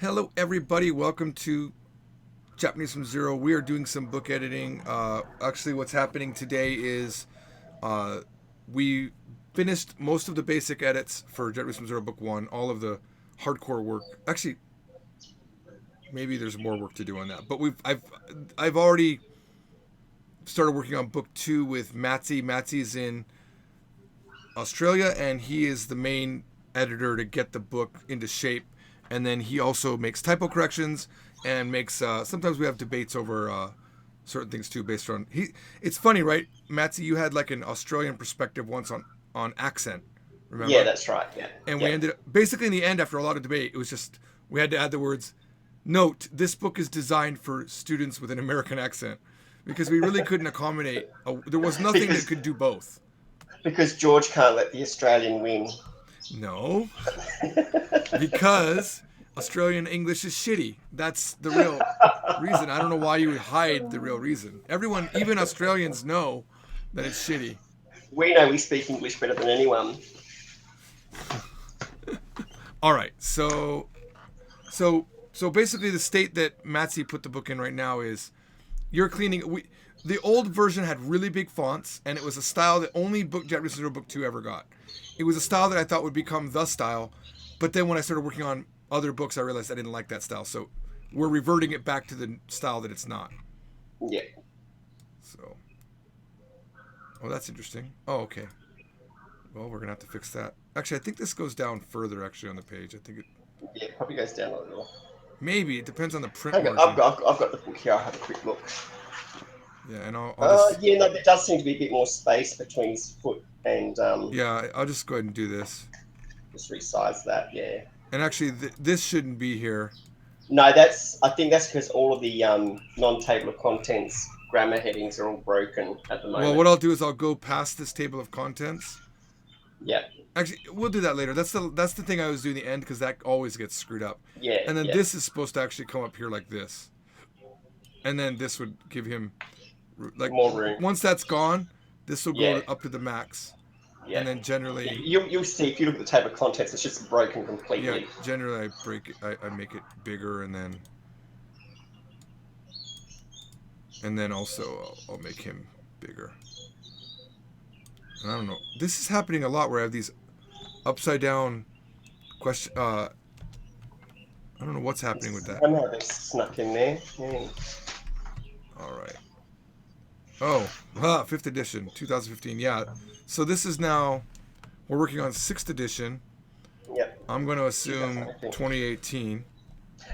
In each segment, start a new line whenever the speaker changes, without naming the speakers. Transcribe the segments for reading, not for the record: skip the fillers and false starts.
Hello, everybody. Welcome to Japanese from Zero. We are doing some book editing. Actually, what's happening today is uh, we finished most of the basic edits for Japanese from Zero Book 1, all of the hardcore work. Actually, maybe there's more work to do on that. But I've already started working on Book 2 with Matzi. Matzi's in Australia, and he is the main editor to get the book into shape. And then he also makes typo corrections and makes. Sometimes we have debates over certain things too, based on he. It's funny, right, Matzi? You had like an Australian perspective once on accent.
Yeah,
Remember?
that's right. Yeah,
And we
yeah.
ended up basically in the end after a lot of debate. It was just we had to add the words. Note: this book is designed for students with an American accent because we really couldn't accommodate. There was nothing that
Because
could do both.
George can't let the Australian win.
No, because Australian English is shitty. That's the real reason. I don't know why you would hide the real reason. Everyone, even Australians, know that it's shitty.
We know we speak English better than anyone.
All right, so basically, the state that Matzi put the book in right now is you're cleaning. The old version had really big fonts, and it was a style that only Japanese Zero Book 2 ever got. It was a style that I thought would become the style, but then when I started working on other books, I realized I didn't like that style. So we're reverting it back to the style that it's not.
Yeah,
So, oh, that's interesting. Oh, okay. Well, we're gonna have to fix that. Actually, I think this goes down further. Actually, on the page, I think it
yeah. Probably goes down a little.
maybe it depends on the print
Hang on, I've
margin.
got, I've got the book here. I'll have a quick look.
Yeah, and I'll just
Yeah, no, there does seem to be a bit more space between his foot and
yeah, I'll just go ahead and do this.
just resize that. Yeah.
And actually, this shouldn't be here.
No, I think that's because all of the non-table of contents grammar headings are all broken at the
Well,
moment.
what I'll do is I'll go past this table of contents.
Yeah,
Actually, we'll do that later. That's the thing I was doing in the end because that always gets screwed up.
yeah,
And then
yeah.
this is supposed to actually come up here like this. And then this would give him like
More room.
once that's gone, this will
Yeah,
go up to the max.
yeah.
And then generally,
You'll see if you look at the table of contents, it's just broken
yeah,
completely.
generally I break it, I make it bigger and then also I'll make him bigger. And I don't know. This is happening a lot where I have these upside down question. I don't know what's happening with that.
Somehow they snuck in there. Yeah.
All right. Oh, fifth edition, 2015. Yeah. So this is now we're working on sixth edition.
Yep.
I'm going to assume
2018.
2018.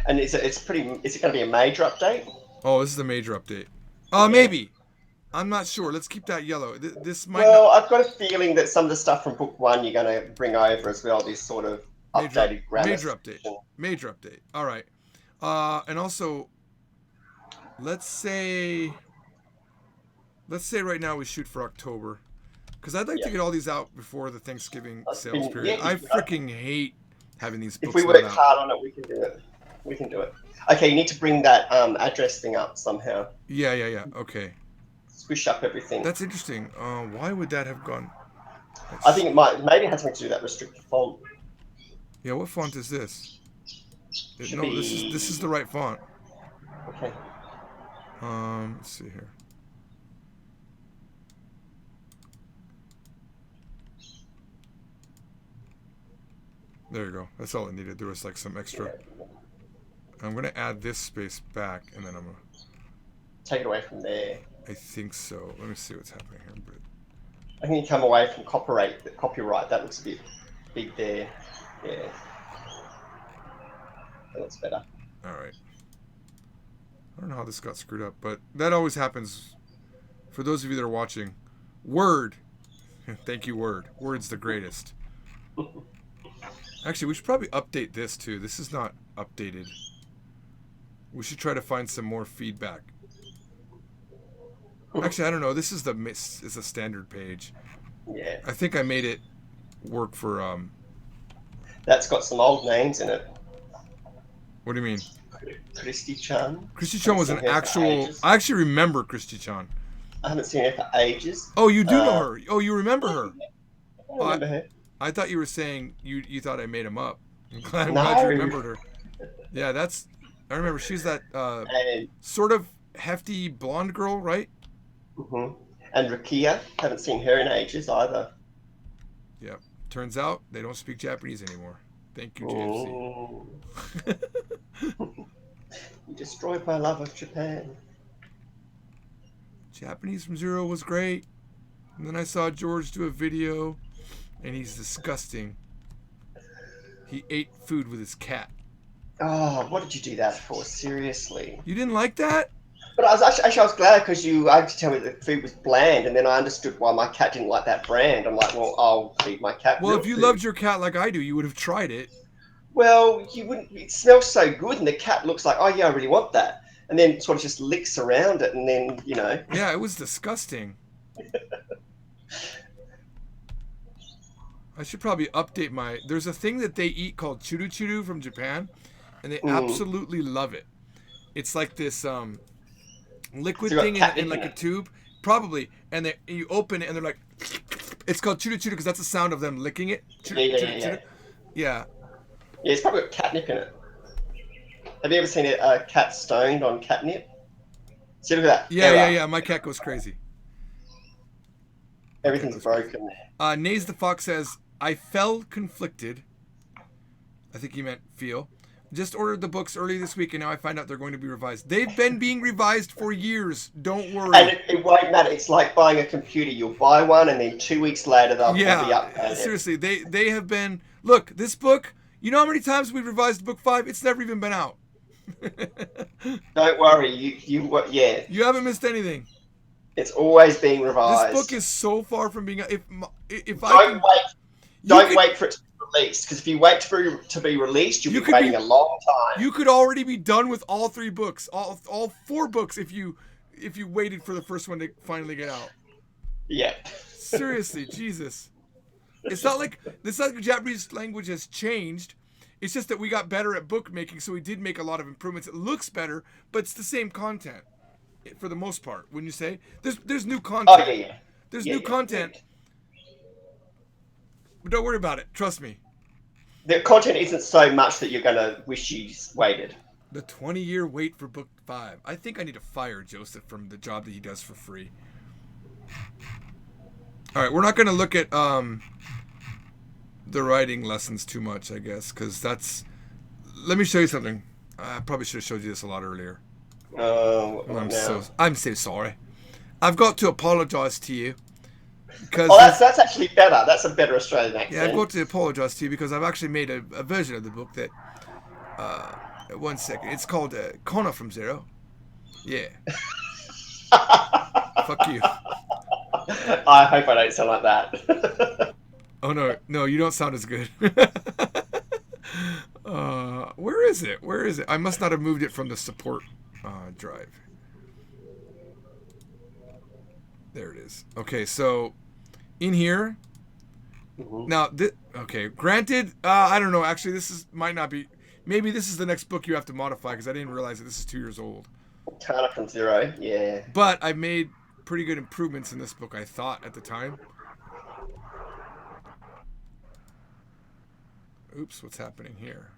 And is it going to be a major update?
Oh, this is the major update.
Yeah.
Maybe. I'm not sure. Let's keep that yellow. This might
Well,
not.
I've got a feeling that some of the stuff from book one you're going to bring over as well. This sort of updated grammar.
Major update. Major update. All right. And also, let's say right now we shoot for October, because I'd like to get all these out before the Thanksgiving sales period.
Yeah,
I freaking hate having these
if
books
we
not
work
out.
hard on it, we can do it. We can do it. Okay, you need to bring that address thing up somehow.
Yeah. Okay.
Squish up everything.
That's interesting. Why would that have gone?
I think maybe it has something to do with that restricted font.
Yeah. What font is this?
Should
No,
be...
this is the right font.
Okay.
Let's see here. There you go. That's all I needed. There was like some extra.
Yeah.
I'm gonna add this space back, and then I'm gonna.
Take it away from there.
I think so. Let me see what's happening here. But
I think you come away from copyright. That looks a bit big there. Yeah. That looks better.
all right. I don't know how this got screwed up, but that always happens. For those of you that are watching, Word. Thank you, Word. Word's the greatest. Actually, we should probably update this too. This is not updated. We should try to find some more feedback. Actually, I don't know. This is a standard page.
Yeah.
I think I made it work for
That's got some old names in it.
What do you mean?
Christy Chan.
Christy Chan was an actual. I actually remember Christy Chan.
I haven't seen her for ages.
Oh, you do know her. Oh, you remember her.
I remember her.
I thought you were saying you thought I made him up. I'm glad
No.
you remembered her. Yeah, that's. I remember she's that
And
sort of hefty blonde girl, right?
mhm. And Rukia, haven't seen her in ages either.
Yep. Turns out they don't speak Japanese anymore. Thank you, JFC.
Mm. You destroyed my love of Japan.
Japanese from Zero was great. And then I saw George do a video, and he's disgusting. He ate food with his cat.
Oh, what did you do that for? Seriously?
You didn't like that?
But I was glad because you had to tell me that the food was bland, and then I understood why my cat didn't like that brand. I'm like, well, I'll feed my cat
Well,
real
if you
food.
loved your cat like I do, you would have tried it.
Well, you wouldn't. It smells so good, and the cat looks like, oh yeah, I really want that, and then sort of just licks around it, and then
Yeah, it was disgusting. I should probably update my. There's a thing that they eat called churu churu from Japan, and they
mm.
absolutely love it. It's like this
So
liquid
you got
thing in
catnip in
like a
it.
tube, probably, and you open it and they're like, it's called churu churu because that's the sound of them licking it. Churu
Yeah, yeah, yeah,
churu
yeah.
churu. Yeah.
Yeah, it's probably got catnip in it. Have you ever seen a cat stoned on catnip? See, look at that
Yeah, yeah,
error.
yeah. My cat goes crazy. My cat
Everything's
goes crazy.
broken.
Nays the Fox says, I felt conflicted. I think he meant feel. Just ordered the books early this week, and now I find out they're going to be revised. They've been being revised for years. Don't
And
worry.
it won't matter. It's like buying a computer. You'll buy one, and then 2 weeks later they'll be
Yeah,
updated.
seriously, they have been. Look, this book. You know how many times we've revised book 5? It's never even been out.
Don't worry. Yeah.
You haven't missed anything.
It's always being
This book
revised.
is so far from being. If I
Don't
can,
wait.
you
Don't
could
wait for it to be released. Because if you wait to be released, you'll
you
be
could
waiting
be
a long time.
you could already be done with all 3 books, all 4 books if you waited for the first one to finally get out.
Yeah.
Seriously, Jesus. It's not like the Japanese language has changed. It's just that we got better at bookmaking, so we did make a lot of improvements. It looks better, but it's the same content for the most part. Wouldn't you say? There's new
Oh yeah,
content.
yeah,
There's
yeah,
new
yeah.
content, but don't worry about it. Trust me.
The content isn't so much that you're gonna wish you waited.
The 20-year wait for book 5. I think I need to fire Joseph from the job that he does for free. All right, we're not going to look at the writing lessons too much, I guess, because that's. Let me show you something. I probably should have showed you this a lot earlier.
What now?
I'm so sorry. I've got to apologise to you because
Oh, that's actually better. That's a better Australian
yeah, I've
accent.
got to apologise to you because I've actually made a version of the book that. One second. It's called Connor from Zero. Yeah. Fuck you.
I hope I don't sound like that.
Oh no, no, you don't sound as good. Where is it? Where is it? I must not have moved it from the support drive. There it is. Okay, so in here
Mhm.
now. Okay, granted, I don't know. Actually, might not be. Maybe this is the next book you have to modify because I didn't realize that this is 2 years old.
Kana from Zero. Yeah.
But I made pretty good improvements in this book. I thought at the time. Oops, what's happening here?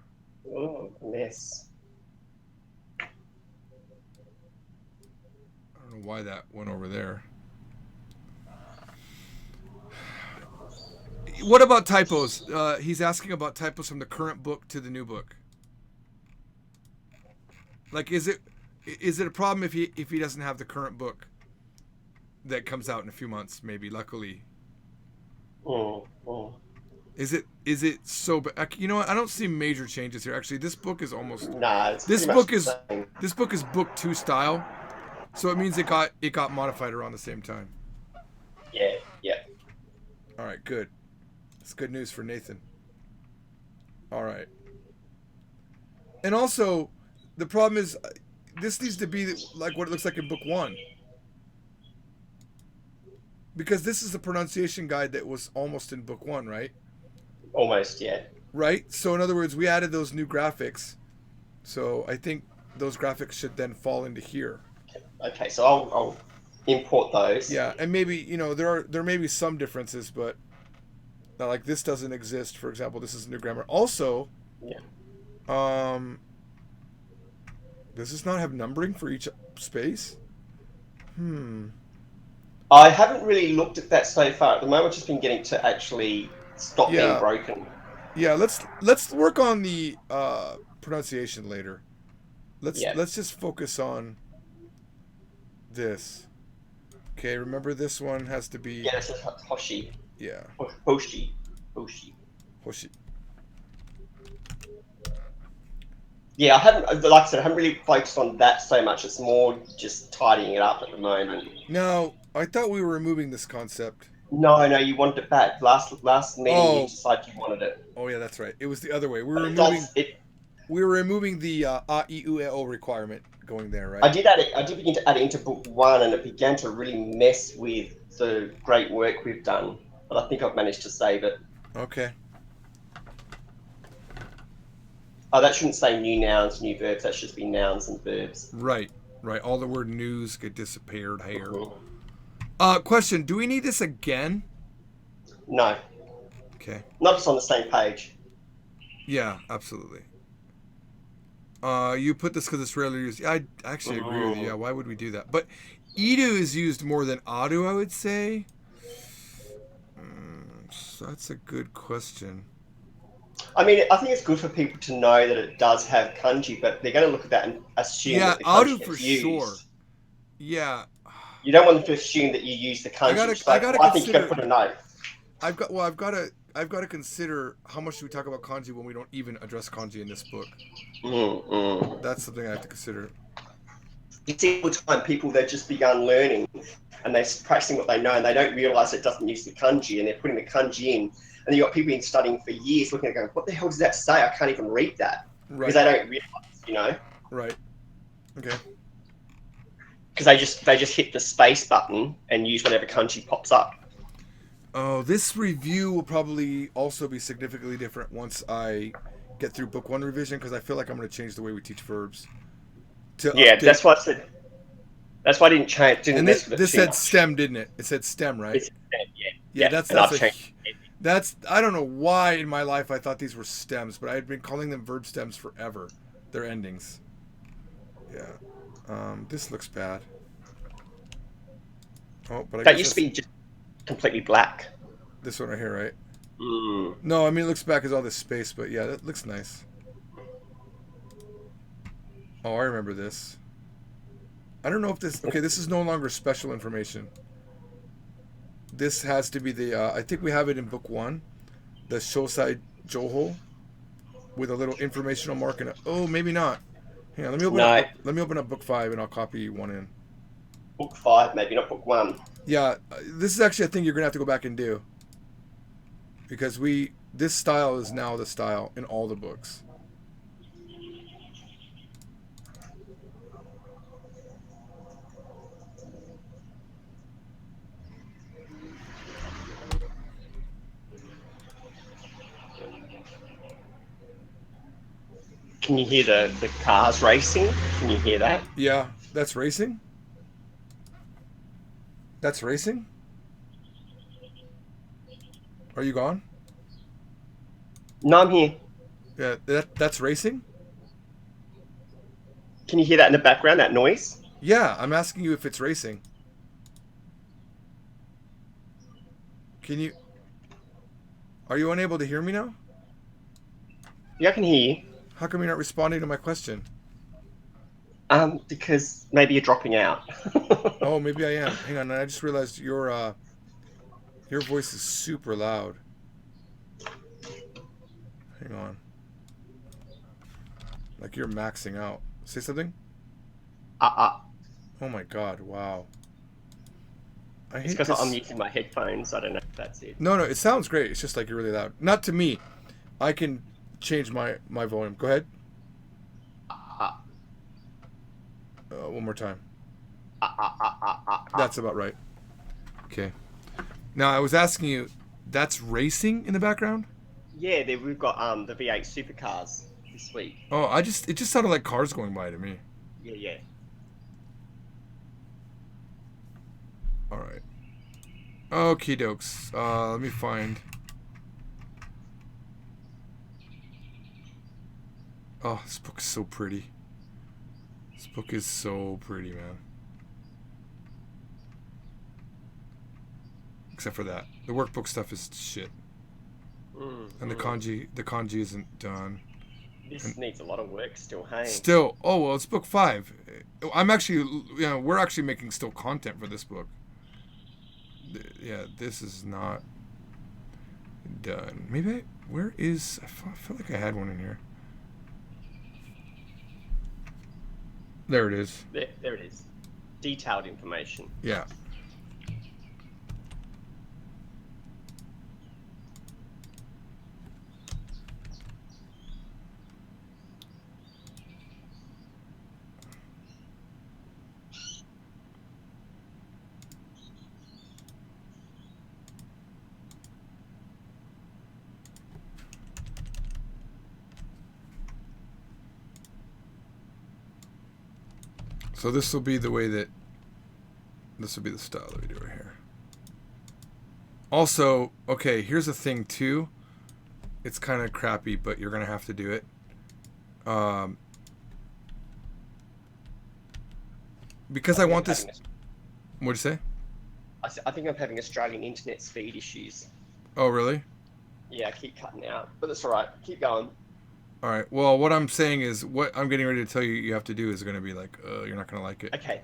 Oh, mess.
I don't know why that went over there. What about typos? He's asking about typos from the current book to the new book. Like, is it a problem if he doesn't have the current book that comes out in a few months? Maybe, luckily.
Mm, mm.
Is it so? You know what? I don't see major changes here. Actually, this book is almost.
Nah, it's
This
pretty much
book
the
is
same.
this book is book 2 style, so it means it got modified around the same time.
Yeah, yeah.
All right, good. That's good news for Nathan. All right. And also, the problem is, this needs to be like what it looks like in book 1. Because this is the pronunciation guide that was almost in book 1, right?
Almost, yeah.
Right? So in other words, we added those new graphics. So I think those graphics should then fall into here.
Okay, so I'll import those.
Yeah, and maybe, there may be some differences, but like this doesn't exist. For example, this is new grammar. Also,
Yeah.
Does this not have numbering for each space?
I haven't really looked at that so far. At the moment, I've just been getting to actually stop being
Yeah,
broken.
yeah. Let's work on the pronunciation later.
Yeah.
Let's just focus on this. Okay, remember this one has to be,
Yeah, this is Hoshi.
yeah,
Hoshi. Hoshi.
Hoshi.
Yeah, I haven't, like I said, I haven't really focused on that so much. It's more just tidying it up at the moment.
Now, I thought we were removing this concept.
No, no, you wanted it back. Last meeting, you
Oh,
decided you wanted it.
oh yeah, that's right. It was the other way.
But it does. It.
We were removing the a e u e o requirement going there,
I
right?
did add it. I did begin to add it into book one, and it began to really mess with the great work we've done. But I think I've managed to save it.
Okay.
Oh, that shouldn't say new nouns, new verbs. That should just be nouns and verbs.
Right. Right. All the word news get disappeared here.
Mhm.
Question, do we need this again?
No,
Okay.
not just on the same page.
Yeah, absolutely. You put this because it's rarely used. I actually agree with you. Yeah,
Mhm.
why would we do that? But edu is used more than adu, I would say. So that's a good question.
I mean, I think it's good for people to know that it does have kanji, but they're going to look at that and assume
Yeah,
that the kanji
adu for
gets
sure.
used.
Yeah,
You don't want them to assume that you use the kanji. Which is
I
like,
gotta
well, I think you got to
consider.
put a note.
I've got to consider how much do we talk about kanji when we don't even address kanji in this book.
Mm.
That's something I have to consider.
You see all the time people they've just begun learning and they're practicing what they know and they don't realize it doesn't use the kanji and they're putting the kanji in. And you've got people been studying for years looking at it going, what the hell does that say? I can't even read that. Because
Right,
they don't realize,
right. Okay.
because they just hit the space button and use whatever kanji pops up.
Oh, this review will probably also be significantly different once I get through book one revision because I feel like I'm going to change the way we teach verbs to
Yeah,
update.
that's why I didn't change, didn't
And
mess with it
this
too
said
much.
STEM, didn't it? It said STEM, right?
It's,
Yeah,
and I've changed.
that's I don't know why in my life I thought these were stems, but I had been calling them verb stems forever. They're endings. Yeah. This looks bad. Oh, but I
That
guess
used to
that's
be just completely black.
this one right here, right?
Mm.
No, I mean it looks back as all this space, but yeah, that looks nice. Oh, I remember this. I don't know if this. Okay, this is no longer special information. This has to be the. I think we have it in book one, the Shosai Joho, with a little informational mark in it. Oh, maybe not. Hang on, let me open up.
No,
Let me open up book five, and I'll copy one in.
book five, maybe not book one.
Yeah, this is actually a thing you're gonna have to go back and do because this style is now the style in all the books.
Can you hear the cars racing? Can you hear that?
Yeah, that's racing. That's racing. Are you gone?
No, I'm here.
Yeah, that's racing.
Can you hear that in the background, that noise?
Yeah, I'm asking you if it's racing. Can you? Are you unable to hear me now?
Yeah, I can hear you.
How come you're not responding to my question?
Because maybe you're dropping out.
Oh, maybe I am. Hang on, I just realized your voice is super loud. Hang on. Like you're maxing out. Say something?
uh,
Oh my god, wow. I
it's
hate
because I'm
this.
using my headphones. I don't know if that's it.
No, no, it sounds great. It's just like you're really loud. Not to me. I can change my volume. Go ahead.
Uh,
One more time.
uh, uh, uh,
That's about right. Okay. Now, I was asking you, that's racing in the background?
Yeah, we've got the V8 supercars this week.
Oh, it just sounded like cars going by to me.
Yeah, yeah.
All right. Okie dokes. Let me find. Oh, this book is so pretty. This book is so pretty, man. Except for that. The workbook stuff is shit. And the kanji isn't done.
This needs a lot of work still, hey?
Still, oh, well, it's book 5. I'm actually, we're actually making still content for this book. Yeah, this is not done. Maybe, where is, I felt like I had one in here. There it is.
There it is. Detailed information.
Yeah. So this will be the way that, this will be the style that we do right here. Also, okay, here's a thing too. It's kind of crappy, but you're going to have to do it. Because I want this... What'd you say?
I think I'm having Australian internet speed issues.
Oh, really?
Yeah, I keep cutting out. But that's all right. Keep going.
All right. Well, what I'm saying is, what I'm getting ready to tell you you have to do is going to be like, you're not going to like it.
Okay.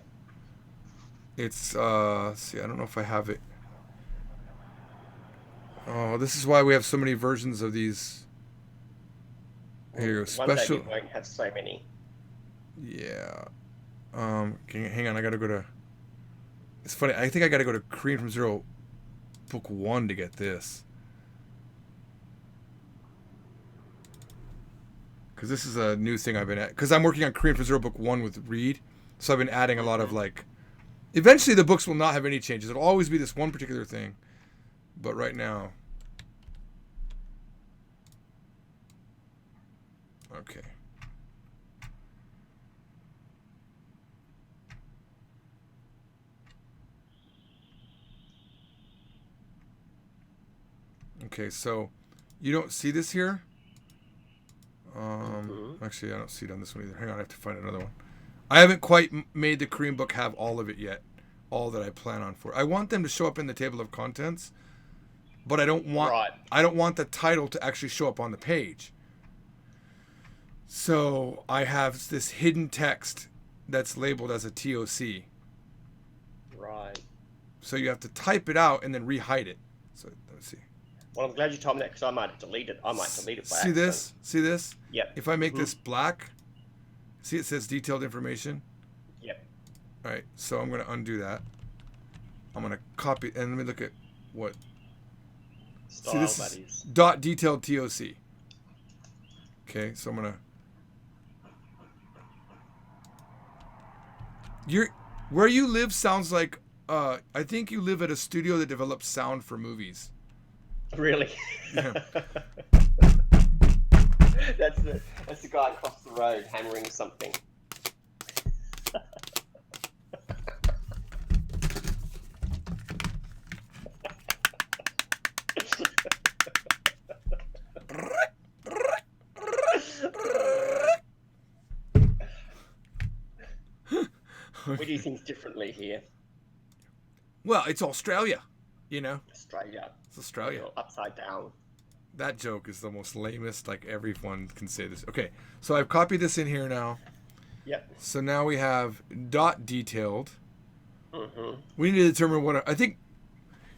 It's, see, I don't know if I have it. Oh, this is why we have so many versions of these. Here you go.
One day
Special.
we won't have so many.
Yeah. Hang on. I got to go to. It's funny. I think I got to go to Korean from Zero, book 1 to get this. Because this is a new thing I've been at. Because I'm working on Korean from Zero book 1 with Reed. So I've been adding a lot of like... Eventually the books will not have any changes. It'll always be this one particular thing. But right now... Okay. Okay, so you don't see this here? Actually, I don't see it on this one either. Hang on, I have to find another one. I haven't quite made the Korean book have all of it yet. All that I plan on for. I want them to show up in the table of contents, but I don't want I don't want the title to actually show up on the page. So I have this hidden text that's labeled as a TOC.
Right.
So you have to type it out and then re-hide it. So let's see.
Well, I'm glad you told me that because I might delete it. I might delete it by
See this? See this?
Yep.
If I make this black, see it says detailed information?
Yep.
All right, so I'm going to undo that. I'm going to copy, and let me look at what.
Style,
see, this
that
is dot detailed TOC. Okay, so I'm going to. Where you live sounds like, I think you live at a studio that develops sound for movies.
Really?
Yeah.
That's the guy across the road hammering something. We do things differently here.
Well, it's Australia, you know.
Australia.
It's Australia.
You're upside down.
That joke is the most lamest. Like everyone can say this. Okay, so I've copied this in here now.
Yep.
So now we have dot detailed.
Mm-hmm.
We need to determine what I think.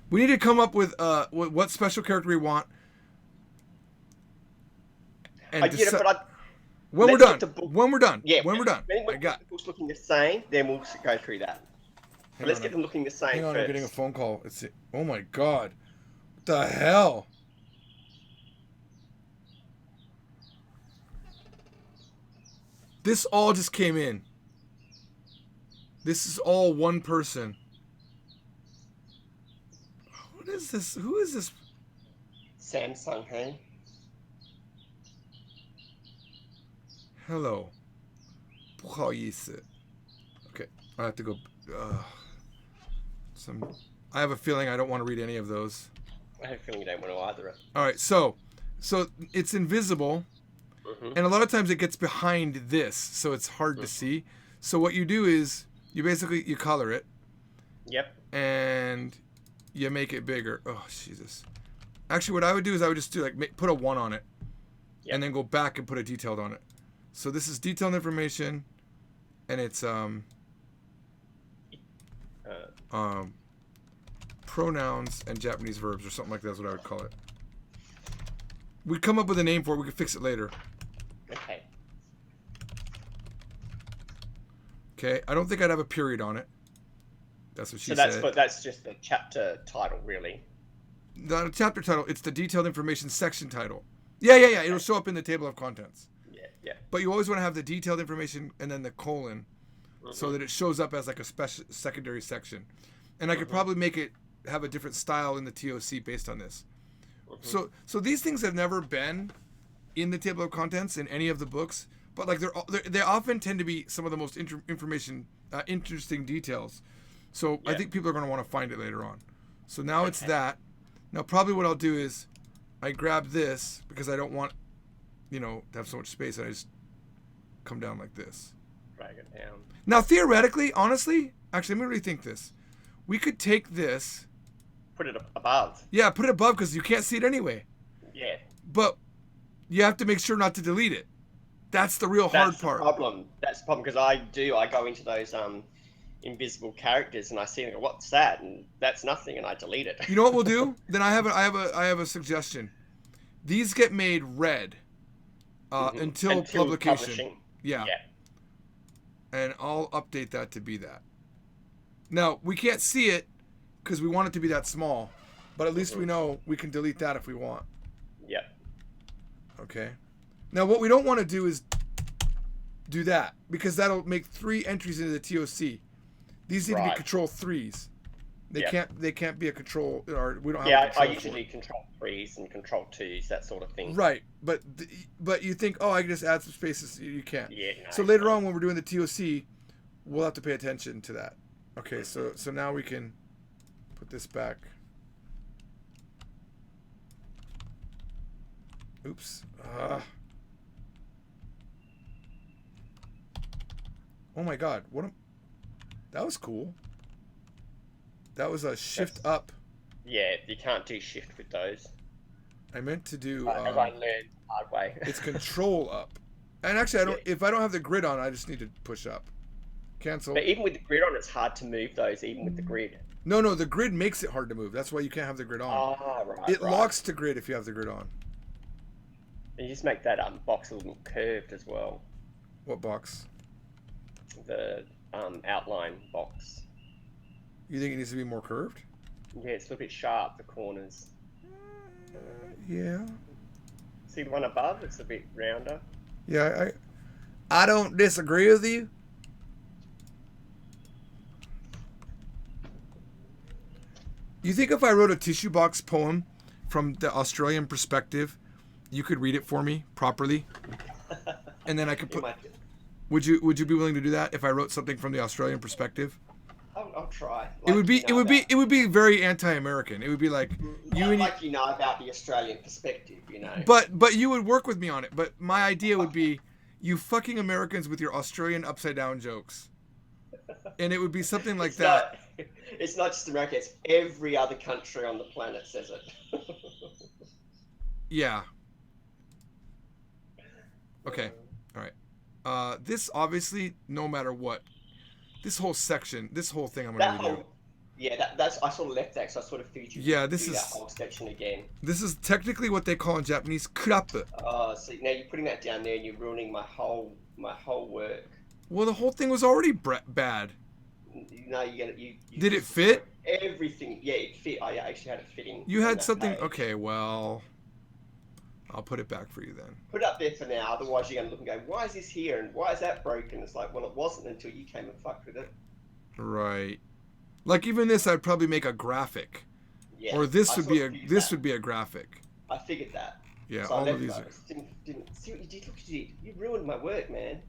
We need to come up with what special character we want. And
I get it, but
when we're done. When we're done.
Yeah.
When we're done.
When
I got.
the book's looking the same, then we'll go through that. But let's get them looking the same
Hang on,
first.
I'm getting a phone call. It's oh my god, what the hell? This all just came in. This is all one person. What is this? Who is this?
Samsung, hey?
Hello. 不好意思. Okay, I have to go. I have a feeling I don't want to read any of those.
I have a feeling you don't want to either.
All right, so it's invisible, and a lot of times it gets behind this, so it's hard to see. So what you do is you basically you color it
Yep.
and you make it bigger. Oh Jesus! Actually, what I would do is I would just do put a 1 on it,
Yep.
and then go back and put a detailed on it. So this is detailed information, and it's pronouns and Japanese verbs or something like that is what I would call it. We come up with a name for it. We can fix it later.
Okay.
Okay. I don't think I'd have a period on it. That's what she
So that's
said.
but that's just the chapter title, really.
Not a chapter title. It's the detailed information section title. Yeah. It'll show up in the table of contents.
Yeah.
But you always want to have the detailed information and then the colon,
Mm-hmm.
so that it shows up as like a special secondary section. And I could probably make it have a different style in the TOC based on this.
Mm-hmm.
So these things have never been in the table of contents in any of the books, but like they often tend to be some of the most interesting details. So I think people are going to want to find it later on. So now it's that. Now probably what I'll do is I grab this because I don't want, to have so much space, and I just come down like this.
Drag it down.
Now theoretically, honestly, actually, let me rethink this. We could take this.
Put it above.
Yeah, put it above because you can't see it anyway.
Yeah.
But you have to make sure not to delete it. That's the real hard part.
That's the problem because I go into those invisible characters and I see them go, what's that? And that's nothing, and I delete it.
You know what we'll do? Then I have a suggestion. These get made red until publication. Yeah. And I'll update that to be that. Now, we can't see it because we want it to be that small, but at least we know we can delete that if we want.
Yeah.
Okay. Now, what we don't want to do is do that because that'll make 3 entries into the TOC. These need to be control 3s. They can't be a control, or we don't have a control.
I usually control 3s and control 2s, that sort of thing.
Right, but you think, oh, I can just add some spaces. You can't.
Yeah. No,
so later on, when we're doing the TOC, we'll have to pay attention to that. Okay, so now we can put this back. Oops. Oh my God! That was cool. That was a shift up.
Yeah, you can't do shift with those.
I meant to do.
As I learned the hard way.
It's control up. And actually, I don't. If I don't have the grid on, I just need to push up. Cancel.
But even with the grid on, it's hard to move those. Even with the grid.
No, the grid makes it hard to move. That's why you can't have the grid on.
Ah, right.
It locks to grid if you have the grid on.
And you just make that box a little curved as well.
What box?
The outline box.
You think it needs to be more curved?
Yeah, it's a little bit sharp, the corners.
Yeah.
See the one above? It's a bit rounder.
Yeah, I don't disagree with you. You think if I wrote a tissue box poem from the Australian perspective, you could read it for me properly? And then I could put... Would you be willing to do that if I wrote something from the Australian perspective?
I'll try.
It would be very anti-American. It would be like
about the Australian perspective,
But you would work with me on it. But my idea would be, you fucking Americans with your Australian upside down jokes, and it would be something like that.
It's not just America; it's every other country on the planet says it.
Yeah. Okay. All right. This obviously, no matter what. This whole section, this whole thing I'm going to redo.
Yeah, that's I sort of left that because I sort of figured you do that whole section again.
This is technically what they call in Japanese kurapu.
So now you're putting that down there and you're ruining my whole work.
Well, the whole thing was already bad.
No, you
Did it fit?
Everything. Yeah, it fit. I actually had it fitting.
You had something. Page. Okay, well, I'll put it back for you then.
Put it up there for now. Otherwise, you're going to look and go, why is this here? And why is that broken? It's like, well, it wasn't until you came and fucked with it.
Right. Like even this, I'd probably make a graphic. Yeah. Or this would be a graphic.
I figured that.
Yeah, so all of these are...
Didn't see what you did. Look at you. You ruined my work, man.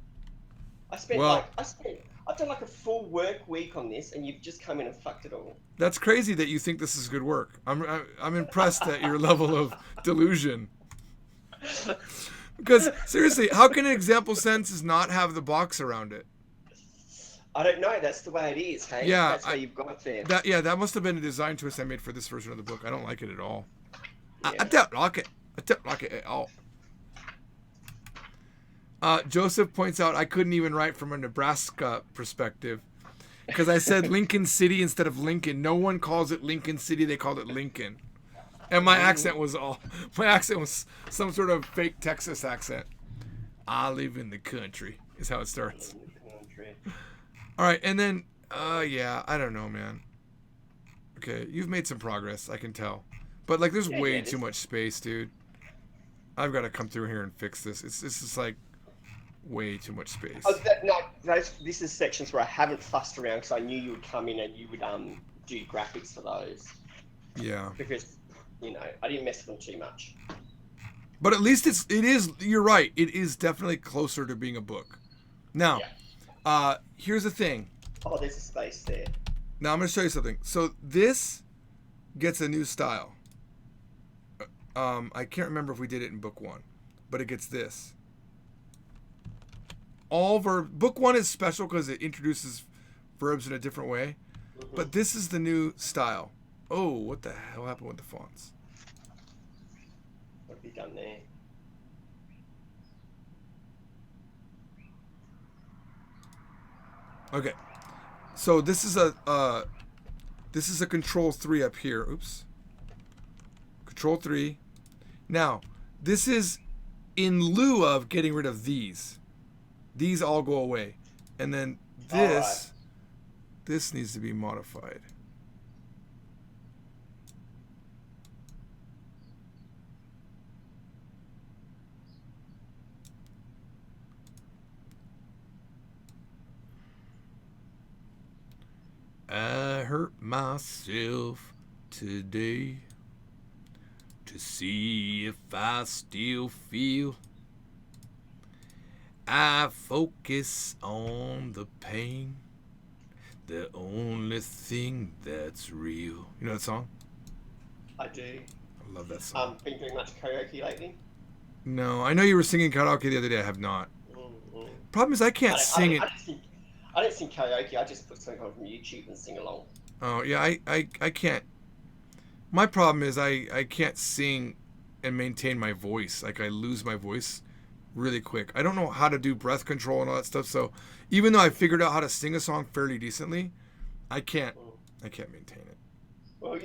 I've done like a full work week on this, and you've just come in and fucked it all.
That's crazy that you think this is good work. I'm impressed at your level of delusion. Because seriously, how can an example sentences not have the box around it?
I don't know. That's the way it is. Hey,
Yeah,
that's how you've got it there.
that must have been a design twist I made for this version of the book. I don't like it at all. I
Yeah.
don't like it. I don't like it at all. Joseph points out I couldn't even write from a Nebraska perspective because I said Lincoln City instead of Lincoln. No one calls it Lincoln City; they called it Lincoln. And my accent was some sort of fake Texas accent. I live in the country is how it starts. All right, and then yeah, I don't know, man. Okay, you've made some progress, I can tell, but like, there's way too much space, dude. I've got to come through here and fix this. It's just like way too much space.
This is sections where I haven't fussed around because I knew you would come in and you would do graphics for those.
Yeah.
Because I didn't mess with them too much.
But at least it is. You're right. It is definitely closer to being a book. Now, here's the thing.
Oh, there's a space there.
Now I'm going to show you something. So this gets a new style. I can't remember if we did it in book 1, but it gets this. Book 1 is special because it introduces verbs in a different way, but this is the new style. Oh, what the hell happened with the fonts?
What have you done there?
Okay, so this is a Control 3 up here. Oops. Control 3. Now, this is in lieu of getting rid of these. These all go away, and then this needs to be modified. I hurt myself today to see if I still feel. I focus on the pain, the only thing that's real. You know that song?
I do.
I love that song.
Been doing much karaoke lately?
No, I know you were singing karaoke the other day. I have not.
Mm-hmm.
Problem is I can't sing it.
I don't sing karaoke. I just put something on from YouTube and sing along.
Oh, yeah, I can't. My problem is I can't sing and maintain my voice. Like, I lose my voice really quick. I don't know how to do breath control and all that stuff. So even though I figured out how to sing a song fairly decently, I can't maintain it.
Well, I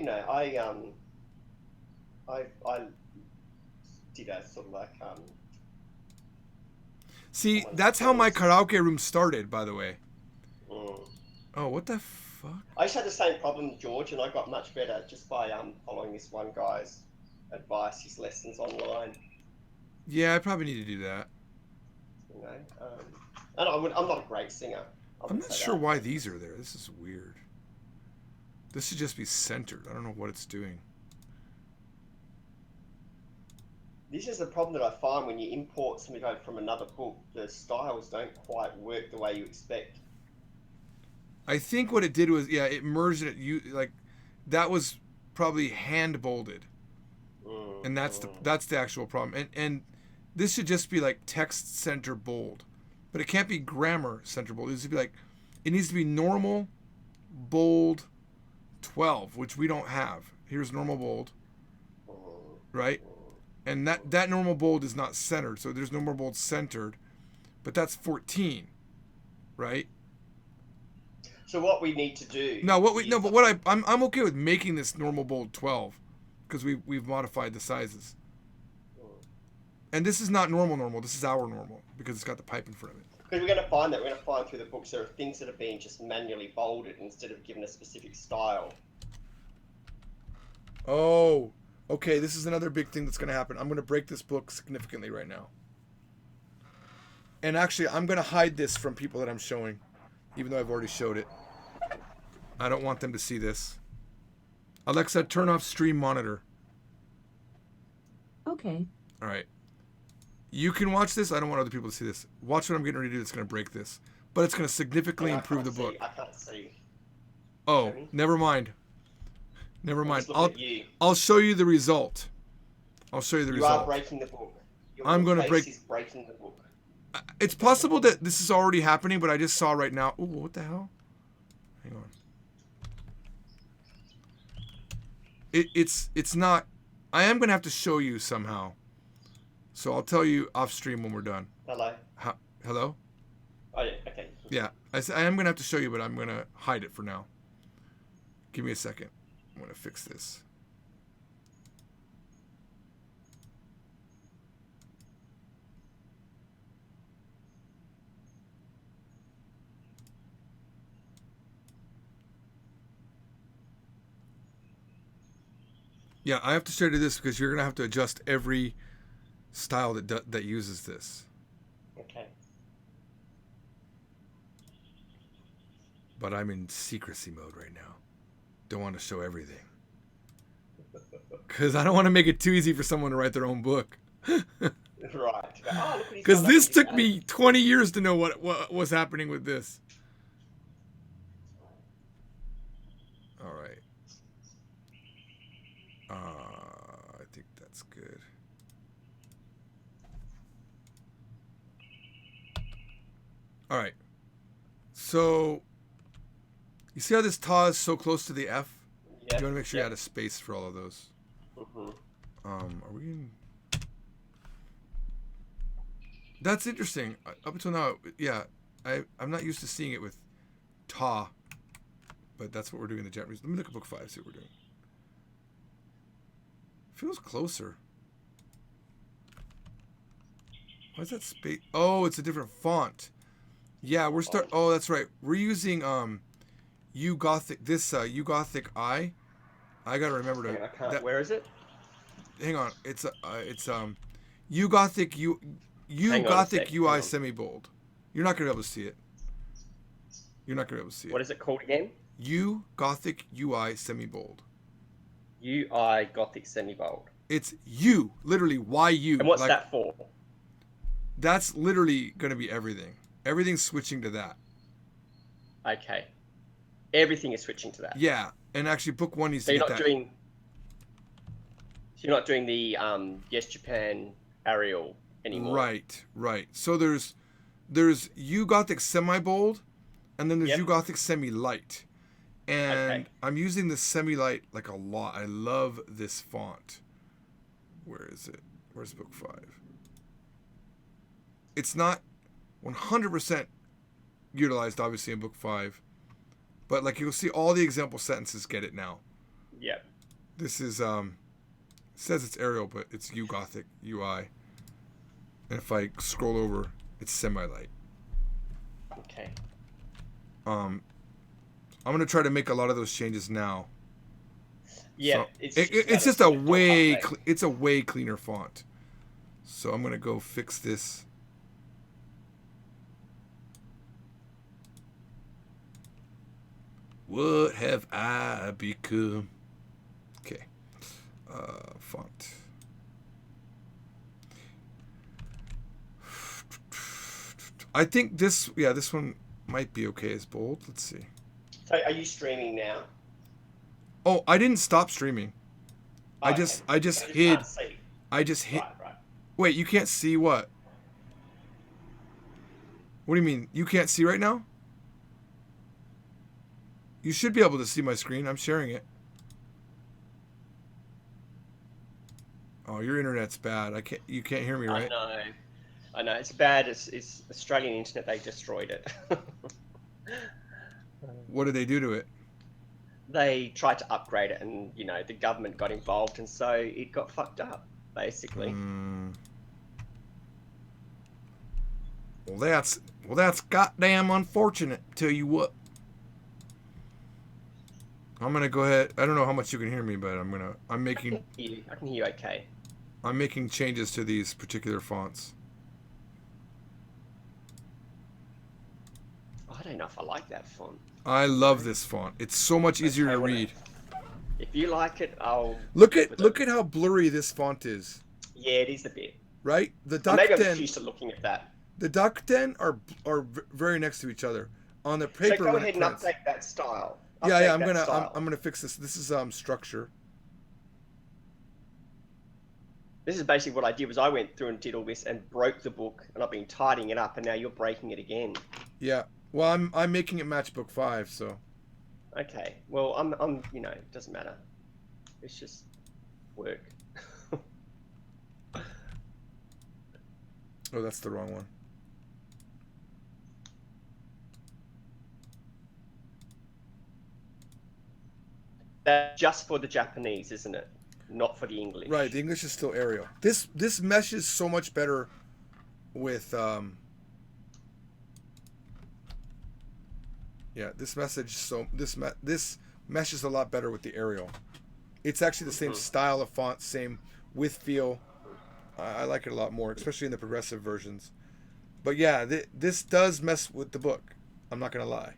did a sort of like
See, that's how my karaoke room started, by the way.
Mm.
Oh, what the fuck?
I just had the same problem, George, and I got much better just by following this one guy's advice, his lessons online.
Yeah, I probably need to do that.
And I'm not a great singer.
I'm not sure why these are there. This is weird. This should just be centered. I don't know what it's doing.
This is the problem that I find when you import something from another book. The styles don't quite work the way you expect.
I think what it did was, it merged it. That was probably hand bolded, and that's the actual problem. And this should just be like text center bold, but it can't be grammar center bold. It needs to be normal, bold, 12, which we don't have. Here's normal bold, right? And that normal bold is not centered, so there's normal bold centered, but that's 14, right?
So what we need to do?
I'm okay with making this normal bold 12, because we've modified the sizes. And this is not normal. This is our normal because it's got the pipe in front of it.
Because we're going to find through the books there are things that are being just manually bolded instead of given a specific style.
Oh, okay. This is another big thing that's going to happen. I'm going to break this book significantly right now. And actually, I'm going to hide this from people that I'm showing, even though I've already showed it. I don't want them to see this. Alexa, turn off stream monitor.
Okay.
All right. You can watch this. I don't want other people to see this. Watch what I'm getting ready to do that's going to break this. But it's going to significantly improve the book.
I can't see.
Oh, never mind. I'll show you the result.
You are breaking the book.
I'm going to break.
Is breaking the book.
It's possible that this is already happening, but I just saw right now. Ooh, what the hell? Hang on. It's not. I am gonna have to show you somehow. So I'll tell you off stream when we're done.
Hello.
Hello?
Oh yeah. Okay.
Yeah, I am gonna have to show you, but I'm gonna hide it for now. Give me a second. I'm gonna fix this. Yeah, I have to show you this because you're gonna have to adjust every style that uses this.
Okay.
But I'm in secrecy mode right now. Don't want to show everything. Because I don't want to make it too easy for someone to write their own book.
Right. Oh,
because this took me 20 years to know what was happening with this. All right. I think that's good. All right. So, you see how this ta is so close to the F?
Yep.
You want to make sure you add a space for all of those.
Mm-hmm.
Are we in... That's interesting. Up until now, yeah, I'm not used to seeing it with ta, but that's what we're doing in the Japanese. Let me look at book 5, see what we're doing. Feels closer. Why is that space? Oh, it's a different font. Yeah, we're oh, that's right. We're using UGothic. This UGothic I. I gotta remember to.
I can't. Where is it?
Hang on. It's UGothic UGothic UI semi bold. You're not gonna be able to see it. You're not gonna be able to see it.
What is it called again?
UGothic UI semi bold.
UI Gothic semi bold.
It's U, literally YU.
And what's that for?
That's literally gonna be everything. Everything's switching to that.
Okay. Everything is switching to that.
Yeah, and actually, book 1 needs
so
to
you're
get
not
that.
doing. So you're not doing the Yes Japan Arial anymore.
Right. So there's UGothic semi bold, and then there's UGothic semi light, and I'm using the semi light like a lot. I love this font. Where is it? Where's book 5? It's not 100% utilized, obviously, in book 5, but like you'll see, all the example sentences get it now.
Yep.
This is it says it's Arial, but it's UGothic UI. And if I scroll over, it's semi-light.
Okay.
I'm gonna try to make a lot of those changes now.
Yeah,
so it's just a way it's a way cleaner font. So I'm gonna go fix this. What have I become? Okay. Font. I think this one might be okay as bold. Let's see.
So are you streaming now?
Oh, I didn't stop streaming.
Oh,
I just hid. I just hid.
Right.
Wait, you can't see what? What do you mean? You can't see right now? You should be able to see my screen. I'm sharing it. Oh, your internet's bad. You can't hear me, right?
I know. It's bad. It's Australian internet. They destroyed it.
What did they do to it?
They tried to upgrade it, and the government got involved, and so it got fucked up, basically.
Well, that's goddamn unfortunate. Tell you what. I'm gonna go ahead. I don't know how much you can hear me, but I'm making.
I can hear you okay.
I'm making changes to these particular fonts.
I don't know if I like that font.
I love this font. It's so much easier to read.
If you like it, I'll
look at how blurry this font is.
Yeah, it is a bit.
Right? The
Maybe I'm just used to looking at that.
The Dakuten are very next to each other on the paper.
So go ahead and update that style.
Yeah. I'm gonna fix this. This is structure.
This is basically what I did. Was I went through and did all this and broke the book, and I've been tidying it up, and now you're breaking it again.
Yeah. Well, I'm making it match book 5, so.
Okay. Well, I'm. It doesn't matter. It's just work.
Oh, that's the wrong one.
That's just for the Japanese, isn't it? Not for the English.
Right, the English is still Arial. This meshes so much better with yeah, this meshes a lot better with the Arial. It's actually the same style of font, same width feel. I like it a lot more, especially in the progressive versions. But yeah, this does mess with the book. I'm not gonna lie.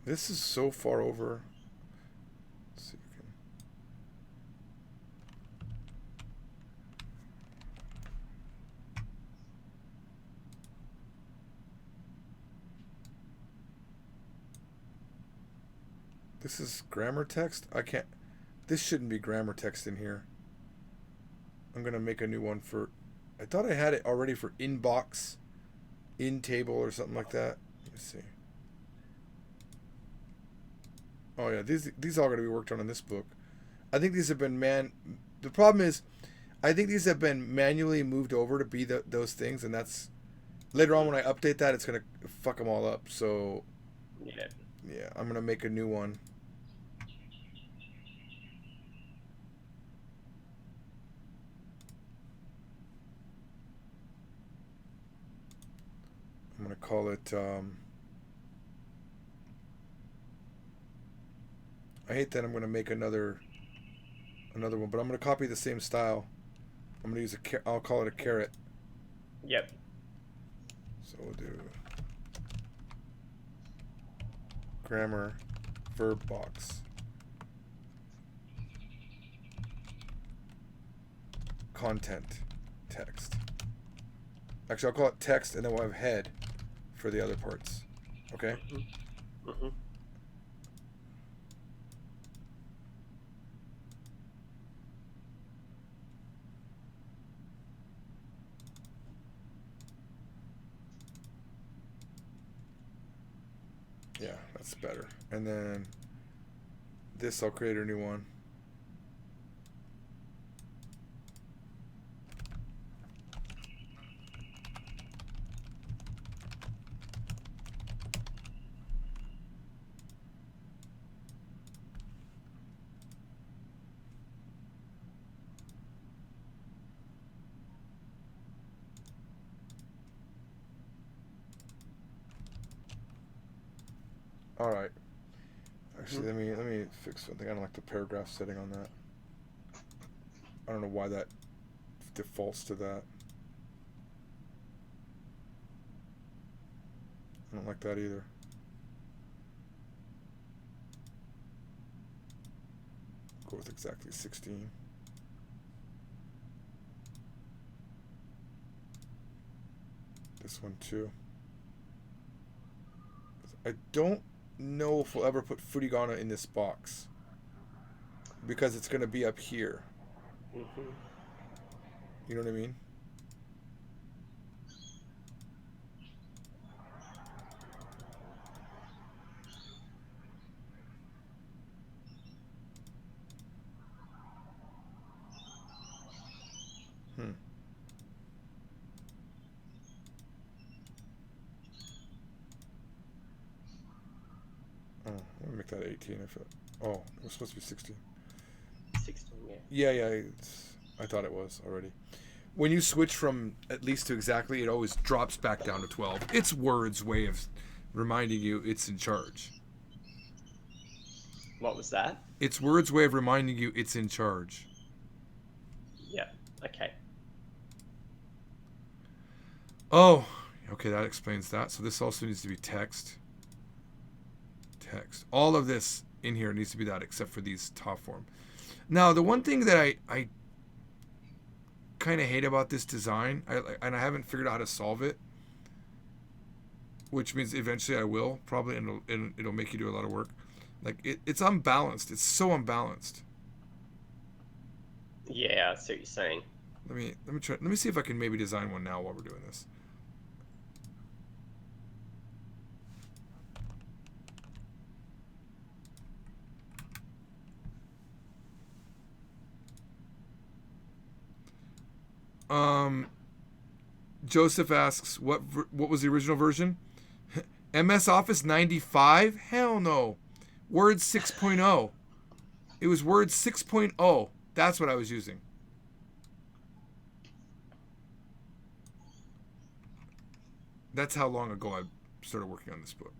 This is so far over. Let's see if we can. This is grammar text? I can't. This shouldn't be grammar text in here. I'm going to make a new one for. I thought I had it already for inbox, in table, or something like that. Let me see. Oh, yeah. These all going to be worked on in this book. I think these have been The problem is, I think these have been manually moved over to be those things, and that's. Later on, when I update that, it's going to fuck them all up. So.
Yeah.
Yeah, I'm going to make a new one. I'm going to call it, I hate that I'm going to make another one, but I'm going to copy the same style. I'm going to use I'll call it a caret.
Yep.
So we'll do grammar verb box. Content text. Actually, I'll call it text, and then we'll have head for the other parts. Okay?
Mm-hmm.
Yeah, that's better. And then this, I'll create a new one. All right. Actually, let me fix something. I don't like the paragraph setting on that. I don't know why that defaults to that. I don't like that either. Go with exactly 16. This one too. I don't know if we'll ever put furigana in this box because it's going to be up here.
Mm-hmm.
You know what I mean? Oh, let me make that 18. Oh, it was supposed to be 16.
16, yeah.
Yeah. I thought it was already. When you switch from at least to exactly, it always drops back down to 12. It's Word's way of reminding you it's in charge.
What was that?
It's Word's way of reminding you it's in charge.
Yeah. Okay.
Oh, okay, that explains that. So this also needs to be text. text. All of this in here needs to be that except for these top form. Now, the one thing that I kind of hate about this design, and I haven't figured out how to solve it, which means eventually I will, probably, and it'll make you do a lot of work. Like, it's unbalanced. It's so unbalanced.
Yeah, I see what you're saying.
Let me try. Let me see if I can maybe design one now while we're doing this. Joseph asks, what was the original version? MS Office 95? Hell no. Word 6.0. It was Word 6.0. That's what I was using. That's how long ago I started working on this book.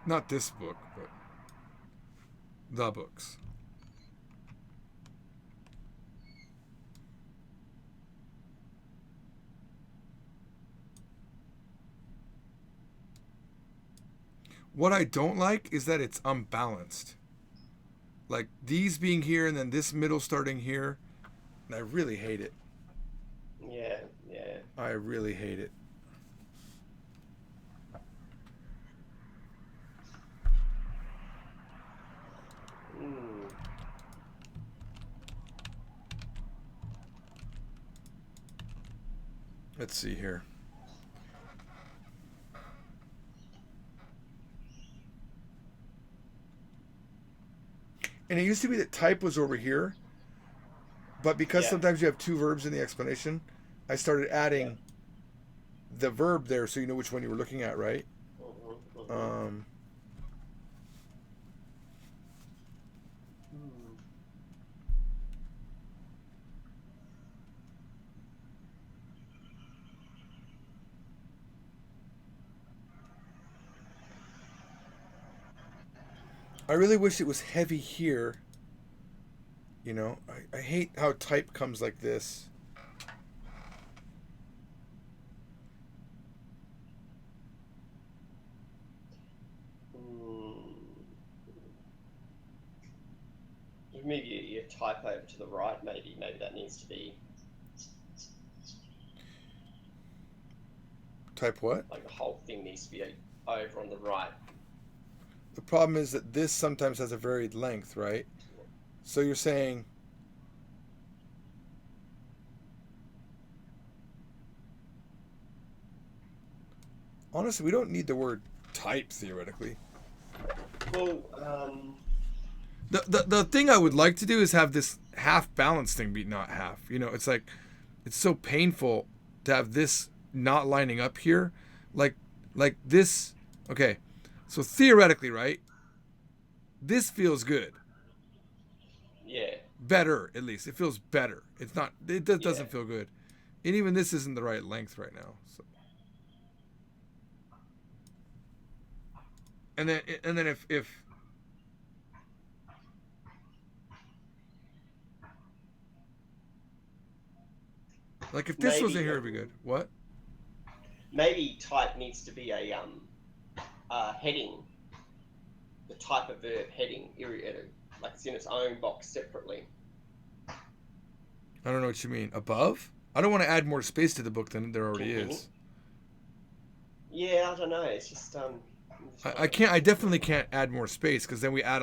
Not this book, but the books. What I don't like is that it's unbalanced. Like these being here and then this middle starting here. And I really hate it.
Yeah, yeah.
I really hate it. Let's see here. And it used to be that type was over here, but because sometimes you have two verbs in the explanation, I started adding the verb there so you know which one you were looking at, right? I really wish it was heavy here. You know, I hate how type comes like this.
Maybe you type over to the right, maybe that needs to be...
Type what?
Like the whole thing needs to be over on the right.
The problem is that this sometimes has a varied length, right? So you're saying... Honestly, we don't need the word type, theoretically.
Well,
The thing I would like to do is have this half balance thing be not half. You know, it's like, it's so painful to have this not lining up here. Like this, okay. So theoretically, right? This feels good.
Yeah.
Better, at least. It feels better. It's not, it doesn't feel good. And even this isn't the right length right now. So. And then if like if this wasn't here, it'd be good. What?
Maybe type needs to be a heading. The type of verb heading, like it's in its own box separately.
I don't know what you mean. Above? I don't want to add more space to the book than there already is.
Yeah, I don't know. It's just
I can't. I definitely can't add more space because then we add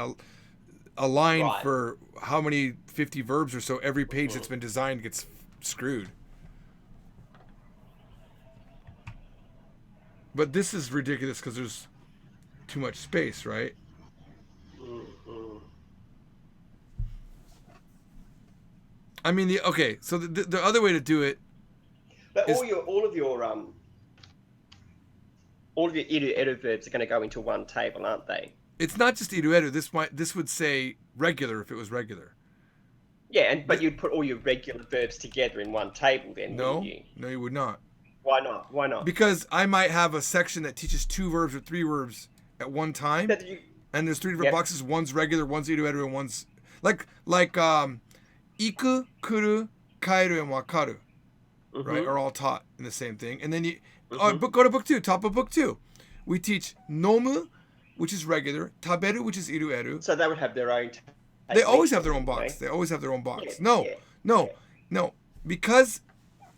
a line for how many 50 verbs or so. Every page that's been designed gets screwed. But this is ridiculous because there's too much space, right? I mean, okay. So the other way to do it.
But all of your iru verbs are going to go into one table, aren't they?
It's not just iru. This would say regular if it was regular.
Yeah, but you'd put all your regular verbs together in one table then, wouldn't you?
No, you would not.
Why not? Why not?
Because I might have a section that teaches 2 verbs or 3 verbs at one time, and there's 3 different boxes. One's regular, one's iru, and one's like iku, kuru, kaeru, and wakaru, right? Are all taught in the same thing, and then Go to book 2, top of book 2. We teach nomu, which is regular, taberu, which is iru eru.
So they would have their own.
They always have their own
technique,
box.
eh?
They always have their own box.
Yeah,
No,
yeah,
no,
yeah.
no. Because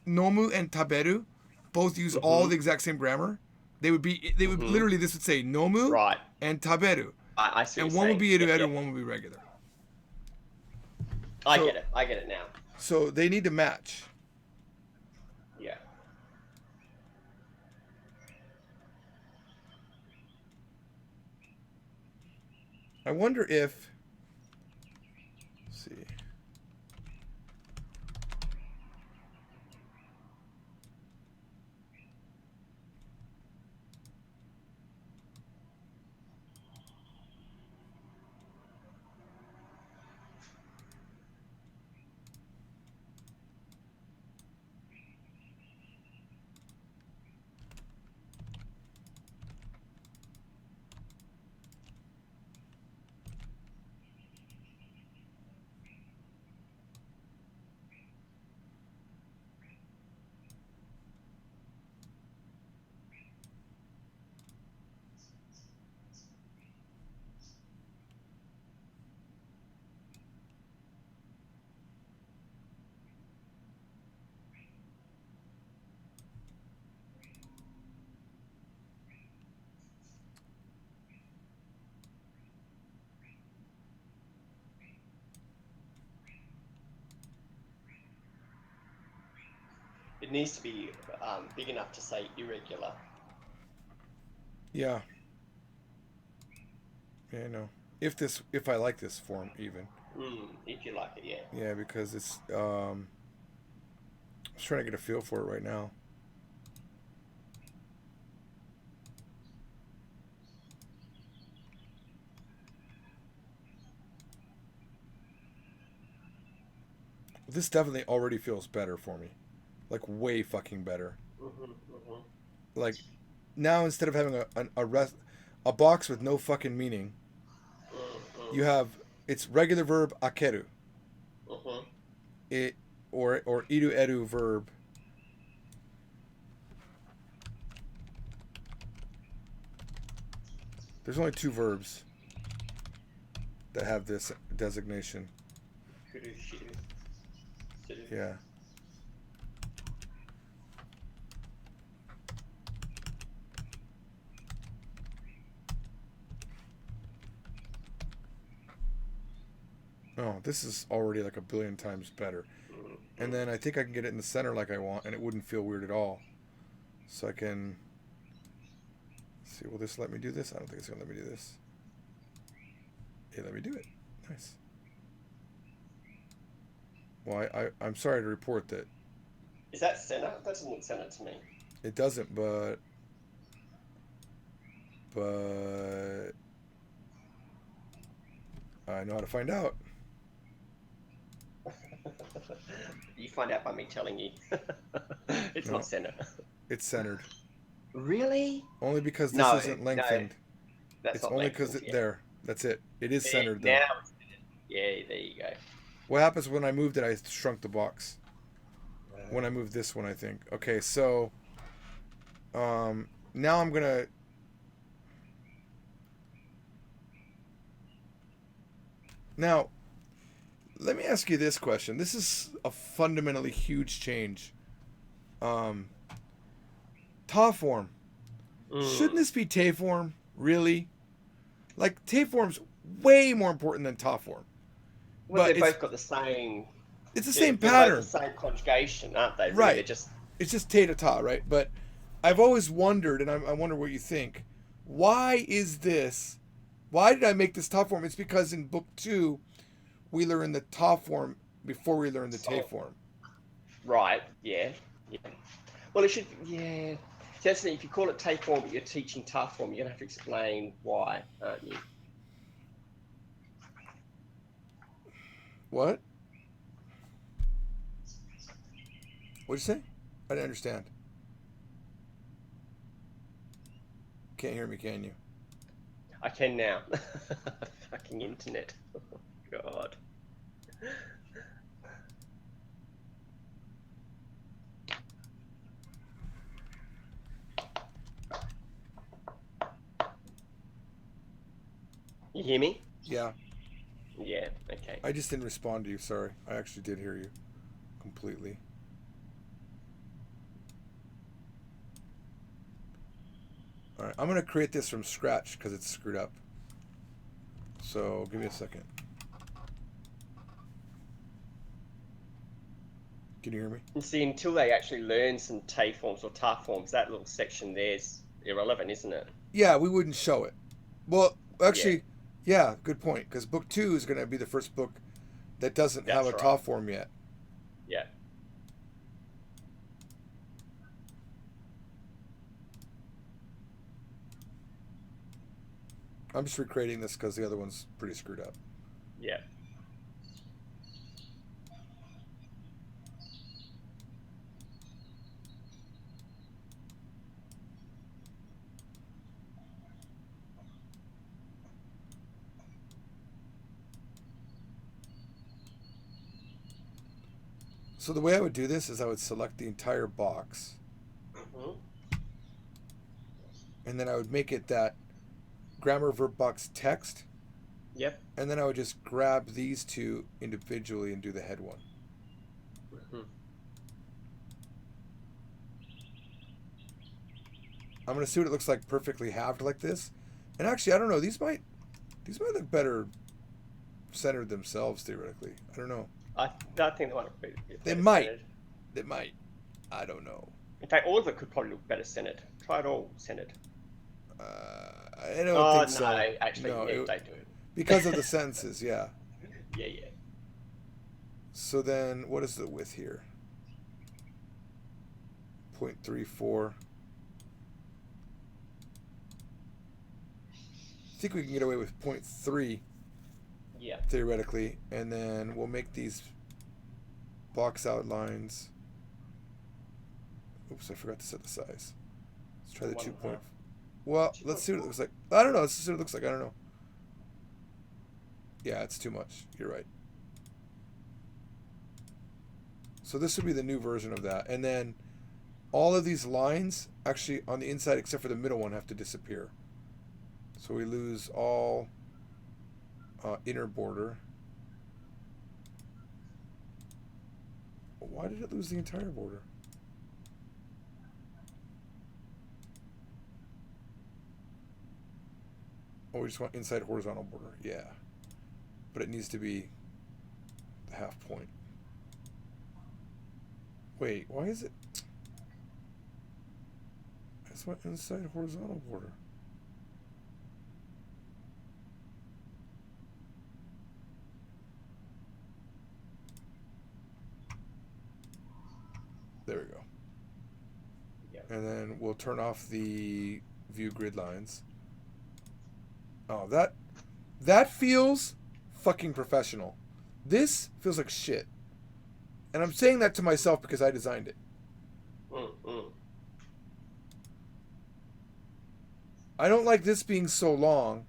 nomu and taberu both use all the exact same grammar, they would literally, this would say nomu
Right.
and taberu.
I see.
And
what
one
you're
would be
saying.
iru
Yep,
eru,
yep.
one would be regular.
I
So-
get it. I get it now.
So they need to match.
Yeah.
I wonder if. Let's see.
It needs to be big enough to say irregular.
Yeah. Yeah, I know. If I like this form even.
If you like it, yeah.
Yeah, because it's I'm just trying to get a feel for it right now. This definitely already feels better for me. Like way fucking better. Like now instead of having a box with no fucking meaning, you have it's regular verb akeru. It or iru eru verb. There's only 2 verbs that have this designation.
Kuru, shiru, suru.
Yeah. Oh, this is already like a billion times better. And then I think I can get it in the center like I want, and it wouldn't feel weird at all. So I can see. Will this let me do this? I don't think it's gonna let me do this. Hey, let me do it. Nice. Well, I'm sorry to report that
Is that center? That doesn't look center to me.
it doesn't, but I know how to find out.
You find out by me telling you. It's
No.
not center.
It's centered.
Really?
Only because this
No,
isn't
no.
lengthened.
That's
It's
not
only
lengthened,
because
yeah.
there. That's it. It is
There,
centered though.
now. Yeah, there you go.
What happens when I moved it? I shrunk the box. When I moved this one, I think. Okay, so now I'm gonna. Now, let me ask you this question. This is a fundamentally huge change. Ta form. Shouldn't this be te form? Really? Like te form's way more important than ta form.
Well,
but
they've both got the same.
It's the same
they're
pattern.
both the same conjugation, aren't they? Really?
Right.
They're just.
It's just te to ta, right? But I've always wondered, and I wonder what you think. Why is this? Why did I make this ta form? It's because in book 2, we learn the ta form before we learn the te form.
Right. Yeah. Yeah. Well, it should. Yeah. So that's the thing, if you call it te form, but you're teaching ta form, you're gonna have to explain why, aren't you?
What? What'd you say? I didn't understand. Can't hear me, can you?
I can now. Fucking internet. God. You hear me?
Yeah.
Yeah. Okay.
I just didn't respond to you. Sorry. I actually did hear you completely. All right. I'm going to create this from scratch because it's screwed up. So give me a second. Can you hear me?
And see, until they actually learn some TAE forms or TAR forms, that little section there's irrelevant, isn't it?
Yeah, we wouldn't show it. Well,
Yeah.
actually, yeah, good point. Because book 2 is going to be the first book that doesn't have
That's
a
right.
TAW form yet.
Yeah.
I'm just recreating this because the other one's pretty screwed up.
Yeah.
So the way I would do this is I would select the entire box,
Hmm.
and then I would make it that grammar verb box text,
Yep.
and then I would just grab these two individually and do the head one.
Hmm.
I'm gonna see what it looks like perfectly halved like this. And actually, I don't know. These might look better centered themselves theoretically. I don't know.
I think they might look
They
better
might.
centered.
They might. I don't know.
In fact, all of it could probably look better centered. Try it all centered.
I don't
Oh
think
no,
so.
actually,
No,
yeah, don't do it.
because of the sentences. Yeah.
Yeah, yeah.
So then, what is the width here? 0.34. I think we can get away with 0.3
Yeah.
theoretically, and then we'll make these box outlines. Oops, I forgot to set the size. Let's try the 2 point. Well, let's see what it looks like. I don't know. Let's see what it looks like. I don't know. Yeah, it's too much. You're right. So this would be the new version of that. And then all of these lines, actually on the inside except for the middle one, have to disappear. So we lose all inner border. Why did it lose the entire border? Oh, we just want inside horizontal border. Yeah. But it needs to be the half point. Wait, why is it? I just want inside horizontal border. There we go.
Yeah.
And then we'll turn off the view grid lines. Oh, that feels fucking professional. This feels like shit. And I'm saying that to myself because I designed it.
Mm-mm.
I don't like this being so long,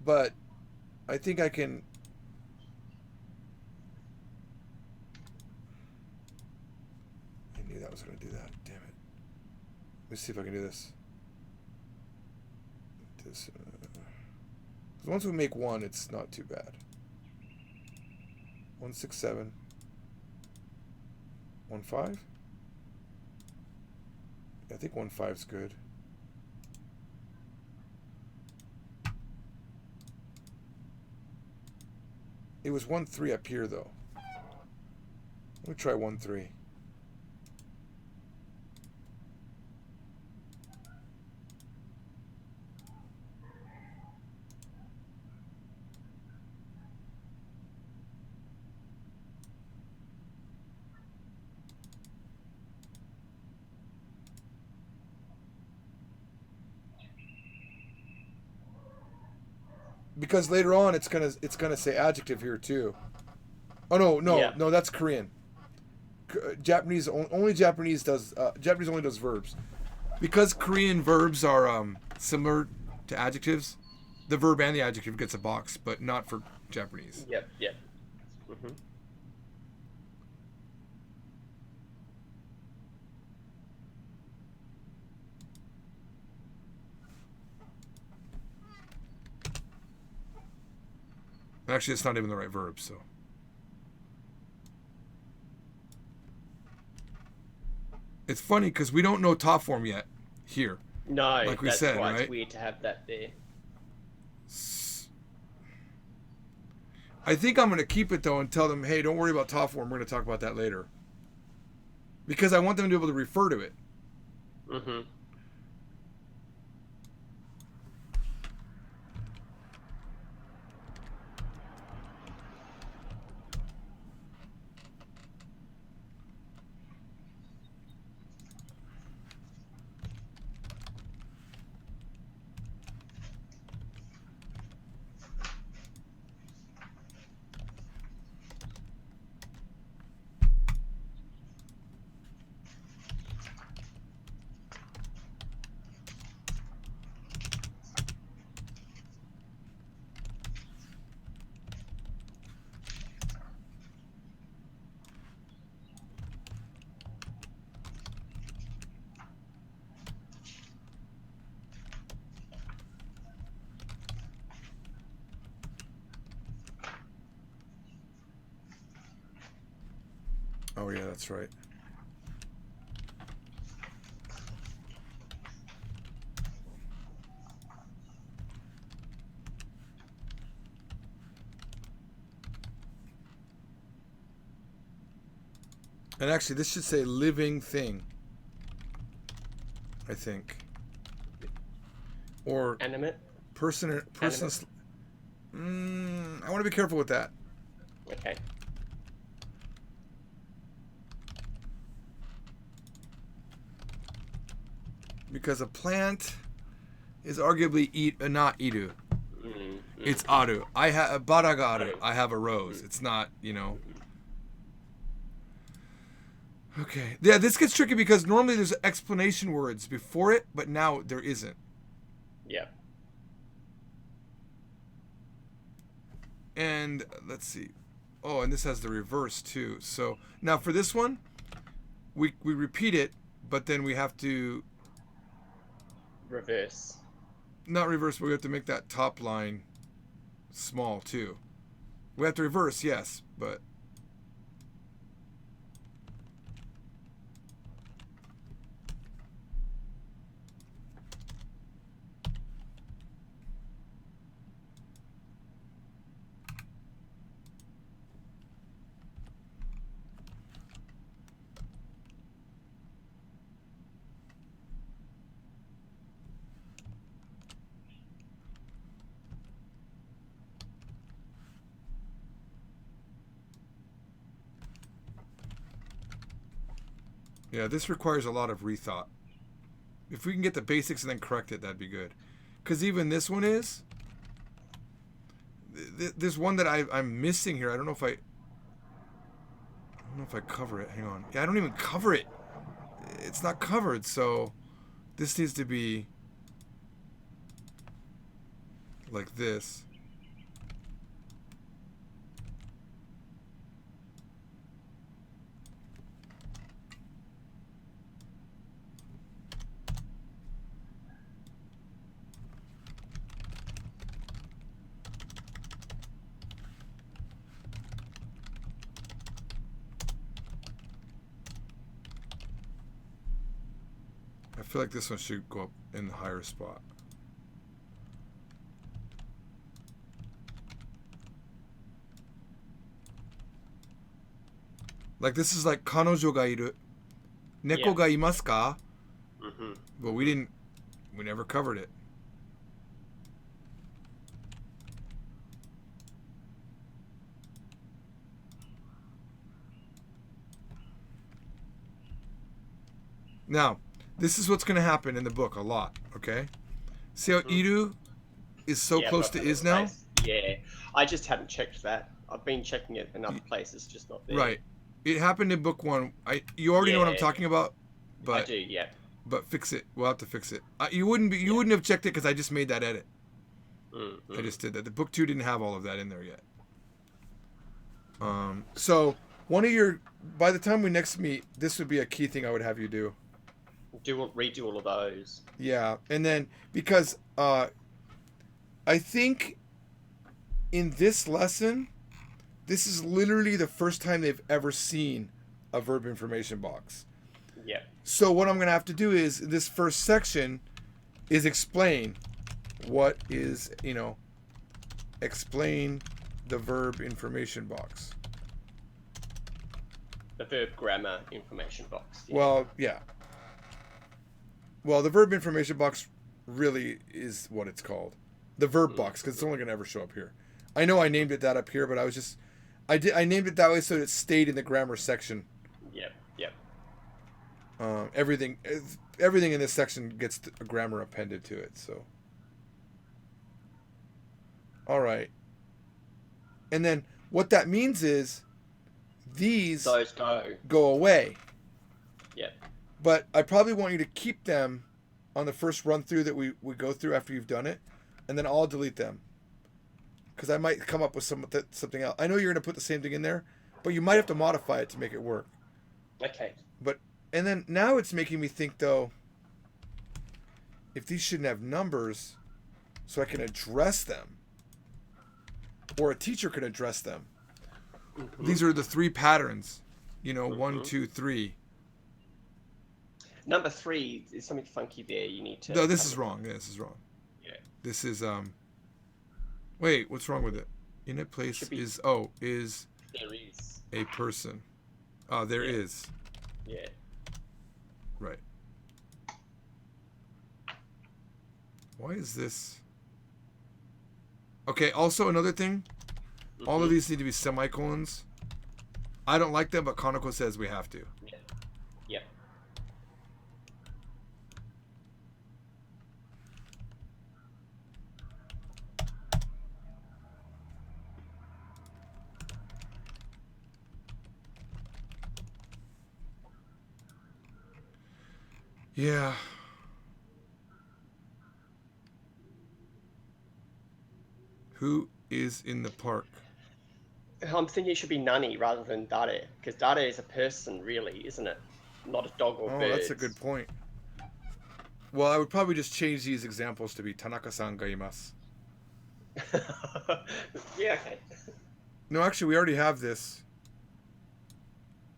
but I think I can. I knew that was going to do that. Damn it. Let's see if I can do this. Because once we make one, it's not too bad. 167. 15? I think 15's good. It was 13 up here though. Let me try 13. Because later on it's gonna say adjective here too. Oh
Yeah.
no, that's Korean. Japanese only Japanese does Japanese only does verbs. Because Korean verbs are similar to adjectives, the verb and the adjective gets a box, but not for Japanese.
Yep. Yep. Mm-hmm.
Actually, it's not even the right verb, so. It's funny because we don't know top form yet here.
No,
Like we
that's
said,
why
right?
it's weird to have that there.
I think I'm going to keep it, though, and tell them, hey, don't worry about top form. We're going to talk about that later. Because I want them to be able to refer to it.
Mm-hmm.
Oh, yeah, that's right. And actually, this should say living thing. I think. Or
Animate.
person. I want to be careful with that.
Okay.
Because a plant is arguably not iru.
Mm-hmm.
It's aru. I have bara ga aru. I have a rose. It's not, Okay. Yeah, this gets tricky because normally there's explanation words before it, but now there isn't.
Yeah.
And let's see. Oh, and this has the reverse too. So now for this one, we repeat it, but then we have to
Reverse.
not reverse, but we have to make that top line small too. We have to reverse, yes, but yeah, this requires a lot of rethought. If we can get the basics and then correct it, that'd be good. Because even this one is. There's one that I'm missing here. I don't know if I cover it. Hang on. Yeah, I don't even cover it. It's not covered, so this needs to be like this. I feel like this one should go up in the higher spot. Like this is like kanojo ga iru. Neko ga imasu ka?
Mm-hmm.
But we never covered it. Now, this is what's going to happen in the book a lot, okay? See how iru is so close to is now?
Yeah, I just haven't checked that. I've been checking it in other places, just not there.
Right. It happened in book one. You already know what I'm talking about, but
I do, yeah.
But fix it. We'll have to fix it. You wouldn't have checked it because I just made that edit.
Mm-hmm.
I just did that. The book 2 didn't have all of that in there yet. So by the time we next meet, this would be a key thing I would have you do.
Redo all of those.
Yeah, and then because I think in this lesson, this is literally the first time they've ever seen a verb information box.
Yeah.
So what I'm going to have to do is, in this first section, is explain what is, explain the verb information box.
The verb grammar information box. Yeah.
Well, yeah. Well, the verb information box really is what it's called. The verb box, because it's only going to ever show up here. I know I named it that up here, but I named it that way so it stayed in the grammar section.
Yep. Yep.
Everything in this section gets a grammar appended to it. So, all right. And then what that means is these
Those
go away.
Yep.
But I probably want you to keep them on the first run through that we go through after you've done it, and then I'll delete them. Because I might come up with something else. I know you're going to put the same thing in there, but you might have to modify it to make it work.
Okay.
And then now it's making me think, though, if these shouldn't have numbers so I can address them, or a teacher can address them. Mm-hmm. These are the 3 patterns, 1, 2, 3.
Number 3 is something funky there. You need to.
No, this is wrong. Yeah, this is wrong.
Yeah.
This is Wait, what's wrong with it? In a place is
there is
a person. Oh, there is.
Yeah.
Right. Why is this? Okay, also another thing. Mm-hmm. All of these need to be semicolons. I don't like them, but Kaneko says we have to.
Yeah. Yep.
Yeah. Who is in the park?
I'm thinking it should be Nani rather than Dare, because Dare is a person, really, isn't it? Not a dog or bird.
Oh, that's a good point. Well, I would probably just change these examples to be Tanaka-san ga imasu.
Yeah, okay.
No, actually, we already have this.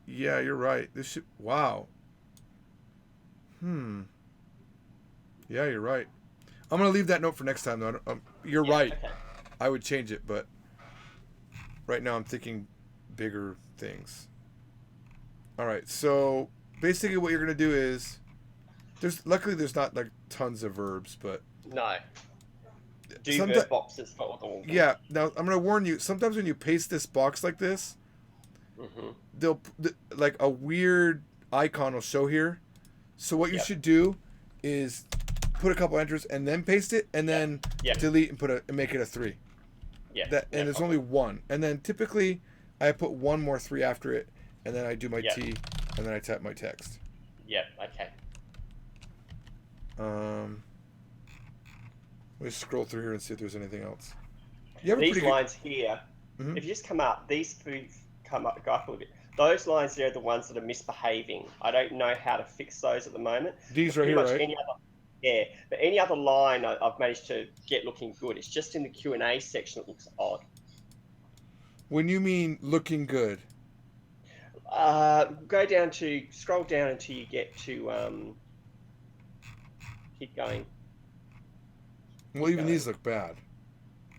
Yeah, you're right. This should... Wow. Yeah, you're right. I'm going to leave that note for next time, though. You're right.
Okay.
I would change it, but right now I'm thinking bigger things. All right, so basically what you're going to do is... Luckily, there's not like tons of verbs, but...
No. Do verb boxes for all the...
Yeah, now I'm going to warn you, sometimes when you paste this box like this, they'll like a weird icon will show here. So what you should do is put a couple enters and then paste it, and then delete and make it a 3.
Yeah.
And there's only one. And then typically I put one more 3 after it, and then I do my T, and then I type my text.
Yep. Okay.
Let's scroll through here and see if there's anything else.
These lines here, if you just come up, these 3 come up, go up a little bit. Those lines there are the ones that are misbehaving. I don't know how to fix those at the moment.
These right here, right?
But any other line I've managed to get looking good. It's just in the Q&A section it looks odd.
When you mean looking good?
Scroll down until you get to, keep going.
Well, even these look bad.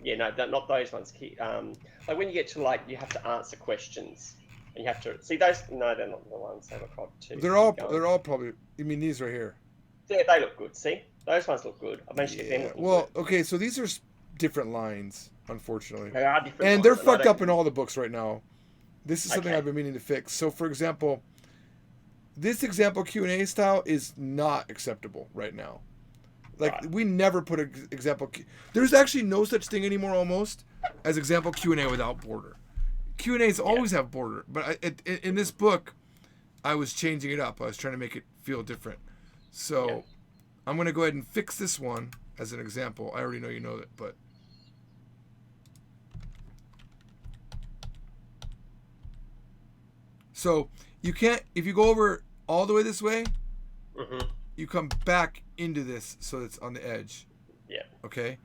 Yeah, no, not those ones. Like when you get to you have to answer questions. And you have to see those. No, they're not the ones. They look odd too.
They're all probably. You mean these right here?
Yeah, they look good. See, those ones look good. I managed to get them.
Well, okay, so these are different lines, unfortunately.
They are different.
And they're fucked up in all the books right now. This is something I've been meaning to fix. So, for example, this example Q&A style is not acceptable right now. Like we never put an example. There's actually no such thing anymore, almost, as example Q&A without border. Q&As always have border, but in this book, I was changing it up. I was trying to make it feel different. So I'm going to go ahead and fix this one as an example. I already know you know that, but... So you can't, if you go over all the way this way, you come back into this so it's on the edge.
Yeah.
Okay?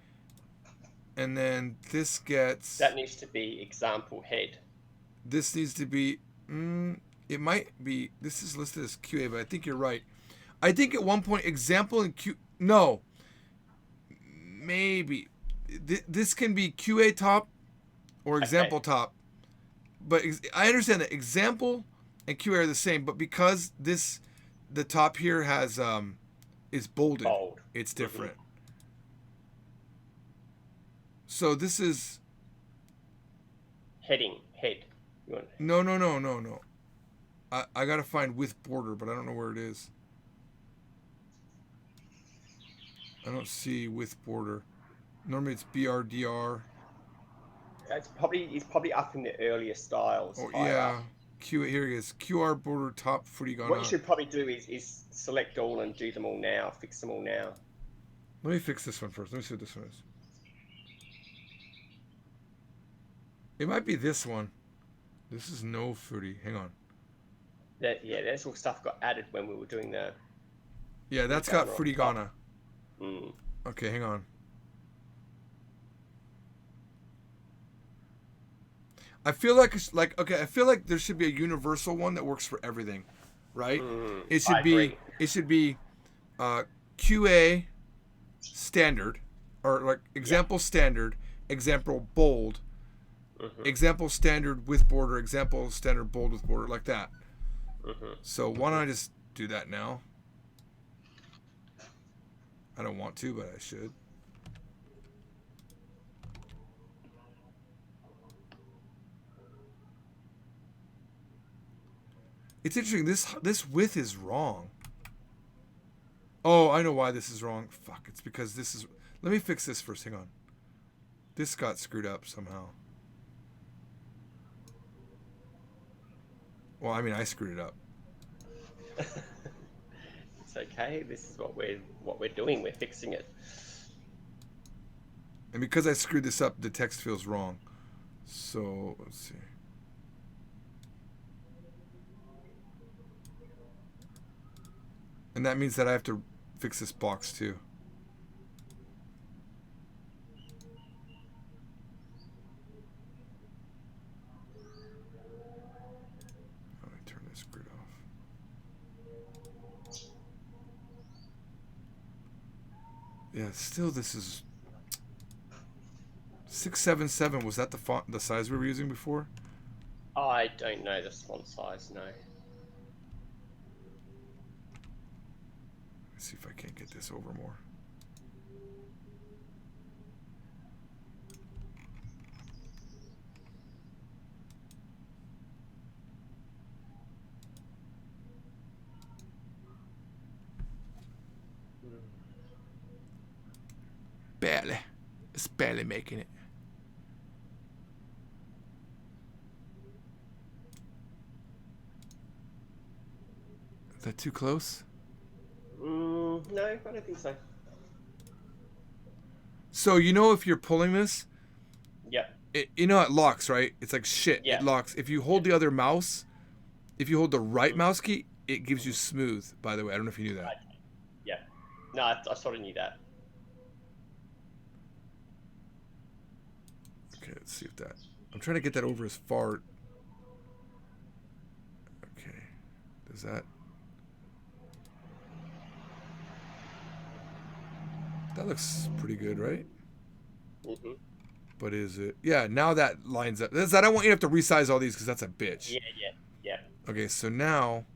And then this gets...
That needs to be example head.
This needs to be... it might be... This is listed as QA, but I think you're right. I think at one point, example and Q... No. Maybe. This can be QA top or example top. But I understand that example and QA are the same, but because the top here has is bolded,
Bold.
It's different. So this is
Heading, head.
no. I gotta find with border, but I don't know where it is. I don't see with border. Normally it's BRDR.
It's probably up in the earlier styles.
Oh yeah, here it is. QR border top footy gone.
What you should probably do is select all and do them all now. Fix them all now.
Let me fix this one first. Let me see what this one is. It might be this one. This is no footy. Hang on.
That's all stuff got added when we were doing the.
Yeah, that's got footy Ghana.
Mm.
Okay, hang on. I feel like I feel like there should be a universal one that works for everything, right? It should be QA standard or like example standard, example bold, example standard with border, example standard bold with border, like that. So why don't I just do that now? I don't want to, but I should. It's interesting. This width is wrong. Oh, I know why this is wrong. Fuck, it's because this is... Let me fix this first. Hang on. This got screwed up somehow. Well, I mean, I screwed it up.
It's okay. This is what we're doing. We're fixing it.
And because I screwed this up, the text feels wrong. So, let's see. And that means that I have to fix this box too. Let me turn this grid off. Yeah, still this is 677. Was that the font, the size we were using before?
I don't know the font size, no.
Let's see if I can't get this over more. Barely. It's barely making it. Is that too close?
No, I don't think so.
So you know if you're pulling this,
Yeah.
you know it locks, right? It's like shit.
Yeah.
It locks. If you hold the other mouse, if you hold the right mouse key, it gives you smooth. By the way, I don't know if you knew that.
Yeah. No, I sort of knew that.
Okay, let's see if that. I'm trying to get that over as far. Okay, does that? That looks pretty good, right?
Mm-hmm.
But is it? Yeah, now that lines up. I don't want you to have to resize all these because that's a bitch.
Yeah.
Okay, so now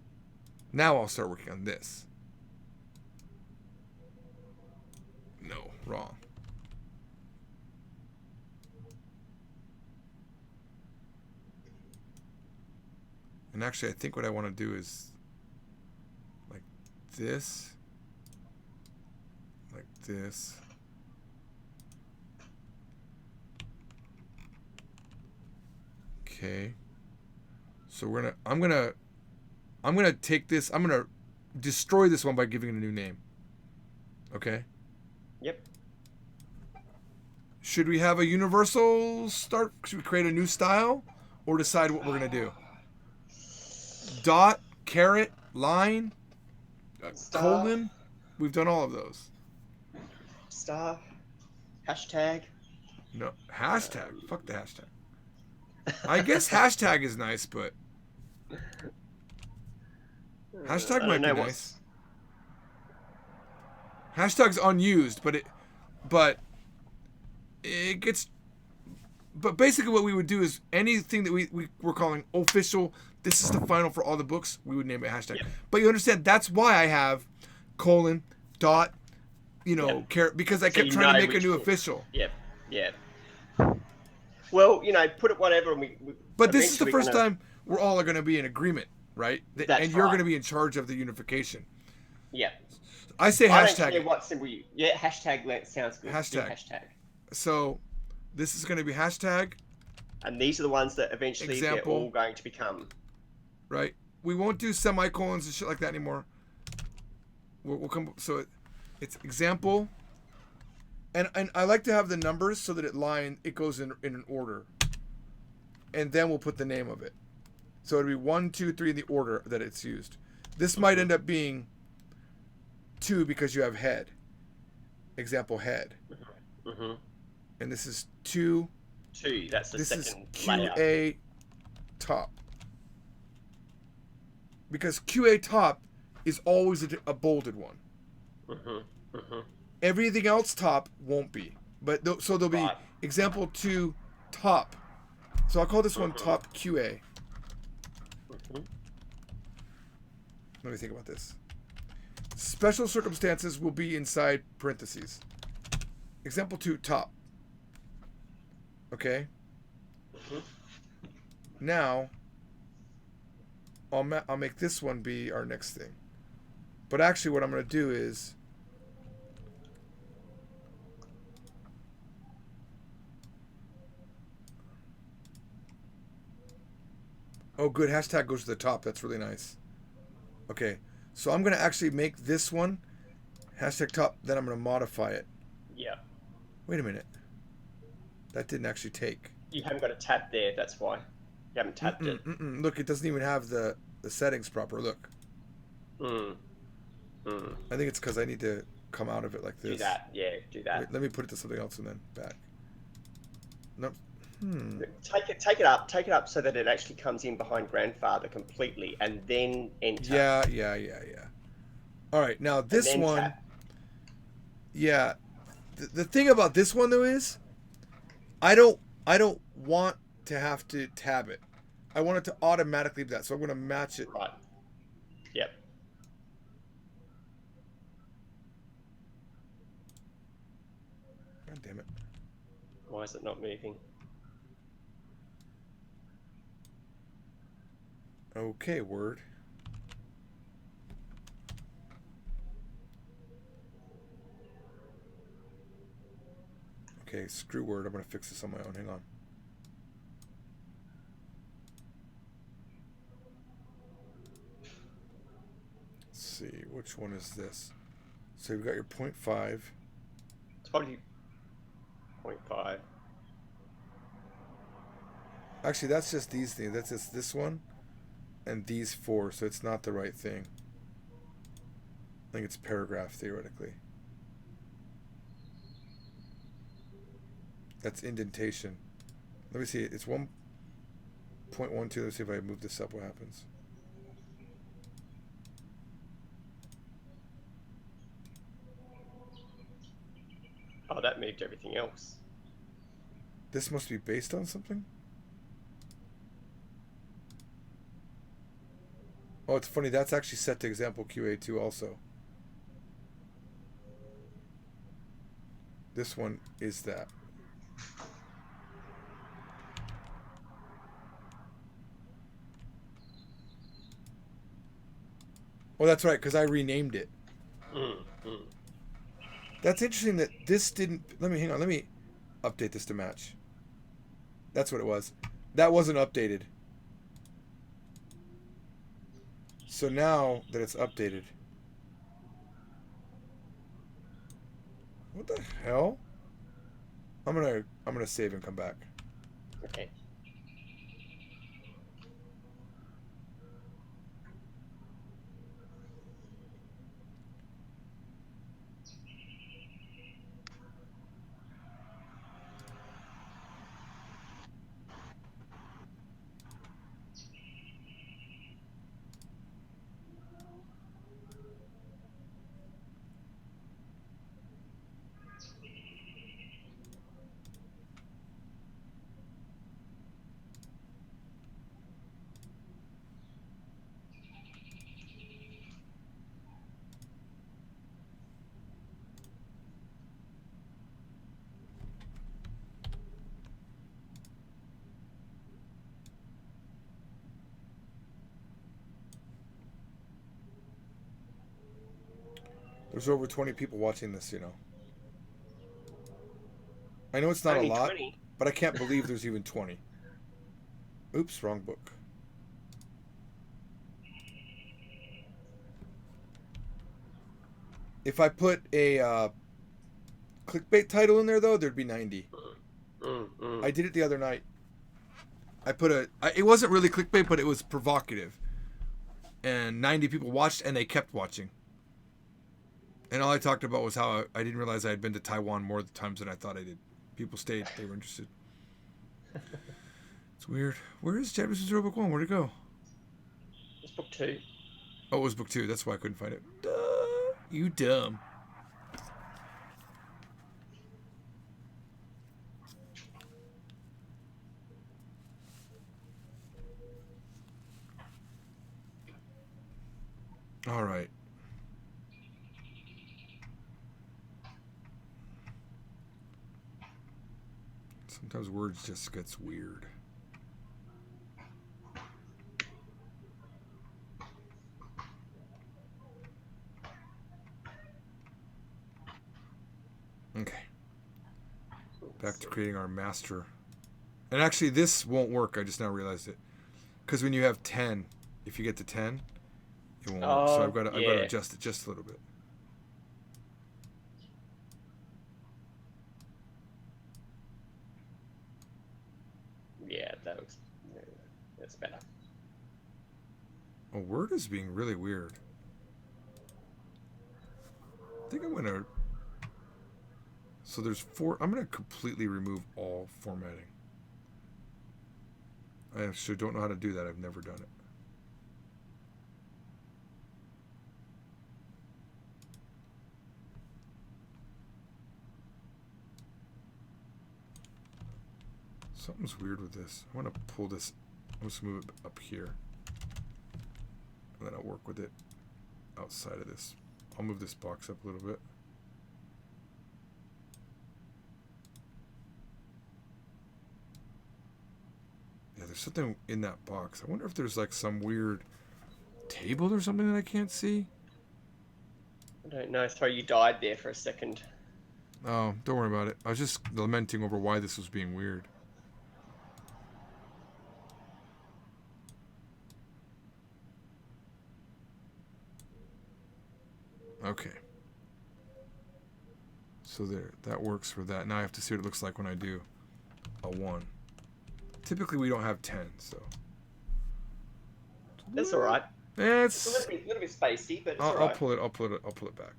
I'll start working on this. No, wrong. And actually, I think what I want to do is like this. Like this. Okay. So I'm gonna take this, I'm gonna destroy this one by giving it a new name. Okay?
Yep.
Should we have a universal start? Should we create a new style? Or decide what we're gonna do? Dot, caret, line, colon. We've done all of those.
Star. Hashtag.
No hashtag. Fuck the hashtag. I guess hashtag is nice, but hashtag
I
might
don't
be
know
nice.
what's.
Hashtag's unused, but it gets. But basically, what we would do is anything that we were calling official. This is the final for all the books. We would name it hashtag.
Yep.
But you understand that's why I have colon dot. Because I
So
kept trying to make a new official.
Yep. Yeah. Well, put it whatever, and we
But this is the
eventually
first
gonna.
time we're all going to be in agreement, right?
That's
And you're
right.
going to be in charge of the unification.
Yeah.
I say
I don't care
hashtag.
what symbol you. Yeah, hashtag sounds good. Do
Hashtag.
hashtag.
So this is going to be hashtag,
And these are the ones that eventually they're
example,
all going to become.
right? We won't do semicolons and shit like that anymore. We'll come. So it's example, and I like to have the numbers so that it goes in an order, and then we'll put the name of it. So it'll be 1, 2, 3 in the order that it's used. This might end up being 2 because you have head. Example head.
Mm-hmm.
And this is 2.
2. That's the
This is
second layer.
QA top. Because QA top is always a bolded one.
Mm-hmm. Mm-hmm.
Everything else top won't be. But so there'll be
Right.
example 2 top. So I'll call this one top QA.
Mm-hmm.
Let me think about this. Special circumstances will be inside parentheses. Example 2 top. Okay.
Mm-hmm.
Now, I'll make this one be our next thing. But actually, what I'm going to do is oh, good. Hashtag goes to the top. That's really nice. Okay. So I'm going to actually make this one hashtag top. Then I'm going to modify it.
Yeah.
Wait a minute. That didn't actually take.
You haven't got a tab there. That's why. You haven't tabbed it.
Look, it doesn't even have the settings proper. Look.
Mm. Mm.
I think it's because I need to come out of it like this.
Do that. Yeah, do that.
Wait, let me put it to something else and then back. No.
Take it up so that it actually comes in behind grandfather completely, and then enter.
Yeah. All right, now this one.
Tab.
Yeah, the thing about this one though is, I don't want to have to tab it. I want it to automatically do that, so I'm going to match it.
Right. Yep.
God damn it.
Why is it not moving?
Okay, Word. Okay, screw Word. I'm going to fix this on my own. Hang on. Let's see. Which one is this? So you've got your 0.5.
It's probably 0.5.
Actually, that's just these things. That's just this one and these 4, so it's not the right thing. I think it's paragraph, theoretically. That's indentation. Let me see. It's 1.12. Let's see if I move this up, what happens.
Oh, that moved everything else.
This must be based on something? Oh, it's funny. That's actually set to example QA2 also. This one is that. Oh, that's right, because I renamed it. That's interesting that this didn't... Hang on. Let me update this to match. That's what it was. That wasn't updated. So now that it's updated... What the hell? I'm gonna save and come back.
Okay.
There's over 20 people watching this, you know. I know it's not a
Only
lot,
20.
but I can't believe there's even 20. Oops, wrong book. If I put a clickbait title in there, though, there'd be 90. I did it the other night. I put it wasn't really clickbait, but it was provocative. And 90 people watched, and they kept watching. And all I talked about was how I didn't realize I had been to Taiwan more times than I thought I did. People stayed. They were interested. It's weird. Where is Japanese Zero Book 1? Where'd it go?
It's book 2.
Oh, it was book 2. That's why I couldn't find it. Duh. You dumb. All right. Sometimes words just gets weird. Okay. Back to creating our master. And actually, this won't work. I just now realized it. Because when you have 10, if you get to 10, it won't work. So I've got to adjust it just a little bit.
Yeah, that's better.
A word is being really weird. I think I'm going to... So there's 4... I'm going to completely remove all formatting. I actually don't know how to do that. I've never done it. Something's weird with this. I want to pull this. Let's move it up here. And then I'll work with it outside of this. I'll move this box up a little bit. Yeah, there's something in that box. I wonder if there's like some weird table or something that I can't see.
I don't know. Sorry, you died there for a second.
Oh, don't worry about it. I was just lamenting over why this was being weird. Okay. So there, that works for that. Now I have to see what it looks like when I do a 1. Typically we don't have 10, so.
That's all right.
It's
a little bit spacey, but it's
I'll
all right.
pull it back.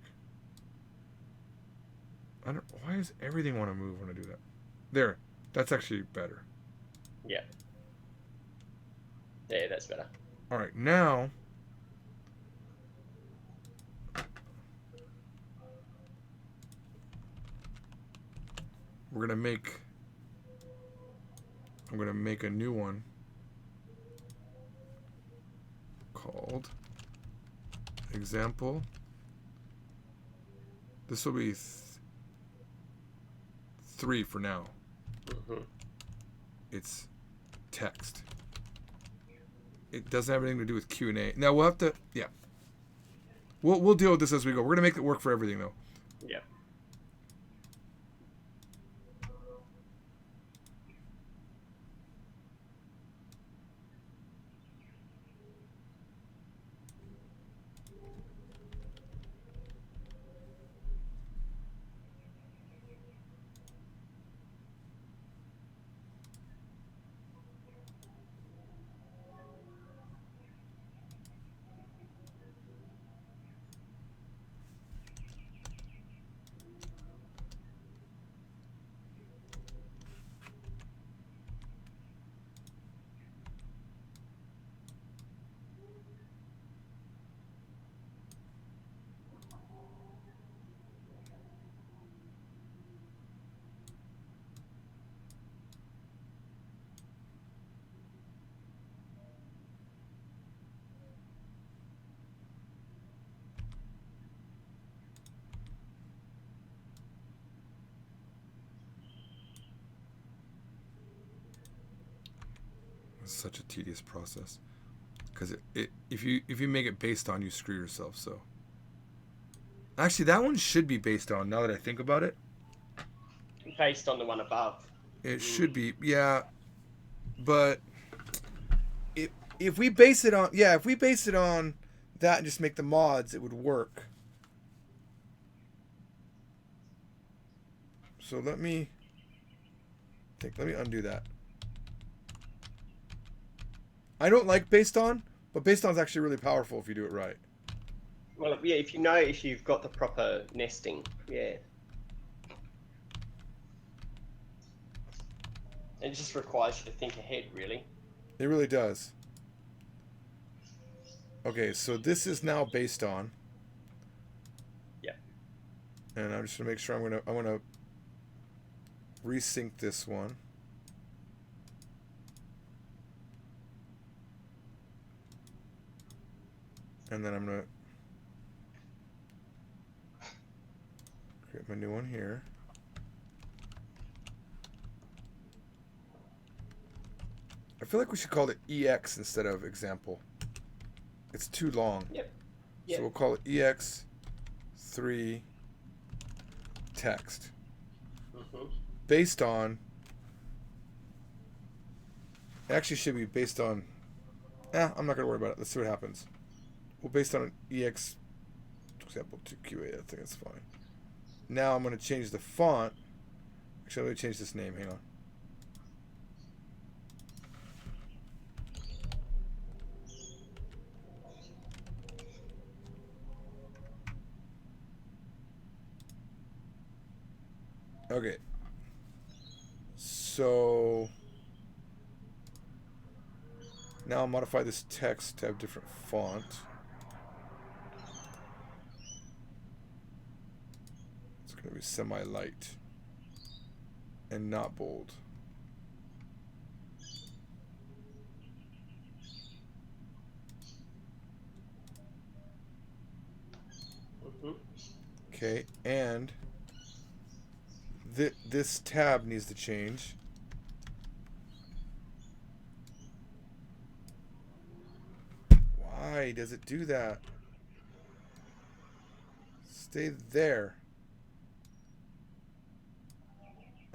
I don't. Why does everything want to move when I do that? There. That's actually better.
Yeah. Yeah, that's better.
All right, now. We're gonna make. I'm gonna make a new one called example. This will be 3 for now.
Mm-hmm.
It's text. It doesn't have anything to do with Q&A. Now we'll have to, yeah. We'll deal with this as we go. We're gonna make it work for everything though.
Yeah.
It's such a tedious process. Because if you make it based on, you screw yourself. So Actually, that one should be based on. Now that I think about it,
Based on the one above.
it
Mm.
should be. Yeah, but if if we base it on, yeah, if we base it on that and just make the mods, it would work. So let me think. Let me undo that. I don't like based on, but based on is actually really powerful if you do it right.
Well, yeah, if you know if you've got the proper nesting, yeah. It just requires you to think ahead, really.
It really does. Okay, so this is now based on,
Yeah.
and I'm just gonna make sure I want to resync this one. And then I'm gonna create my new one here. I feel like we should call it EX instead of example. It's too long.
Yep. Yep.
So we'll call it EX3 text.
Mm-hmm.
Based on. It actually should be based on. I'm not going to worry about it. Let's see what happens. Well, based on an EX, for example, 2QA, I think that's fine. Now I'm going to change the font. Actually, let me change this name. Hang on. Okay. So now I'll modify this text to have different font. It's going to be semi-light and not bold.
Mm-hmm.
Okay, and this tab needs to change. Why does it do that? Stay there.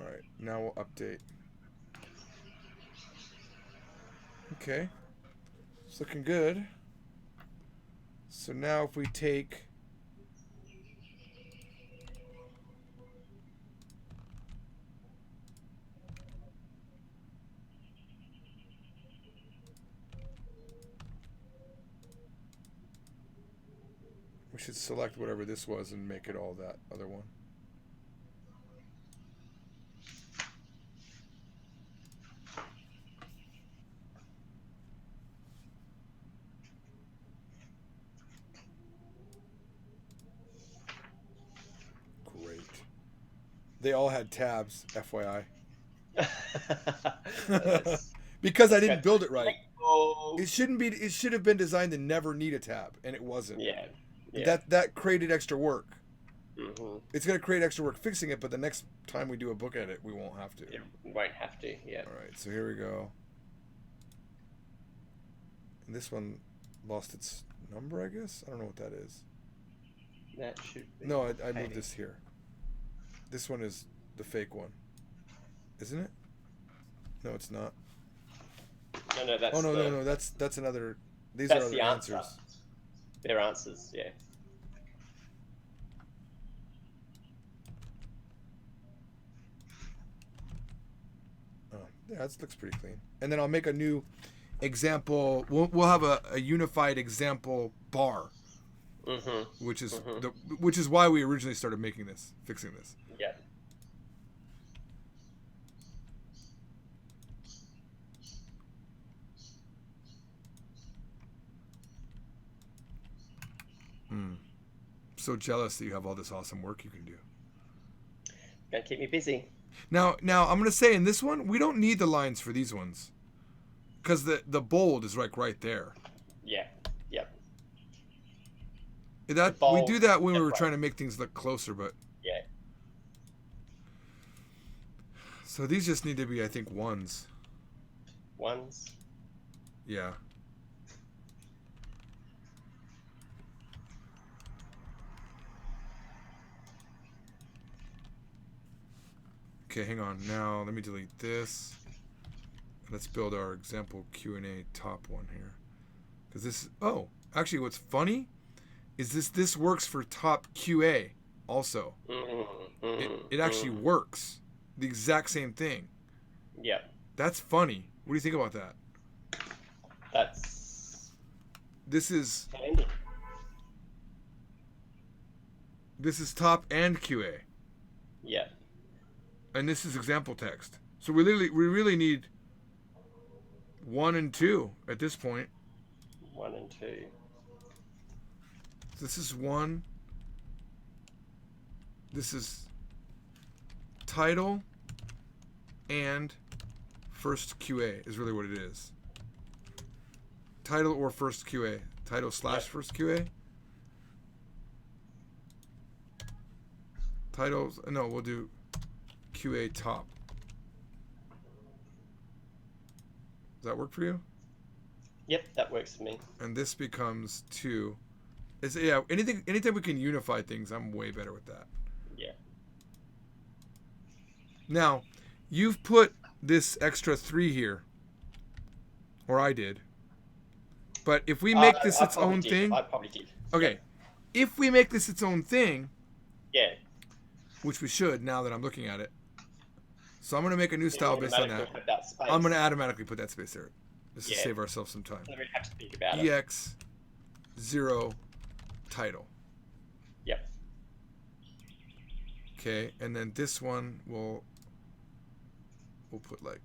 Alright, now we'll update. Okay. It's looking good. So now if we take we should select whatever this was and make it all that other one. Great. They all had tabs, FYI. Because I didn't build it right. It shouldn't be. It should have been designed to never need a tab, and it wasn't.
Yeah. Yeah.
That created extra work.
Mm-hmm.
It's going to create extra work fixing it, but the next time we do a book edit, we won't have to.
Yeah, we won't have to. Yeah.
All right, so here we go. And this one lost its number, I guess. I don't know what that is.
That should be.
No, I moved this here. This one is the fake one, isn't it? No, it's not.
No, that's.
Oh no, that's another. These
That's
are other
the answer.
answers.
They're answers, yeah.
Oh, yeah, that looks pretty clean. And then I'll make a new example. We'll have a unified example bar,
Mm-hmm.
which is
Mm-hmm.
which is why we originally started making this, fixing this.
Yeah.
So jealous that you have all this awesome work you can do.
Gonna keep me busy.
Now I'm gonna say in this one we don't need the lines for these ones, because the bold is like right there.
Yeah. Yep.
That we do that when we were trying to make things look closer, but
Yeah.
so these just need to be, I think, ones.
Ones.
Yeah. Okay, hang on. Now let me delete this. Let's build our example Q&A top one here. Because this, oh, actually what's funny is this works for top QA also. It actually works. The exact same thing.
Yeah.
That's funny. What do you think about that?
That's
This is
handy.
top and QA.
Yeah.
And this is example text. So we really need 1 and 2 at this point.
1 and 2.
This is 1. This is title and first QA is really what it is. Title or first QA. Title / first QA. Titles, no, we'll do QA top. Does that work for you?
Yep, that works for me.
And this becomes 2. Anytime we can unify things, I'm way better with that.
Yeah.
Now, you've put this extra 3 here. Or I did. But if we make this its own thing...
I probably did.
Okay. If we make this its own thing...
Yeah.
Which we should, now that I'm looking at it. So I'm going to make a new style based on that. I'm going to automatically put that space there. Just to save ourselves some time.
So we have to think about it.
EX 0 title.
Yep.
Okay, and then this one we'll put like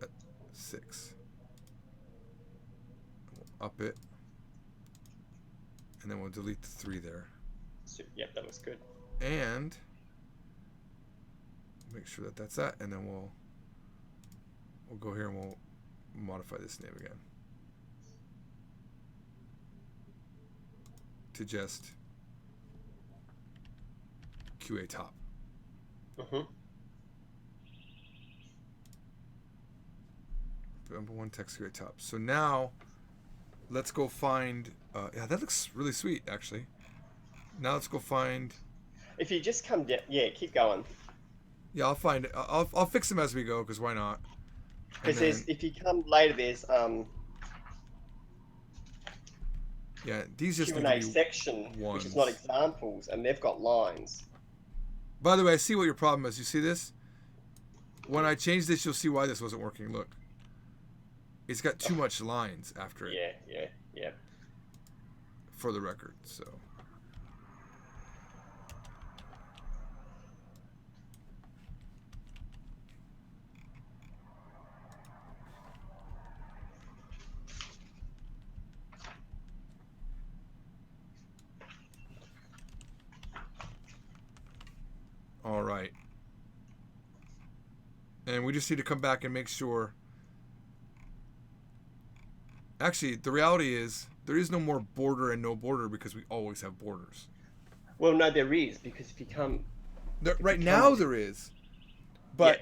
at 6. We'll up it. And then we'll delete the 3 there.
So, yep, that looks good.
And make sure that that's that, and then we'll go here and we'll modify this name again to just QA top. Number 1 text QA top. So now let's go find. Yeah, that looks really sweet, actually. Now let's go find.
If you just come down, keep going.
Yeah, I'll find it. I'll fix them as we go, because why not?
Because if you come later, there's
yeah, these just
Q&A section, which is not examples, and they've got lines.
By the way, I see what your problem is. You see this? When I change this, you'll see why this wasn't working. Look, it's got too much lines after it.
Yeah.
For the record, so. All right. And we just need to come back and make sure. Actually, the reality is there is no more border and no border because we always have borders.
Well, no, there is, because if you come...
Right now there is. But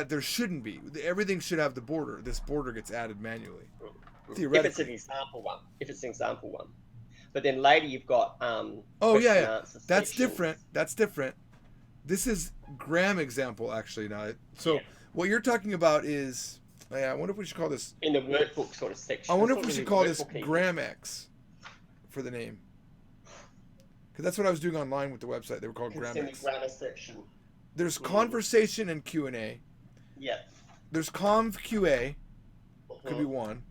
there shouldn't be. Everything should have the border. This border gets added manually. Theoretically.
If it's an example one. But then later you've got
That's different. This is Graham example actually now. So what you're talking about is I wonder if we should call this
in the workbook sort of section.
I wonder if we should call this Graham X for the name. Because that's what I was doing online with the website. They were called Graham X.
In the grammar section.
There's conversation and Q&A.
Yeah.
There's conv QA. Could be one.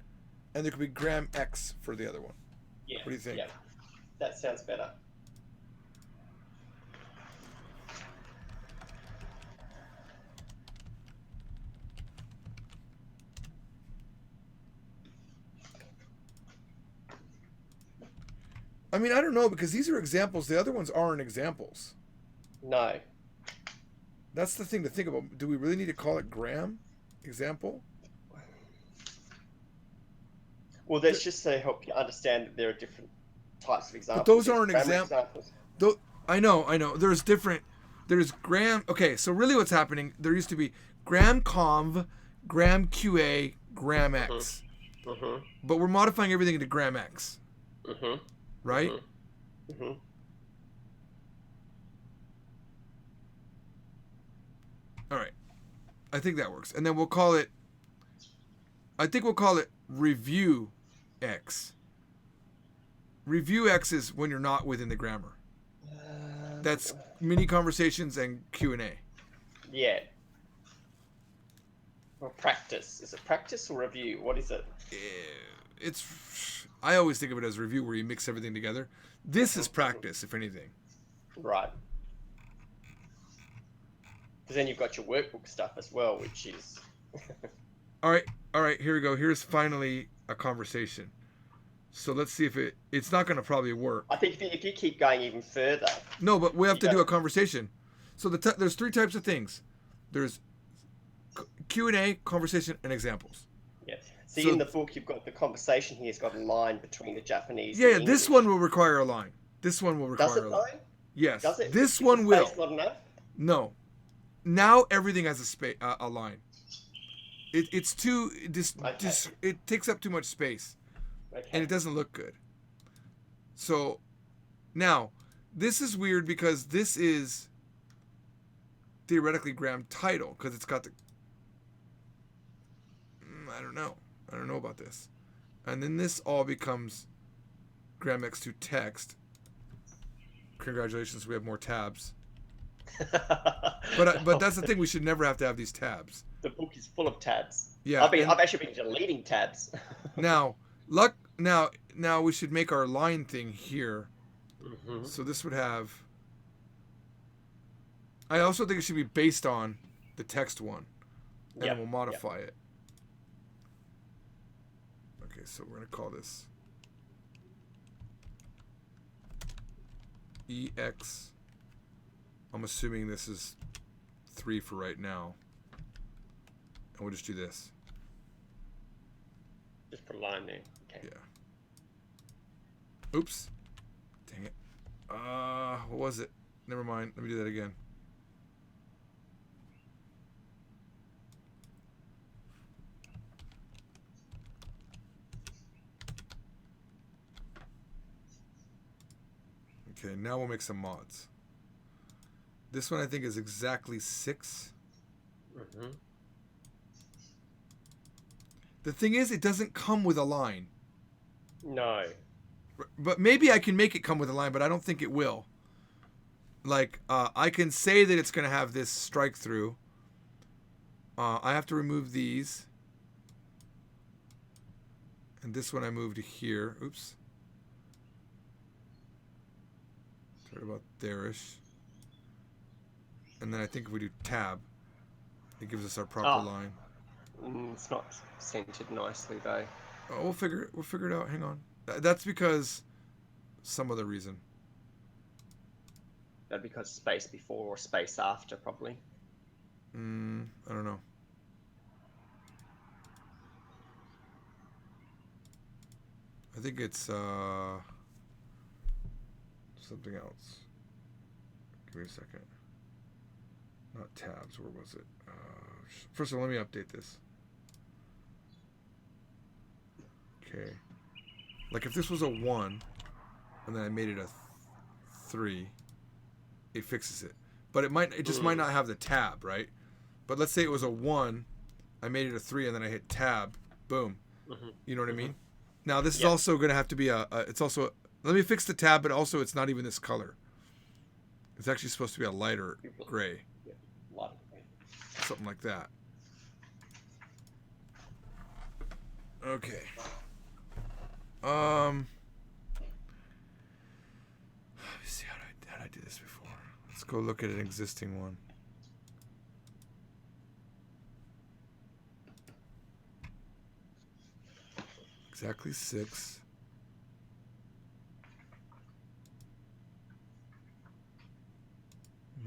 And there could be Graham X for the other one.
Yeah.
What do you think?
Yeah. That sounds better.
I mean, I don't know, because these are examples. The other ones aren't examples.
No.
That's the thing to think about. Do we really need to call it Graham example?
Well, that's just to help you understand that there are different types of examples.
But those aren't examples. I know. There's Graham. Okay, so really what's happening, there used to be Graham Conv, Graham QA, Graham X. But we're modifying everything into Graham X. Right? All right. I think that works. And then we'll call it, I think we'll call it Review X. Review X is when you're not within the grammar. That's mini conversations and Q&A.
Yeah. Or practice. Is it practice or review? What is it?
It's, I always think of it as review where you mix everything together. This is practice, if anything.
Right. Because then you've got your workbook stuff as well, which is...
All right, here we go. Here's finally a conversation. So let's see if it's not going to probably work.
I think if you keep going even further...
No, but we have to do a conversation. So there's three types of things. There's Q&A, conversation, and examples.
Yeah. See, in the book, you've got the conversation here. It's got a line between the Japanese and English.
This one will require a line. This one will require a line. Yes.
Does it?
This one will.
Not enough?
No. Now everything has a line. It's too... it takes up too much space.
Okay.
And it doesn't look good. So, now, this is weird because this is theoretically gram title because it's got the... I don't know about this. And then this all becomes gram X2 text. Congratulations, we have more tabs. But that's the thing, we should never have to have these tabs.
The book is full of tabs.
Yeah.
I've actually been deleting tabs.
Now we should make our line thing here.
Mm-hmm.
So this would have... I also think it should be based on the text one. And then we'll modify it. Okay, so we're going to call this EX. I'm assuming this is 3 for right now. And we'll just do this.
Just put a line there. Okay.
Yeah. Oops. Dang it. What was it? Never mind. Let me do that again. Okay, now we'll make some mods. This one I think is exactly 6.
Mm-hmm.
The thing is, it doesn't come with a line.
No.
But maybe I can make it come with a line, but I don't think it will. Like, I can say that it's going to have this strike through. I have to remove these. And this one I move to here. Oops. Right about there-ish. And then I think if we do tab, it gives us our proper line.
It's not centered nicely though.
Oh, we'll figure it out. Hang on. That's because some other reason.
That'd be because space before or space after, probably.
I don't know. I think it's something else. Give me a second. Not tabs. Where was it? First of all, let me update this. Okay. Like if this was a 1, and then I made it a 3, it fixes it. But it just might not have the tab, right? But let's say it was a 1, I made it a 3, and then I hit tab, boom.
Mm-hmm.
You know what I mean? Now this is also going to have to be it's also, let me fix the tab, but also it's not even this color. It's actually supposed to be a lighter gray. Something like that. Okay. Let me see how did I do this before. Let's go look at an existing one. Exactly 6.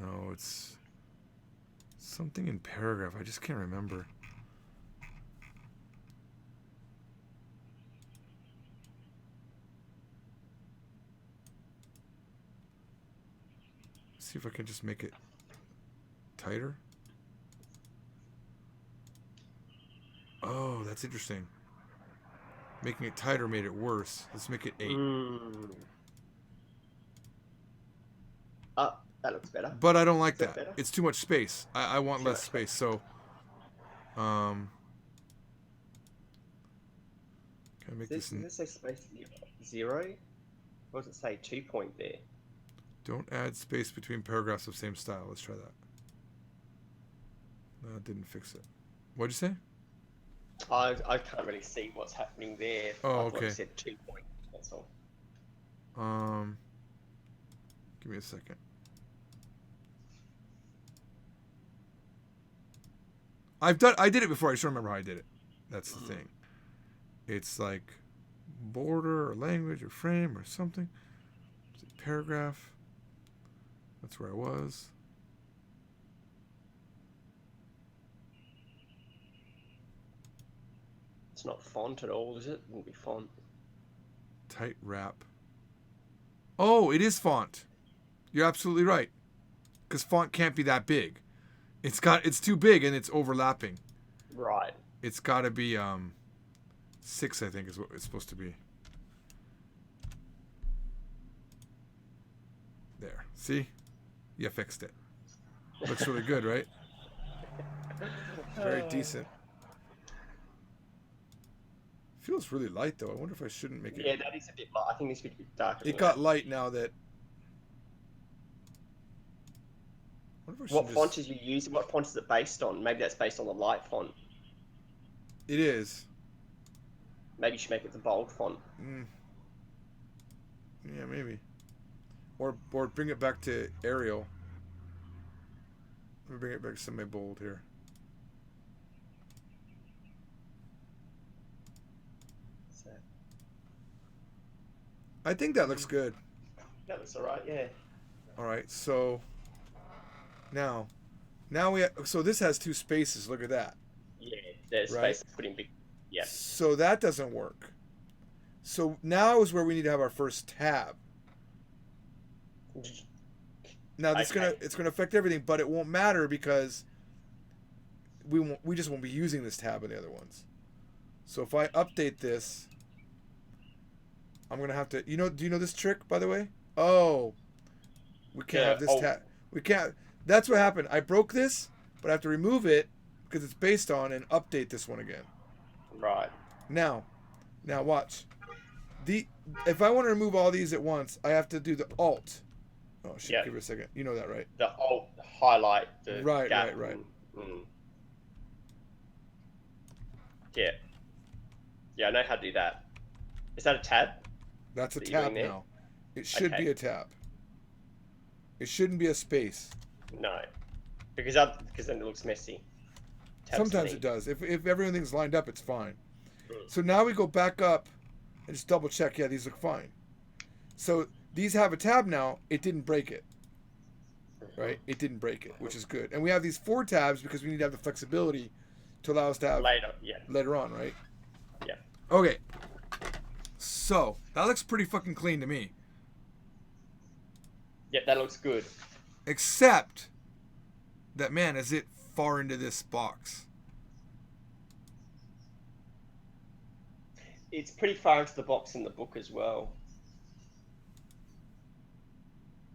No, it's something in paragraph. I just can't remember. See if I can just make it tighter. Oh, that's interesting. Making it tighter made it worse. Let's make it 8.
That looks better.
But I don't like
Is that
that.
better?
It's too much space. I want
Too
less
much
space. So, can I make this?
Does this say space 0? What does it say? 2 point there.
Don't add space between paragraphs of same style. Let's try that. No, it didn't fix it. What'd you say?
I can't really see what's happening there.
Oh,
I thought
okay.
it said 2 point. That's all.
Give me a second. I did it before. I just don't remember how I did it. That's the thing. It's like border or language or frame or something. Paragraph. That's where I was.
It's not font at all, is it? It wouldn't be font.
Tight wrap. Oh, it is font. You're absolutely right. Because font can't be that big. It's too big and it's overlapping.
Right.
It's got to be 6, I think, is what it's supposed to be. There. See? You fixed it. Looks really good, right? Very decent. Feels really light though. I wonder if I shouldn't make it.
Yeah, that is a bit light. I think this would be darker.
It got light now that.
What font is you using? What font is it based on? Maybe that's based on the light font.
It is.
Maybe you should make it the bold font.
Yeah, maybe. Or bring it back to Arial. Let me bring it back to semi-bold here. I think that looks good.
That looks alright, yeah.
All right, so now so this has 2 spaces. Look at that.
Yeah, there's
Right.
space to put in big. Yeah.
So that doesn't work. So now is where we need to have our first tab. Now it's
Okay.
gonna affect everything, but it won't matter because we just won't be using this tab in the other ones. So if I update this, I'm gonna have to. Do you know this trick, by the way? Oh, we can't have this tab. We can't. That's what happened. I broke this, but I have to remove it because it's based on and update this one again.
Right.
Now watch. If I want to remove all these at once, I have to do the Alt. Oh shit!
Yeah.
Give it a second. You know that, right?
The alt highlight. The
Right.
gap.
Right.
Yeah. Yeah, I know how to do that. Is that a tab?
That's a
that you're
tab
doing there?
now. It should
Okay.
be a tab. It shouldn't be a space.
No. Because then it looks messy. Tabs
Sometimes
neat.
it does. If everything's lined up, it's fine.
Mm.
So now we go back up and just double check. Yeah, these look fine. So these have a tab now. It didn't break it. Right? It didn't break it, which is good. And we have these 4 tabs because we need to have the flexibility to allow us to have later on, right?
Yeah.
Okay. So that looks pretty fucking clean to me.
Yeah, that looks good.
Except that, man, is it far into this box?
It's pretty far into the box in the book as well.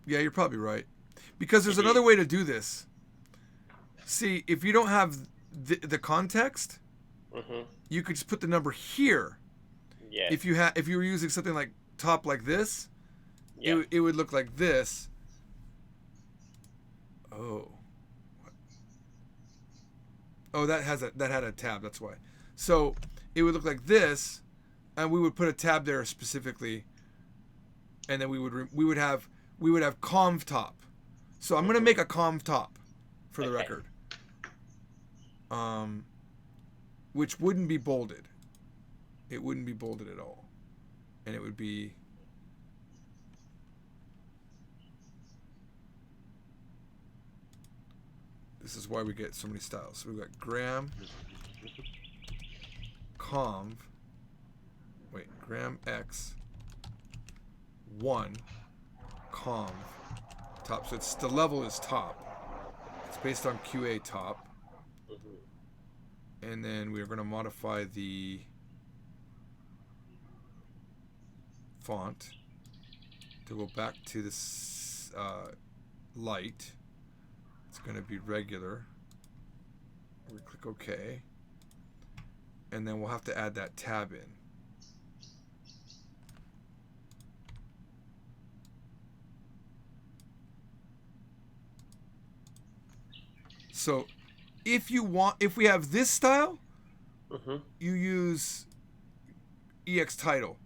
Yeah, you're probably right. Because there's
It
another
is.
way to do this. See, if you don't have the context, you could just put the number here.
Yeah.
If you were using something like top like this,
Yeah.
it would look like this. Oh. Oh, that had a tab. That's why. So it would look like this, and we would put a tab there specifically, and then we would have conv top. So I'm gonna make a conv top for the
Okay.
record. Which wouldn't be bolded. It wouldn't be bolded at all, and it would be. This is why we get so many styles. So we've got gram, conv, gram x, 1, conv, top. So it's the level is top. It's based on QA top. And then we're going to modify the font to go back to this light. It's going to be regular. We click OK. And then we'll have to add that tab in. So if we have this style, you use EX title.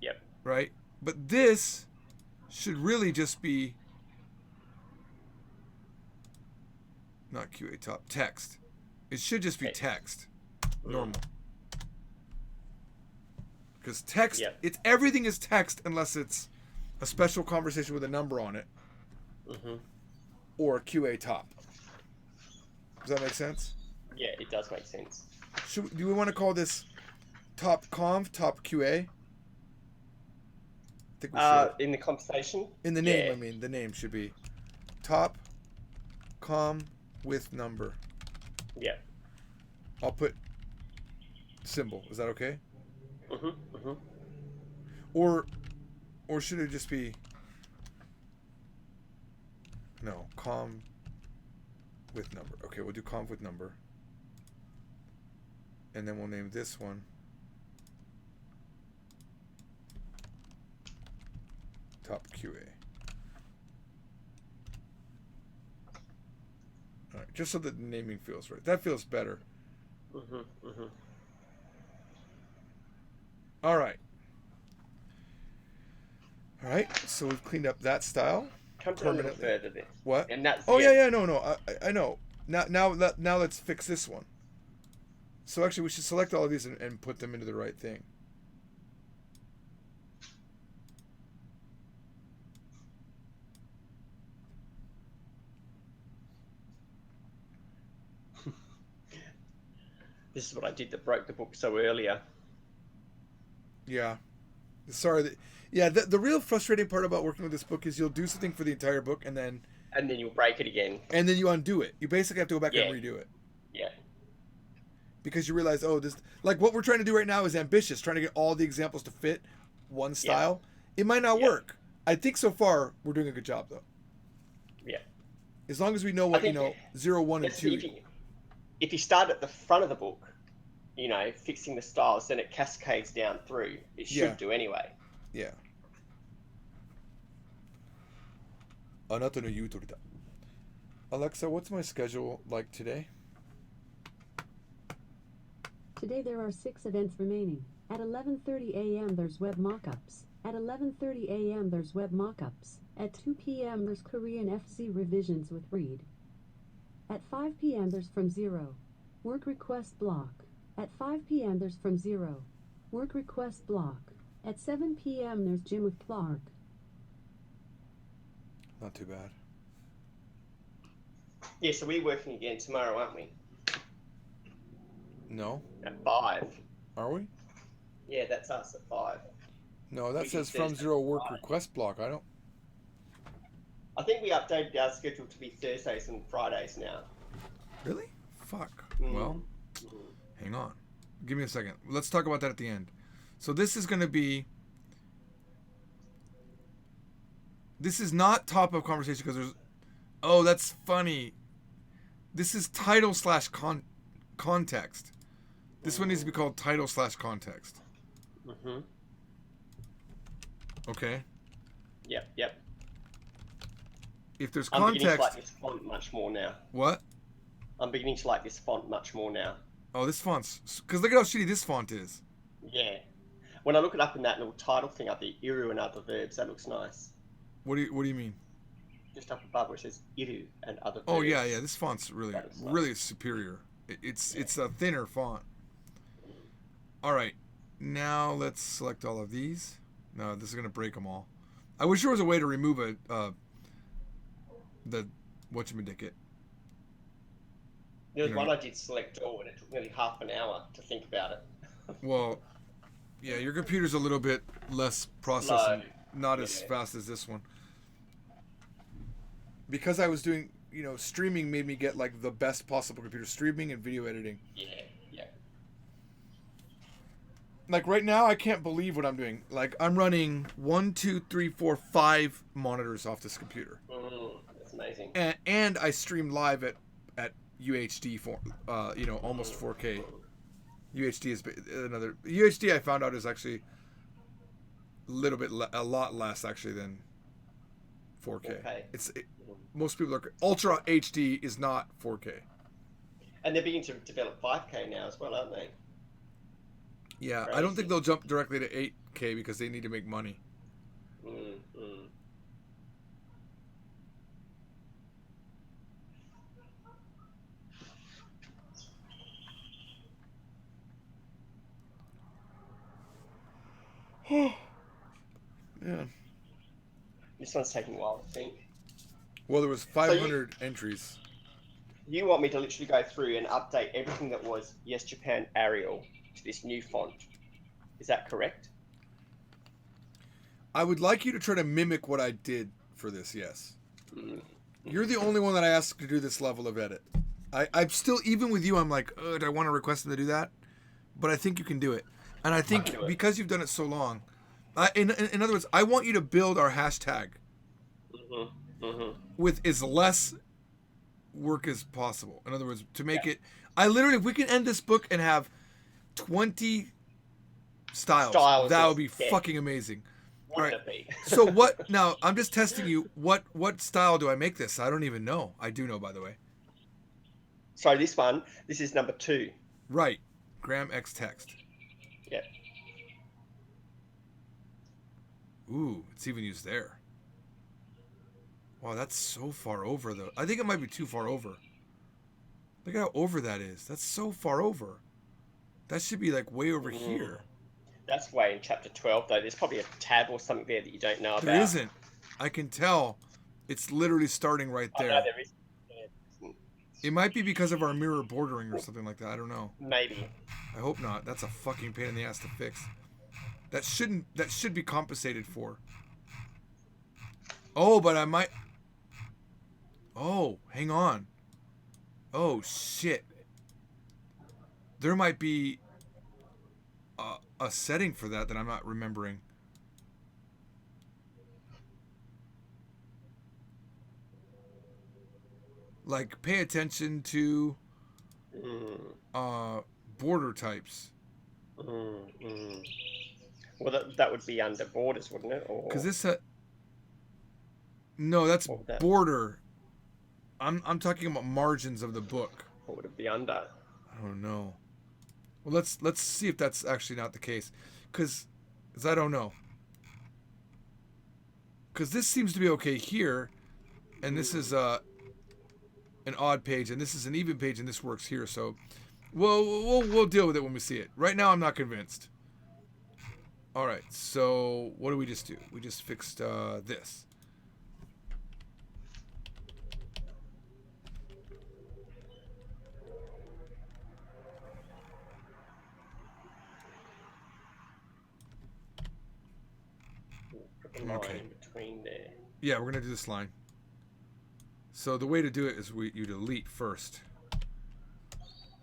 Yep.
Right? But this should really just be not QA top, text. It should just be text. Normal. Because text, everything is text unless it's a special conversation with a number on it. Or QA top. Does that make sense?
Yeah, it does make sense.
Do we want to call this top conv, top QA? I think we should.
In the conversation?
In the name, I mean. The name should be top com with number.
Yeah.
I'll put symbol. Is that okay? Or should it just be no, com with number. Okay, we'll do conv with number. And then we'll name this one top QA. All right, just so that the naming feels right. That feels better. All right. All right, so we've cleaned up that style.
Come to a little further there.
What?
And that's
no. I know. Now let's fix this one. So actually, we should select all of these and put them into the right thing.
This is what I did that broke the book so earlier.
Yeah. Sorry. The real frustrating part about working with this book is you'll do something for the entire book and then
you'll break it again.
And then you undo it. You basically have to go back and redo it.
Yeah.
Because you realize, this, like what we're trying to do right now is ambitious, trying to get all the examples to fit one style. Yeah. It might not work. I think so far we're doing a good job though.
Yeah.
As long as we know what 0, 1, and 2.
If you start at the front of the book, fixing the styles, then it cascades down through. It should do anyway.
Yeah. あなたの言う通りだ. Alexa, what's my schedule like today?
Today there are 6 events remaining. At 11:30 a.m. there's web mockups. At 11:30 a.m. there's web mockups. At 2 p.m. there's Korean FC revisions with Reed. At 5 p.m. there's From Zero. Work request block. At 5 p.m. there's From Zero. Work request block. At 7 p.m. there's Gym with Clark.
Not too bad.
Yeah, so we're working again tomorrow, aren't we?
No.
At 5.
Are we?
Yeah, that's us at 5.
No, that says From Zero work request block. I
think we updated our schedule to be Thursdays and Fridays now.
Really? Fuck. Well, hang on. Give me a second. Let's talk about that at the end. So this is going to be... This is not top of conversation because there's... Oh, that's funny. This is title / context. This one needs to be called title / context. Okay.
Yep.
If there's
I'm beginning to
context...
like this font much more now.
What?
I'm beginning to like this font much more now.
Oh, this font's... Because look at how shitty this font is.
Yeah. When I look it up in that little title thing up there, Iru and other verbs, that looks nice.
What do you mean?
Just up above where it says Iru and other verbs.
Oh, yeah. This font's really superior. It's a thinner font. All right. Now let's select all of these. No, this is going to break them all. I wish there was a way to remove the whatchamadicket.
There was one I did select all, and it took nearly half an hour to think about it.
Well, yeah, your computer's a little bit less processing, not as fast as this one. Because I was doing, streaming made me get like the best possible computer, streaming and video editing.
Yeah.
Like right now, I can't believe what I'm doing. Like I'm running 1, 2, 3, 4, 5 monitors off this computer.
That's amazing.
And I stream live at UHD for almost 4K. UHD is another UHD I found out is actually a lot less actually than 4K. Most people are Ultra HD is not 4K.
And they're beginning to develop 5K now as well, aren't they?
Yeah,
Crazy.
I don't think they'll jump directly to 8K because they need to make money. Yeah.
This one's taking a while to think.
Well, there was 500 entries.
You want me to literally go through and update everything that was Yes Japan Arial to this new font. Is that correct?
I would like you to try to mimic what I did for this, yes. You're the only one that I asked to do this level of edit. I'm still, even with you, I'm like, do I want to request them to do that? But I think you can do it. And I think because you've done it so long, in other words, I want you to build our hashtag with as less work as possible. In other words, to make it, if we can end this book and have 20 styles that would be fucking amazing. All right. So what, now I'm just testing you. What style do I make this? I don't even know. I do know, by the way.
Sorry, this is number 2.
Right. Graham X text.
Yeah.
Ooh, it's even used there. Wow, that's so far over, though. I think it might be too far over. Look at how over that is. That's so far over. That should be like way over here.
That's way in chapter 12, though. There's probably a tab or something there that you don't know about.
There isn't. I can tell. It's literally starting right there.
Oh, no, there is.
It might be because of our mirror bordering or something like that. I don't know.
Maybe.
I hope not. That's a fucking pain in the ass to fix. That should be compensated for. Oh, but I might. Oh, hang on. Oh shit. There might be a setting for that I'm not remembering. Like, pay attention to border types.
Well, that would be under borders, wouldn't it?
Because this no, that's border. I'm talking about margins of the book.
What would it be under?
I don't know. Well, let's see if that's actually not the case, because I don't know. Because this seems to be okay here, and this is an odd page, and this is an even page, and this works here. So, we'll deal with it when we see it. Right now, I'm not convinced. All right. So, what do we just do? We just fixed this.
Okay. Between there.
Yeah, we're gonna do this line. So the way to do it is you delete first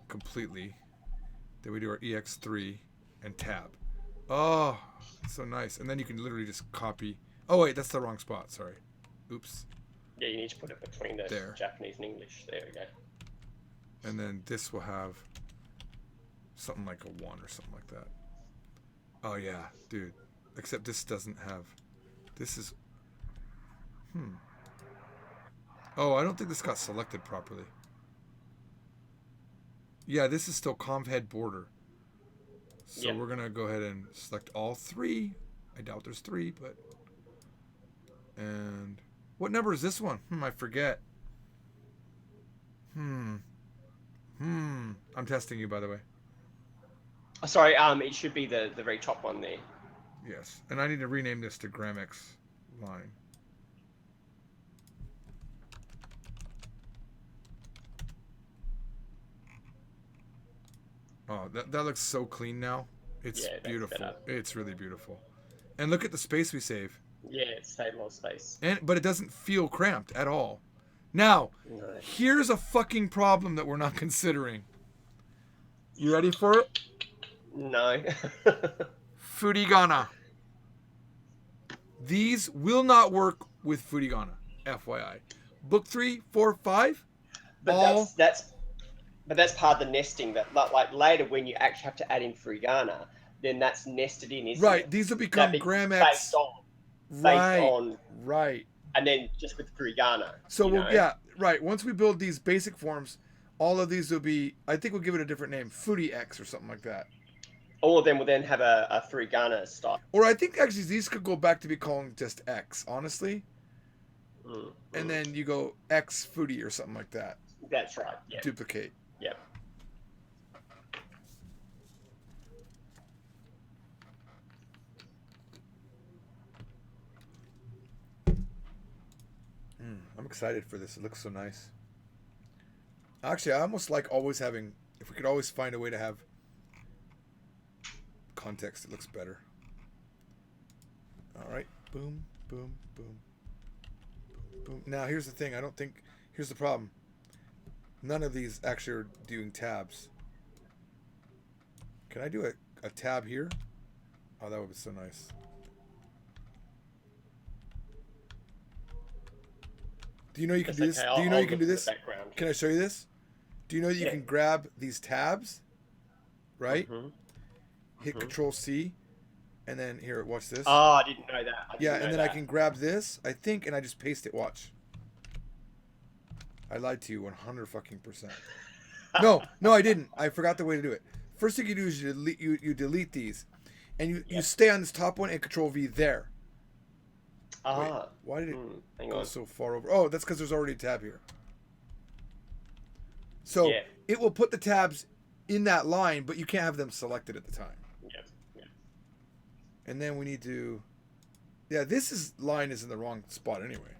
completely. Then we do our EX3 and tab. Oh, so nice. And then you can literally just copy. Oh wait, that's the wrong spot. Sorry. Oops.
Yeah, you need to put it between the Japanese and English. There we go.
And then this will have something like a 1 or something like that. Oh yeah, dude. Except this doesn't have. This is. Oh, I don't think this got selected properly. Yeah, this is still conv head border. So we're gonna go ahead and select all 3. I doubt there's 3, but. And what number is this one? I forget. I'm testing you, by the way.
Oh, sorry, it should be the very top one there.
Yes, and I need to rename this to Gramex line. Oh, that looks so clean now. It's beautiful. It's really beautiful. And look at the space we save.
Yeah, it saved more space.
But it doesn't feel cramped at all. Now, here's a fucking problem that we're not considering. You ready for it?
No.
Furigana. These will not work with Furigana, FYI. book 3, 4, 5.
But
all
that's part of the nesting. That like later when you actually have to add in Frugana, then that's nested in, isn't
right.
it?
These will
That
become
becomes
Gram
based
X.
on,
Right. Right.
and then just with Frugana.
So
you
we'll
know?
yeah, right. Once we build these basic forms, all of these will be. I think we'll give it a different name, Foodie X or something like that.
All of them will then have a Frugana style.
Or I think actually these could go back to be calling just X, honestly.
Mm,
And then you go X Foodie or something like that.
That's right. Yeah.
Duplicate.
Yep.
I'm excited for this. It looks so nice. Actually, I almost like always having. If we could always find a way to have context, it looks better. All right. Boom, boom, boom, boom. Now here's the thing. I don't think. Here's the problem. None of these actually are doing tabs. Can I do a tab here? Oh, that would be so nice. Do you know you can do this?
Okay.
Do you know
I'll
you can
look
do
in the
this?
background.
Can I show you this? Do you know that you
Yeah.
can grab these tabs, right?
Mhm.
Hit
Mhm.
Control C, and then here, watch this.
Oh, I didn't know that.
Yeah, and then I can grab this, I think, and I just paste it. Watch. I lied to you 100%. No, I didn't. I forgot the way to do it. First thing you do is you delete these, and you
Yep.
stay on this top one and Control V there.
Ah.
Wait, why did it
Hang
go
on.
so far over? Oh, that's because there's already a tab here. So
Yeah.
it will put the tabs in that line, but you can't have them selected at the time.
Yep. Yep.
And then we need to, yeah, line is in the wrong spot anyway.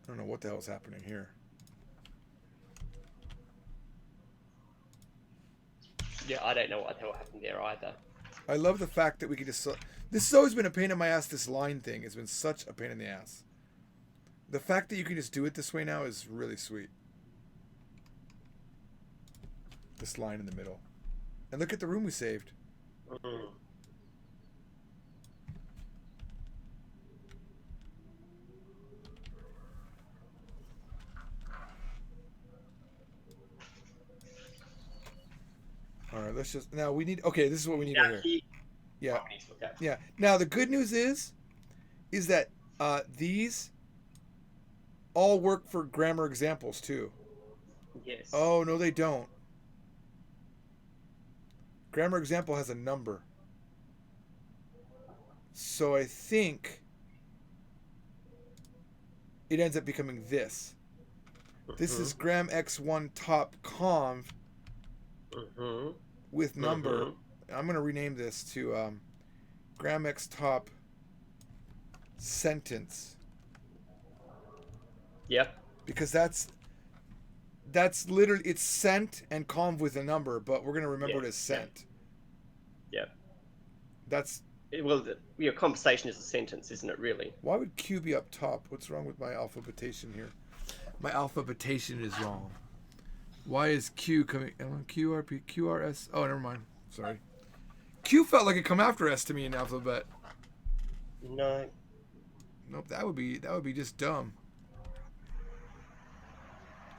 I don't know what the hell is happening here.
Yeah, I don't know what the hell happened there either.
I love the fact that we can just. This has always been a pain in my ass. This line thing has been such a pain in the ass. The fact that you can just do it this way now is really sweet. This line in the middle, and look at the room we saved.
Mm.
All right, let's just now we need. Okay, this is what we need
Now
right here. Yeah,
we need to look at.
yeah. Now the good news is that these all work for grammar examples too.
Yes.
Oh no, they don't. Grammar example has a number. So I think it ends up becoming this. This is gram x1 top conv
Mm-hmm.
with number. I'm going to rename this to gram x top sentence.
Yep.
Because that's literally, it's sent and conv with a number, but we're going to remember it as sent.
Yep.
That's.
Well, your conversation is a sentence, isn't it? Really.
Why would Q be up top? What's wrong with my alphabetation here? My alphabetation is wrong. Why is Q coming? QRP, QRS. Oh, never mind. Sorry. Q felt like it come after S to me in alphabet.
No.
Nope, that would be just dumb.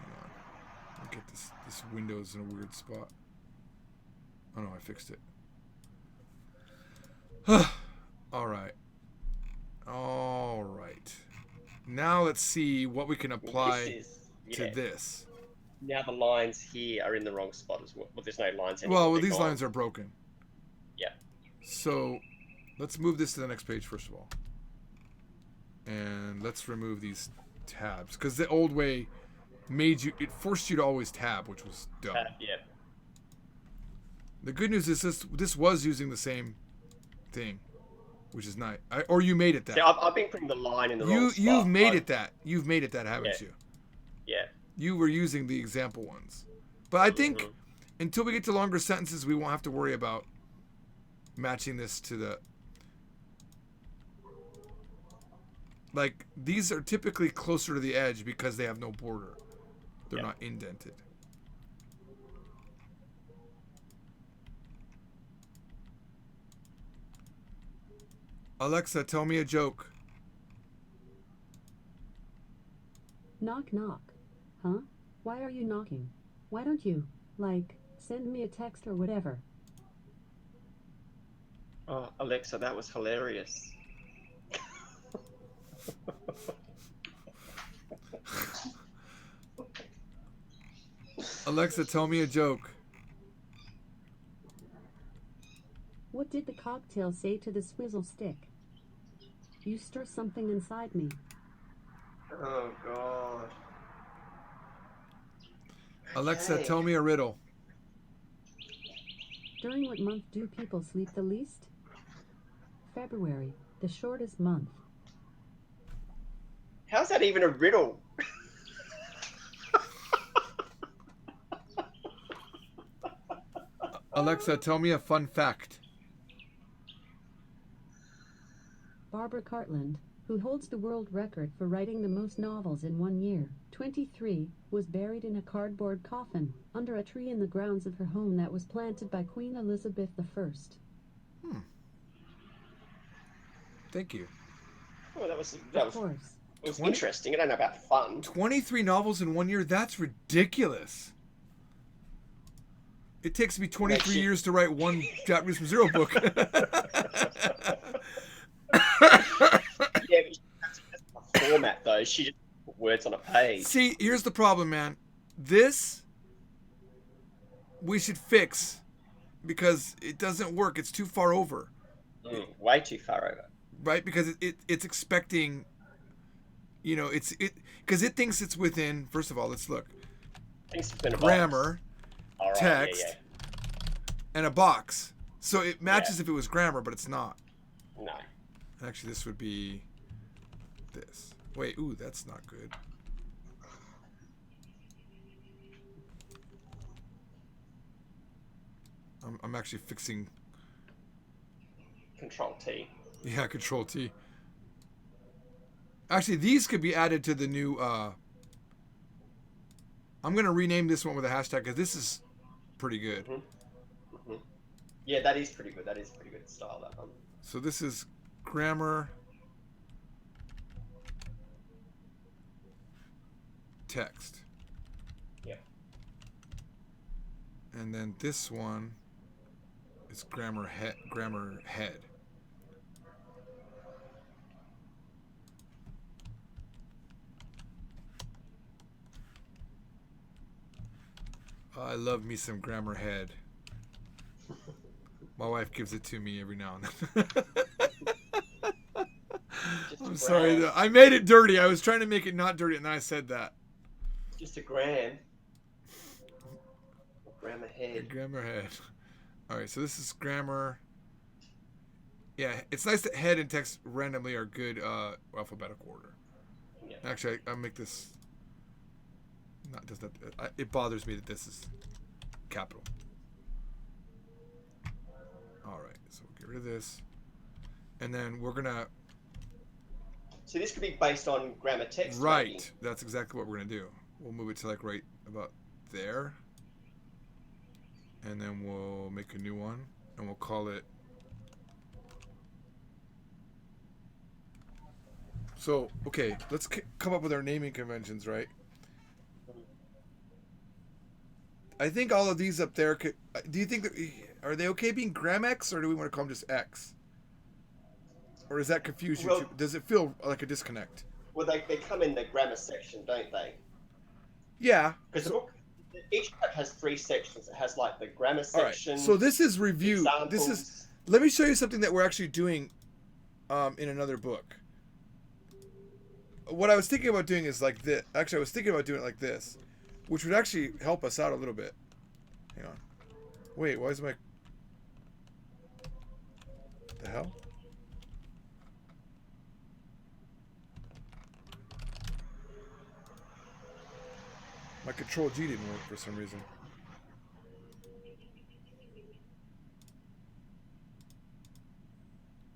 Hang on. Look at this window's in a weird spot. Oh no, I fixed it. All right. Now let's see what we can apply to this.
Now the lines here are in the wrong spot as well. Well, there's no lines anymore.
Well,
They're
these
gone.
lines are broken.
Yeah.
So let's move this to the next page first of all. And let's remove these tabs. Because the old way it forced you to always tab, which was dumb.
Yeah.
The good news is this was using the same thing, which is nice. Or you made it that.
See, I've been putting the line in the wrong spot.
You've made it that. You've made it that, haven't you?
Yeah.
You were using the example ones. But I think until we get to longer sentences, we won't have to worry about matching this to the... Like, these are typically closer to the edge because they have no border. They're not indented. Alexa, tell me a joke.
Knock knock. Huh? Why are you knocking? Why don't you, like, send me a text or whatever?
Oh, Alexa, that was hilarious.
Alexa, tell me a joke.
What did the cocktail say to the swizzle stick? You stir something inside me.
Oh, God.
Alexa,
Okay.
tell me a riddle.
During what month do people sleep the least? February, the shortest month.
How's that even a riddle?
Alexa, tell me a fun fact.
Barbara Cartland, who holds the world record for writing the most novels in 1 year, 23, was buried in a cardboard coffin under a tree in the grounds of her home that was planted by Queen Elizabeth I.
Thank you.
Oh, that was
Of course.
it was
20
interesting. I don't know about fun.
23 novels in 1 year? That's ridiculous. It takes me 23 years to write one Japanese from Zero book.
Yeah, but that's a format though. She just put words on a page.
See, here's the problem, man. This we should fix because it doesn't work. It's too far over.
Way too far over.
Right? Because it's expecting, you know, because it thinks it's within. First of all, let's look.
Thanks for
Grammar,
all right,
text,
yeah.
and a box. So it matches if it was grammar, but it's not.
No.
Actually, this would be this. Wait, ooh, that's not good. I'm actually fixing.
Control T.
Yeah, Control T. Actually, these could be added to the new. I'm gonna rename this one with a hashtag because this is pretty good.
Mm-hmm. Yeah, that is pretty good. That is pretty good style. That one.
So this is grammar, text.
Yeah.
And then this one is grammar head. I love me some grammar head. My wife gives it to me every now and then. I'm sorry. I made it dirty. I was trying to make it not dirty, and then I said that.
Just a gram. Grammar head.
Grammar head. All right, so this is grammar. Yeah, it's nice that head and text randomly are good alphabetical order.
Yeah.
Actually, I'll make this. It bothers me that this is capital. All right, so we'll get rid of this, and then we're gonna.
So this could be based on grammar text.
Right,
maybe.
that's exactly what we're gonna do. We'll move it to like right about there, and then we'll make a new one, and we'll call it. So okay, let's come up with our naming conventions, right? I think all of these up there could. Do you think that are they okay being GramX, or do we want to call them just X? Or does that confuse you? Does it feel like a disconnect?
Well, they come in the grammar section, don't they?
Yeah.
Because the book, each book has 3 sections. It has like the grammar section.
All right. So this is review.
Examples.
This is. Let me show you something that we're actually doing, in another book. What I was thinking about doing is like this. Actually, I was thinking about doing it like this, which would actually help us out a little bit. Hang on. Wait, why is my... The hell? My Control G didn't work for some reason.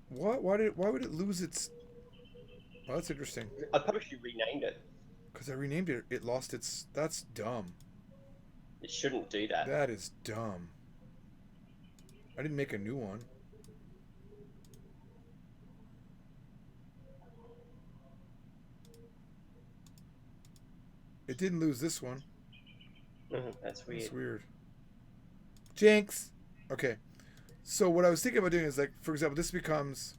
What? Why would it lose its... Oh, that's interesting.
I probably should renamed it.
Because I renamed it, it lost its... That's dumb.
It shouldn't do that.
That is dumb. I didn't make a new one. It didn't lose this one.
That's weird.
That's weird. Jinx. Okay. So what I was thinking about doing is, like, for example, this becomes.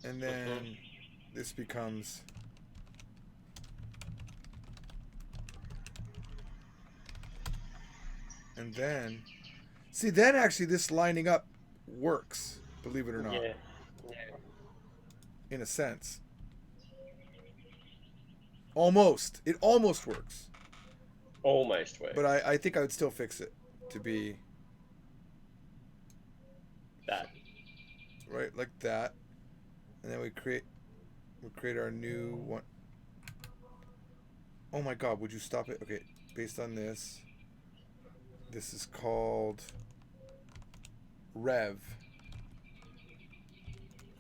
And then this becomes. And then. See, then actually this lining up works, believe it or not.
Yeah.
In a sense. Almost. It almost works.
Almost works.
But I think I would still fix it to be
that.
right like that. And then we create our new one. Oh my god, would you stop it? Okay, based on this. This is called Rev.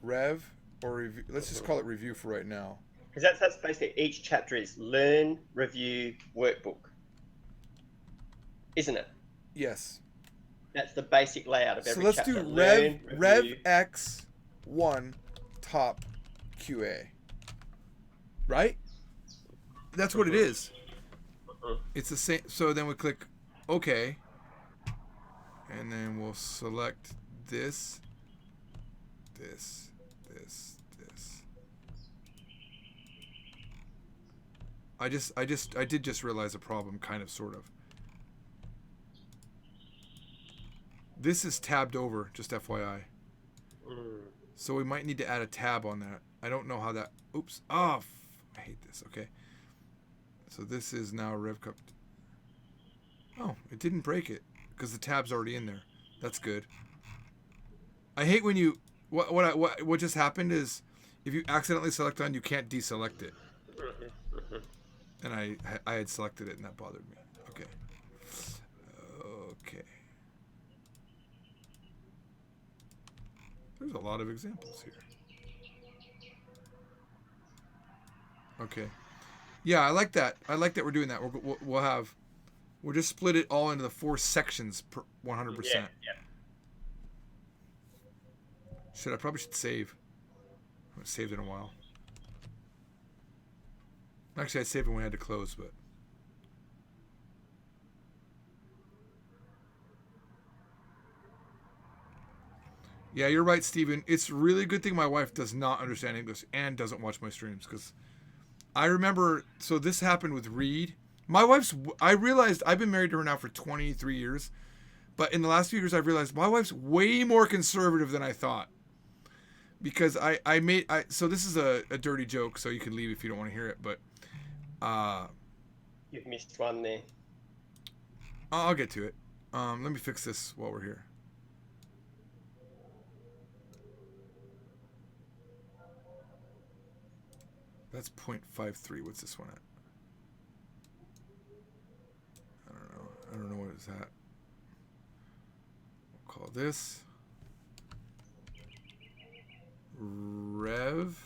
Rev or review. Let's just call it review for right now.
Because that's basically each chapter is learn, review, workbook. Isn't it?
Yes.
That's the basic layout of every
So let's
chapter.
do
Learn,
Rev
review.
X1 top QA. Right? That's what it is. It's the same. So then we click OK. And then we'll select this. I did just realize a problem, kind of, sort of. This is tabbed over, just FYI. So we might need to add a tab on that. I don't know how that. Oops. Oh, I hate this. Okay. So this is now RevCup. Oh, it didn't break it because the tab's already in there. That's good. I hate when you. What just happened is, if you accidentally select on, you can't deselect it. And I had selected it, and that bothered me. Okay. Okay. There's a lot of examples here. Okay. Yeah, I like that. I like that we're doing that. We'll just split it all into the 4 sections per 100%.
Yeah.
I probably should save. I haven't saved in a while. Actually, I saved when we had to close, but. Yeah, you're right, Steven. It's a really good thing my wife does not understand English and doesn't watch my streams, because I remember, so this happened with Reed. I realized I've been married to her now for 23 years, but in the last few years I've realized my wife's way more conservative than I thought. Because so this is a dirty joke, so you can leave if you don't want to hear it, but
You've missed one there.
I'll get to it. Let me fix this while we're here. That's 0.53. What's this one at? I don't know what is that. We'll call this Rev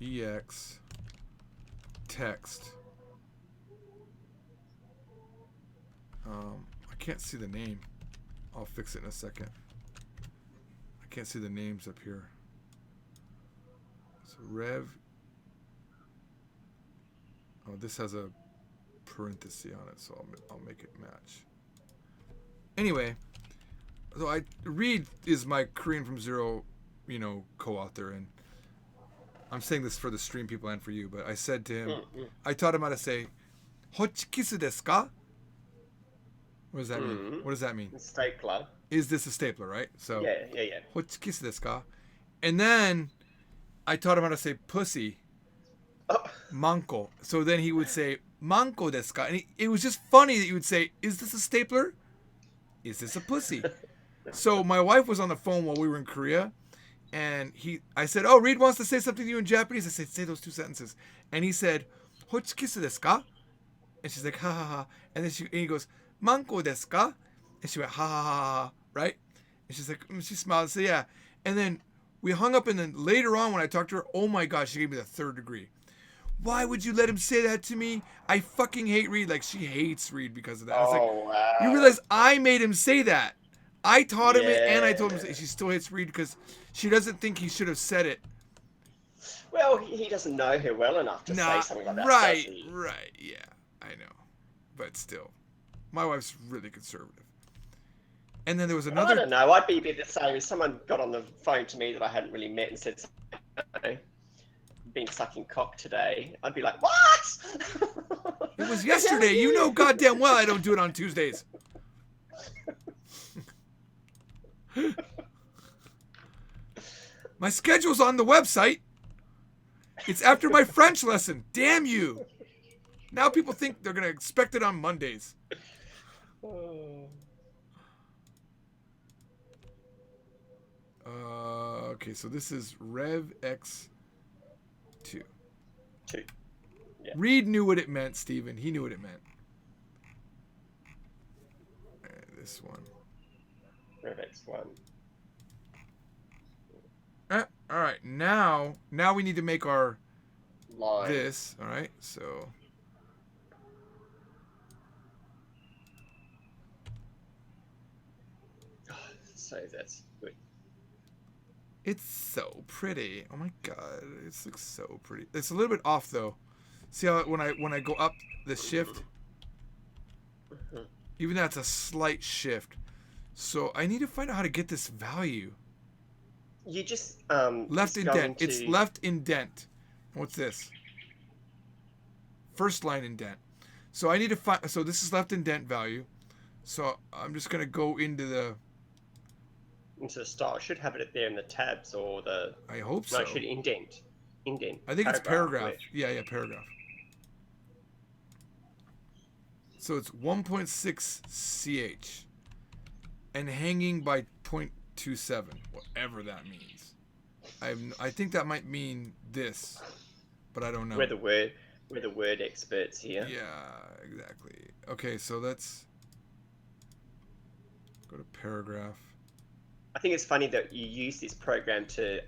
EX text. I can't see the name. I'll fix it in a second. I can't see the names up here. So Rev. Oh, this has a parenthesis on it, so I'll make it match. Anyway, so Reed is my Korean from Zero, co-author, and I'm saying this for the stream people and for you, but I said to him, I taught him how to say, "Hochikisu desu ka?" What does that mean? What does that mean?
Stapler.
Is this a stapler, right? So
Yeah.
Hochikisu desu ka? And then I taught him how to say pussy. Manko. So then he would say, "Manko desu ka?" And it was just funny that you would say, "Is this a stapler? Is this a pussy?" So my wife was on the phone while we were in Korea, and I said, "Oh, Reed wants to say something to you in Japanese." I said, "Say those 2 sentences." And he said, "Hochikisu desu ka?" And she's like, "Ha ha ha." And then he goes, "Manko desu ka?" And she went, "Ha ha ha ha," right? And she's like, she smiled and said, "Yeah." And then we hung up, and then later on when I talked to her, oh my gosh, she gave me the 3rd degree. Why would you let him say that to me? I fucking hate Reed. Like, she hates Reed because of that. I was like,
wow.
you realize I made him say that. I taught him it, and I
Yeah.
told him she still hits read because she doesn't think he should have said it.
Well, he doesn't know her well enough to say
Nah,
something like that, does
right,
he?
right, yeah, I know, but still, my wife's really conservative. And then there was
I
another.
don't know. I'd be a bit the same if someone got on the phone to me that I hadn't really met and said, you know, been sucking cock today. I'd be like, what?
It was yesterday. You know goddamn well I don't do it on Tuesdays. My schedule's on the website. It's after my French lesson. Damn you. Now people think they're going to expect it on Mondays. Okay, so this is Rev X2.
Two. Yeah.
Reed knew what it meant, Steven. He knew what it meant. This one.
Rev X1.
All right, now we need to make our
Line.
this. All right, so
So that's good.
it's so pretty. Oh my god, it looks so pretty. It's a little bit off though. See how when I go up the shift, even that's a slight shift. So I need to find out how to get this value.
You just
Left
just go
indent.
into-
It's left indent. What's this? First line indent. So I need to find. So this is left indent value. So I'm just gonna go into the.
into the style. It should have it there in the tabs or the.
I hope
No,
so.
it should indent. Indent.
I think it's paragraph.
where-
Yeah, paragraph. So it's 1.6 ch, and hanging by 0.27, whatever that means. I think that might mean this, but I don't know.
We're the word experts here.
Yeah, exactly. Okay, so let's go to paragraph.
I think it's funny that you use this program to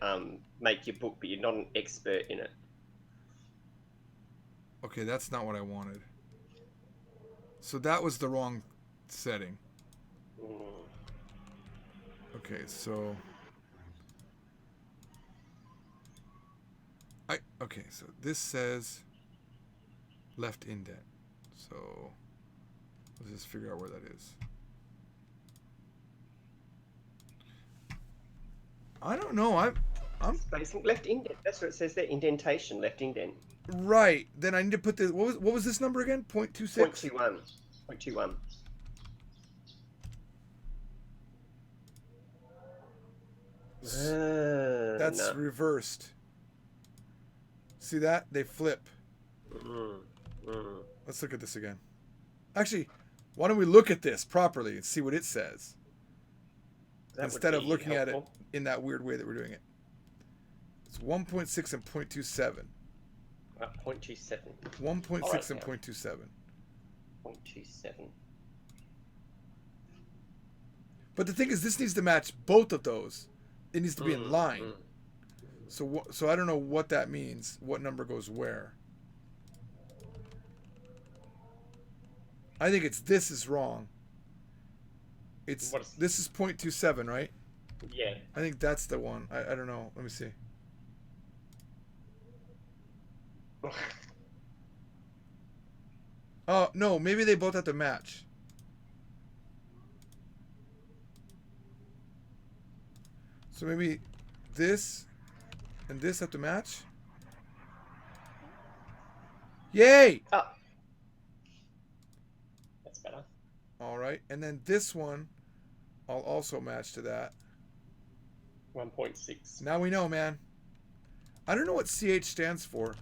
make your book, but you're not an expert in it.
Okay, that's not what I wanted. So that was the wrong setting. Okay, so so this says left indent. So let's just figure out where that is. I don't know. I'm
Basic left indent. That's what it says there. Indentation, left indent.
right. Then I need to put this. What was this number again? 0.26.
0.21. 0.21.
That's
No.
reversed. See that? They flip. Let's look at this again. Actually, why don't we look at this properly and see what it says
That would
instead of
be
looking at it
helpful.
in that weird way that we're doing it. It's 1.6 and 0.27.
0.27.
1.6 and
Alright,
0.27.
0.27.
But the thing is, this needs to match both of those. It needs to be in line. So I don't know what that means. What number goes where? I think this is wrong. This is 0.27, right?
Yeah.
I think that's the one. I don't know. Let me see. Oh, no, maybe they both have to match. So maybe this and this have to match? Yay!
Oh. That's better.
All right. And then this one, I'll also match to that.
1.6.
Now we know, man. I don't know what CH stands for.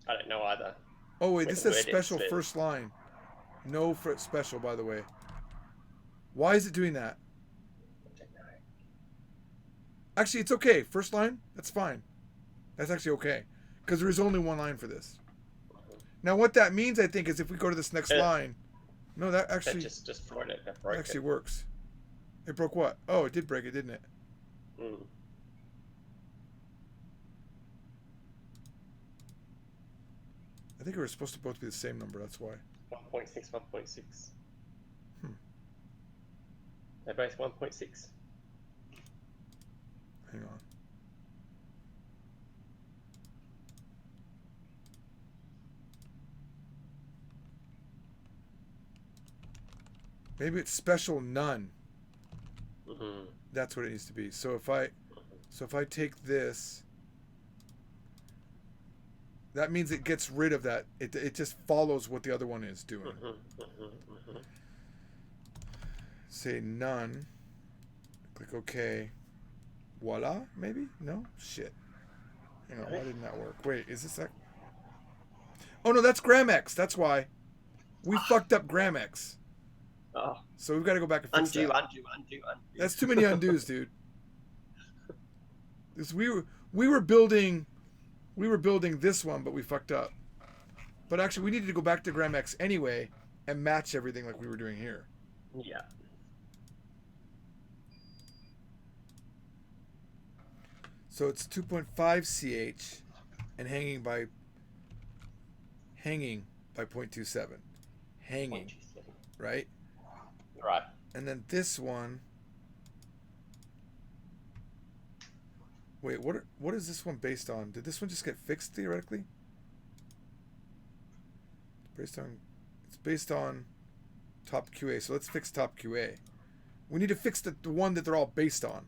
I don't know either.
Oh, wait,
With
this
the
says
word
special
expert.
first line. No for special, by the way. Why is it doing that?
I don't know.
Actually, it's okay. First line, that's fine. That's actually okay. Because there is only one line for this. Now, what that means, I think, is if we go to this next line. No, that actually
That just broke it. That broke
actually
it.
works. It broke what? Oh, it did break it, didn't it?
Mm.
I think it was supposed to both be the same number. That's why.
1.6, 1.6.
They're both 1.6.
Hang on. Maybe it's special none.
Mm-hmm.
That's what it needs to be. So if I take this, that means it gets rid of that. It just follows what the other one is doing.
Mm-hmm. Mm-hmm. Mm-hmm.
Say none. Click OK. Voila, maybe? No? Shit. Hang on, why didn't that work? Wait, is this that? Oh no, that's Gramex. That's why. We fucked up Gramex.
Oh,
So we've got to go back and fix
undo,
that.
undo.
That's too many undos, dude. This we were building this one, but we fucked up. But actually, we needed to go back to Gramex anyway and match everything like we were doing here.
Yeah.
So it's 2.5 ch and hanging by 0.27. Hanging,
0.27.
right?
Right.
And then this one. Wait, what is this one based on? Did this one just get fixed theoretically? It's based on top QA. So let's fix top QA. We need to fix the one that they're all based on.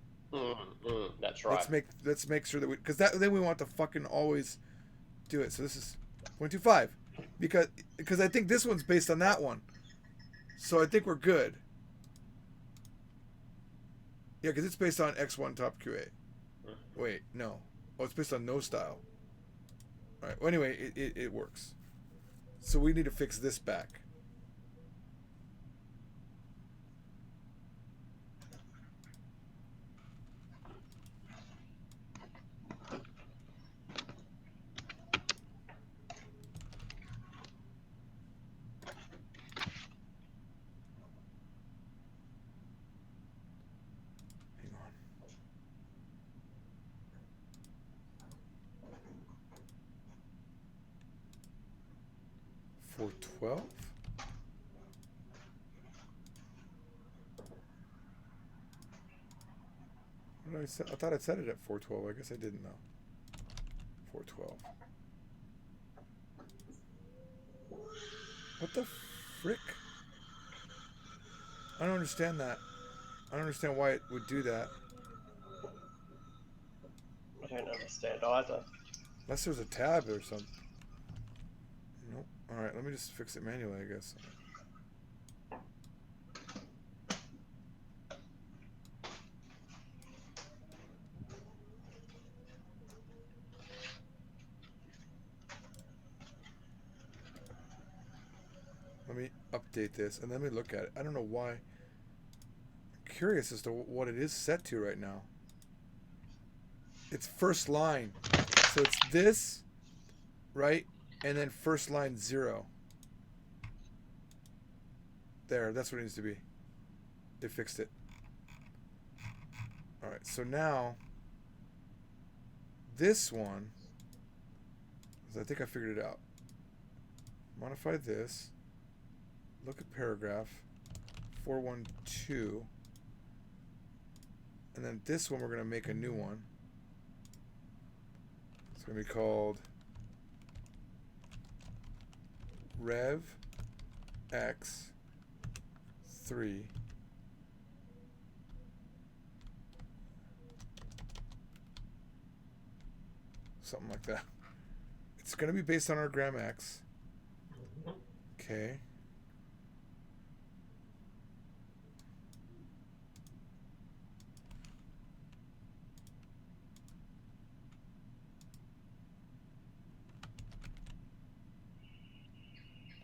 That's right.
Let's make sure that because then we want to fucking always do it. So this is 0.25 because I think this one's based on that one. So I think we're good. Yeah, because it's based on X1 top QA. Wait, no. Oh, it's based on no style. All right. Well, anyway, it works. So we need to fix this back. Hang on. $412? What did I say? I thought I set it at 412. I guess I didn't know. 412. What the frick? I don't understand that. I don't understand why it would do that.
I don't understand either.
Unless there's a tab or something. Nope. Alright, let me just fix it manually, I guess. Let me update this and let me look at it. I don't know why. I'm curious as to what it is set to right now. It's first line. So it's this, right? And then first line 0. There, that's what it needs to be. They fixed it. Alright, so now this one, I think I figured it out. Modify this. Look at paragraph 412. And then this one we're going to make a new one. It's going to be called Rev X 3 something like that. It's going to be based on our Gramex. Okay.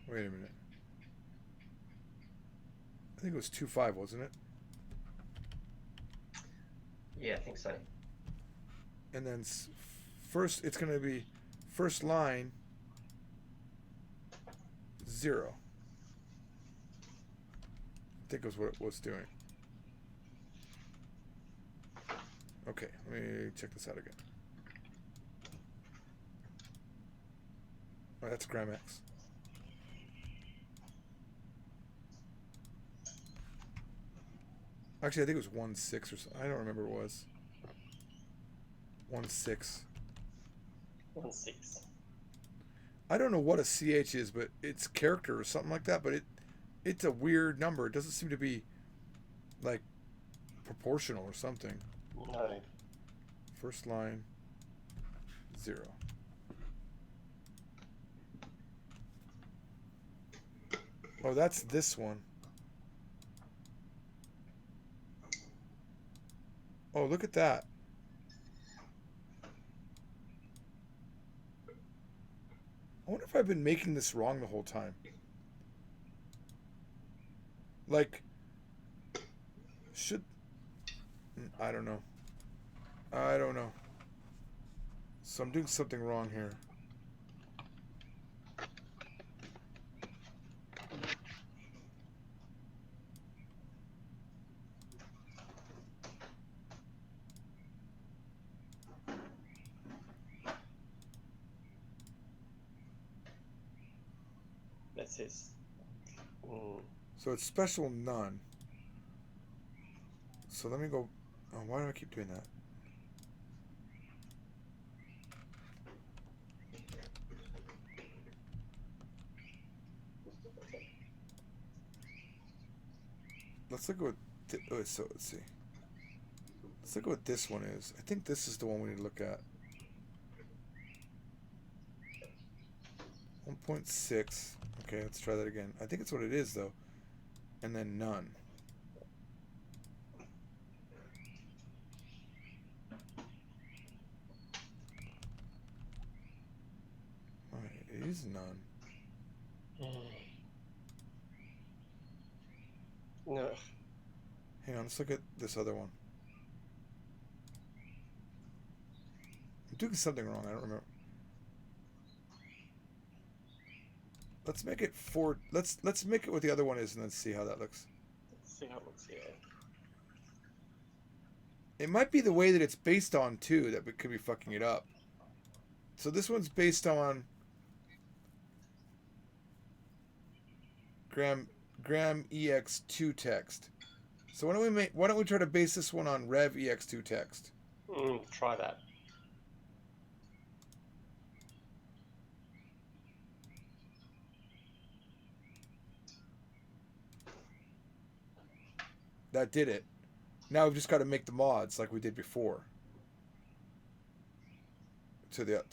Wait a minute. I think it was 2.5, wasn't it?
Yeah, I think so.
And then first, it's going to be first line 0. I think was what it was doing. Okay, let me check this out again. Oh, that's Gramex. Actually, I think it was 1-6 or something. I don't remember what it was. 1-6.
1-6.
I don't know what a CH is, but it's character or something like that. But it's a weird number. It doesn't seem to be like proportional or something.
No.
First line 0. Oh, that's this one. Oh, look at that. I wonder if I've been making this wrong the whole time. Like, should... I don't know. I don't know. So I'm doing something wrong here.
That's his.
So it's special none. So let me go... Oh, why do I keep doing that? Let's look at what... so let's see. Let's look at what this one is. I think this is the one we need to look at. 1.6. Okay, let's try that again. I think it's what it is, though. And then none. Alright, it is none.
No.
Hang on, let's look at this other one. I'm doing something wrong, I don't remember. Let's make it 4. Let's make it what the other one is and then see how that looks.
Let's see how it looks here.
It might be the way that it's based on too that we could be fucking it up. So this one's based on Gram ex2 text. So why don't we try to base this one on rev ex2 text?
Try that.
That did it. Now we've just got to make the mods like we did before. To the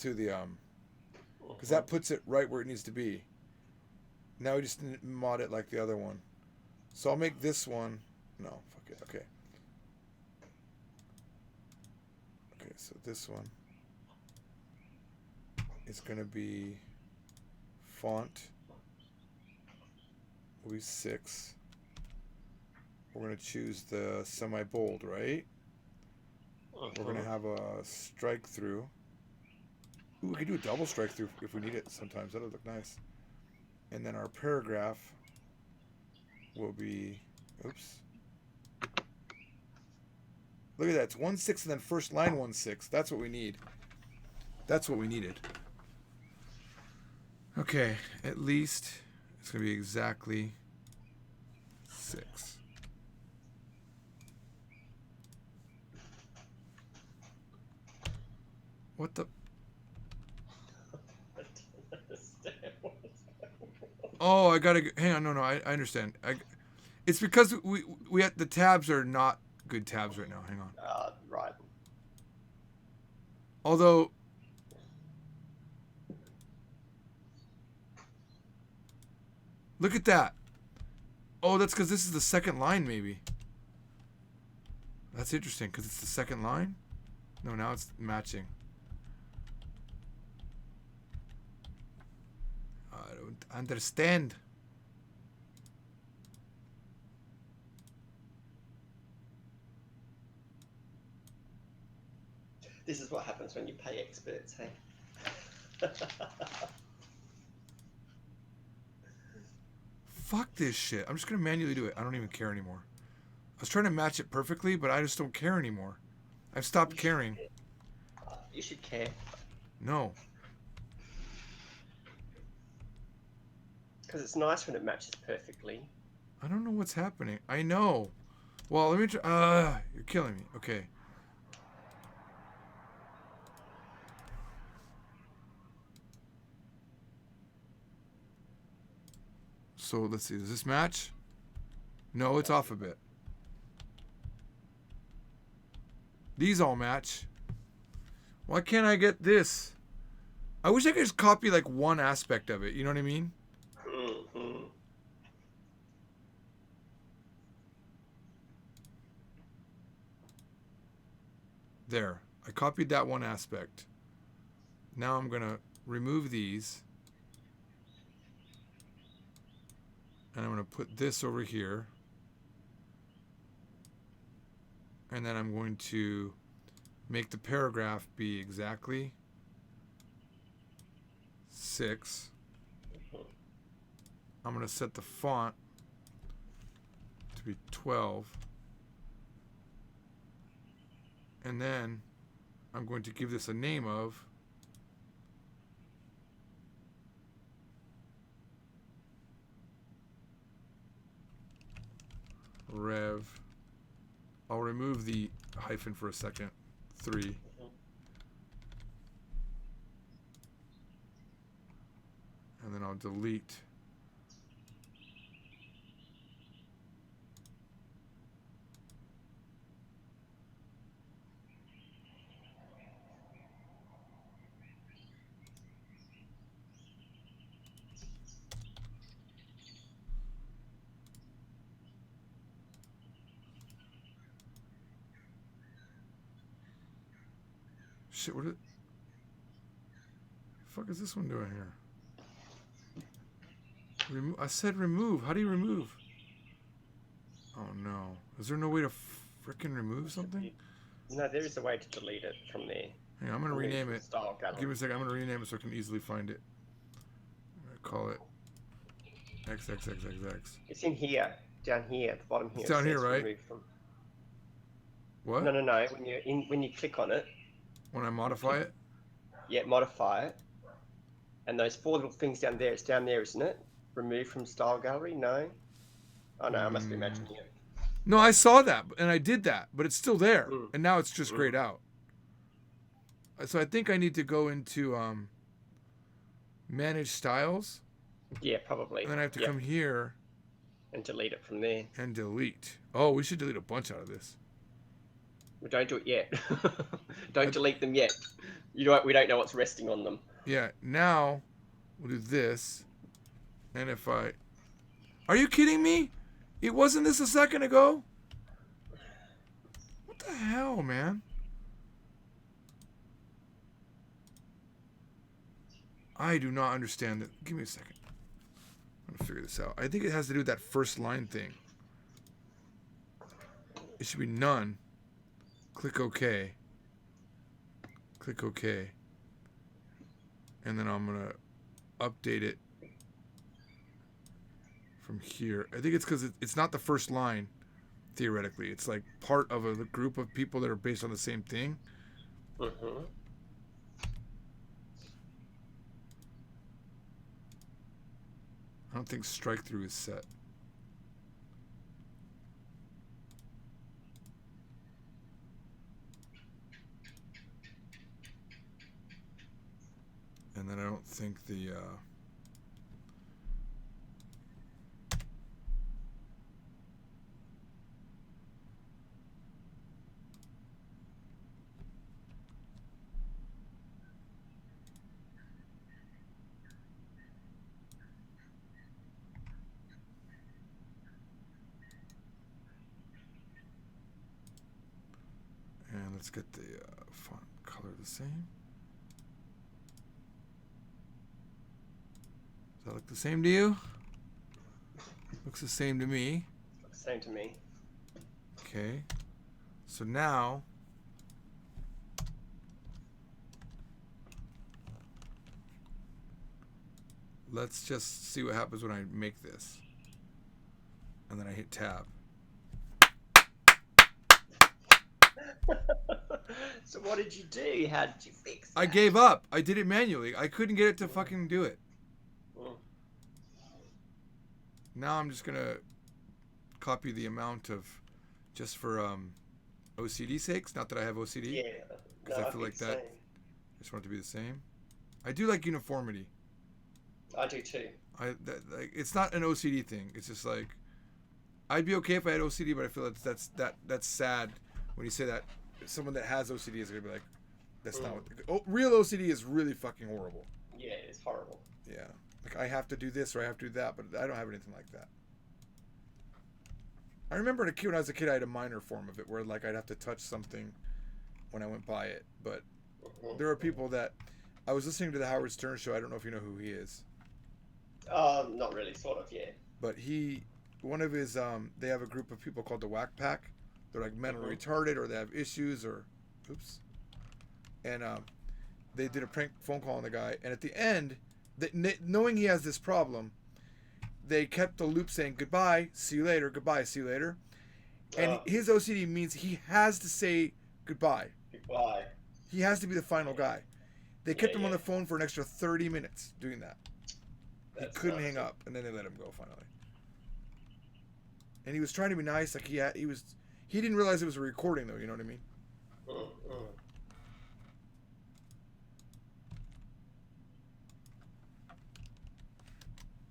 because that puts it right where it needs to be. Now we just mod it like the other one. So I'll make this one. No, fuck it. Okay. Okay, so this one is gonna be font will be 6. We're going to choose the semi-bold, right? We're going to have a strike through. Ooh, we could do a double strike through if we need it sometimes. That'll look nice. And then our paragraph will be... Oops. Look at that. It's 1-6 and then first line 1-6. That's what we need. That's what we needed. Okay. At least it's going to be exactly 6. What the?
I don't understand what is going on.
Oh, I gotta hang on. No, I understand. It's because we had the tabs are not good tabs right now. Hang on.
Right.
Although, look at that. Oh, that's because this is the second line, maybe. That's interesting because it's the second line. No, now it's matching. I don't understand.
This is what happens when you pay experts, hey?
Fuck this shit. I'm just gonna manually do it. I don't even care anymore. I was trying to match it perfectly, but I just don't care anymore. I've stopped caring.
You should care.
No.
Because it's nice when it matches perfectly.
I don't know what's happening. I know. Well, let me try. You're killing me. Okay. So let's see. Does this match? No, it's off a bit. These all match. Why can't I get this? I wish I could just copy like one aspect of it. You know what I mean?
Mm-hmm.
There. I copied that one aspect. Now I'm going to remove these. And I'm going to put this over here. And then I'm going to make the paragraph be exactly 6. I'm going to set the font to be 12. And then I'm going to give this a name of Rev. I'll remove the hyphen for a second. 3. And then I'll delete shit, what the fuck is this one doing here? I said remove. How do you remove? Oh no. Is there no way to frickin' remove something?
No, there is a way to delete it from there.
Hang on, I'm gonna rename it.
Style gallery.
Give me a second. I'm gonna rename it so I can easily find it. I'm gonna call it XXXXX.
It's in here, down here, at the bottom here.
It's down
It
here,
says
right?
remove from-
What?
No. When you click on it,
When I modify it?
yeah, modify it, and those 4 little things down there. It's down there, isn't it? Remove from style gallery. No. Oh no, I must be imagining it.
No, I saw that and I did that, but it's still there,
Mm.
and now it's just grayed out. So I think I need to go into manage styles,
Yeah, probably.
and then I have to
Yep,
come here
and delete it from there.
and delete. Oh, we should delete a bunch out of this.
We don't do it yet. Don't delete them yet. We don't know what's resting on them.
Yeah, now we'll do this, and if I... Are you kidding me? It wasn't this a second ago? What the hell, man? I do not understand that. Give me a second. I'm gonna figure this out. I think it has to do with that first line thing. It should be none. Click OK. Click OK. And then I'm gonna update it from here. I think it's because it's not the first line, theoretically. It's like part of a group of people that are based on the same thing.
Mm-hmm.
I don't think strike through is set. And then I don't think the and let's get the font color the same. Does that look the same to you? Looks the same to me.
Same to me.
Okay. So now let's just see what happens when I make this. And then I hit tab.
So what did you do? How did you fix that?
I gave up. I did it manually. I couldn't get it to fucking do it.
Mm.
Now I'm just gonna copy the amount of just for OCD sakes. Not that I have OCD.
Yeah.
Because
No,
I
I'd
feel
be
like
the
that.
same.
I just want it to be the same. I do like uniformity.
I do too.
Like it's not an OCD thing. It's just like I'd be okay if I had OCD, but I feel that's sad when you say that someone that has OCD is gonna be like, that's not what. Real OCD is really fucking horrible.
Yeah, it's horrible.
Yeah, like I have to do this or I have to do that, but I don't have anything like that. I remember when I was a kid, I had a minor form of it where like I'd have to touch something when I went by it, but there are people that I was listening to the Howard Stern show. I don't know if you know who he is.
Not really, sort of, yeah.
But one of his, they have a group of people called the Whack Pack. They're like mentally retarded or they have issues or, oops. And they did a prank phone call on the guy. And at the end, knowing he has this problem, they kept the loop saying, goodbye, see you later, goodbye, see you later. And his OCD means he has to say goodbye.
Goodbye.
He has to be the final guy. They kept him on the phone for an extra 30 minutes doing that. He couldn't hang up, and then they let him go finally. And he was trying to be nice, like he didn't realize it was a recording though. You know what I mean?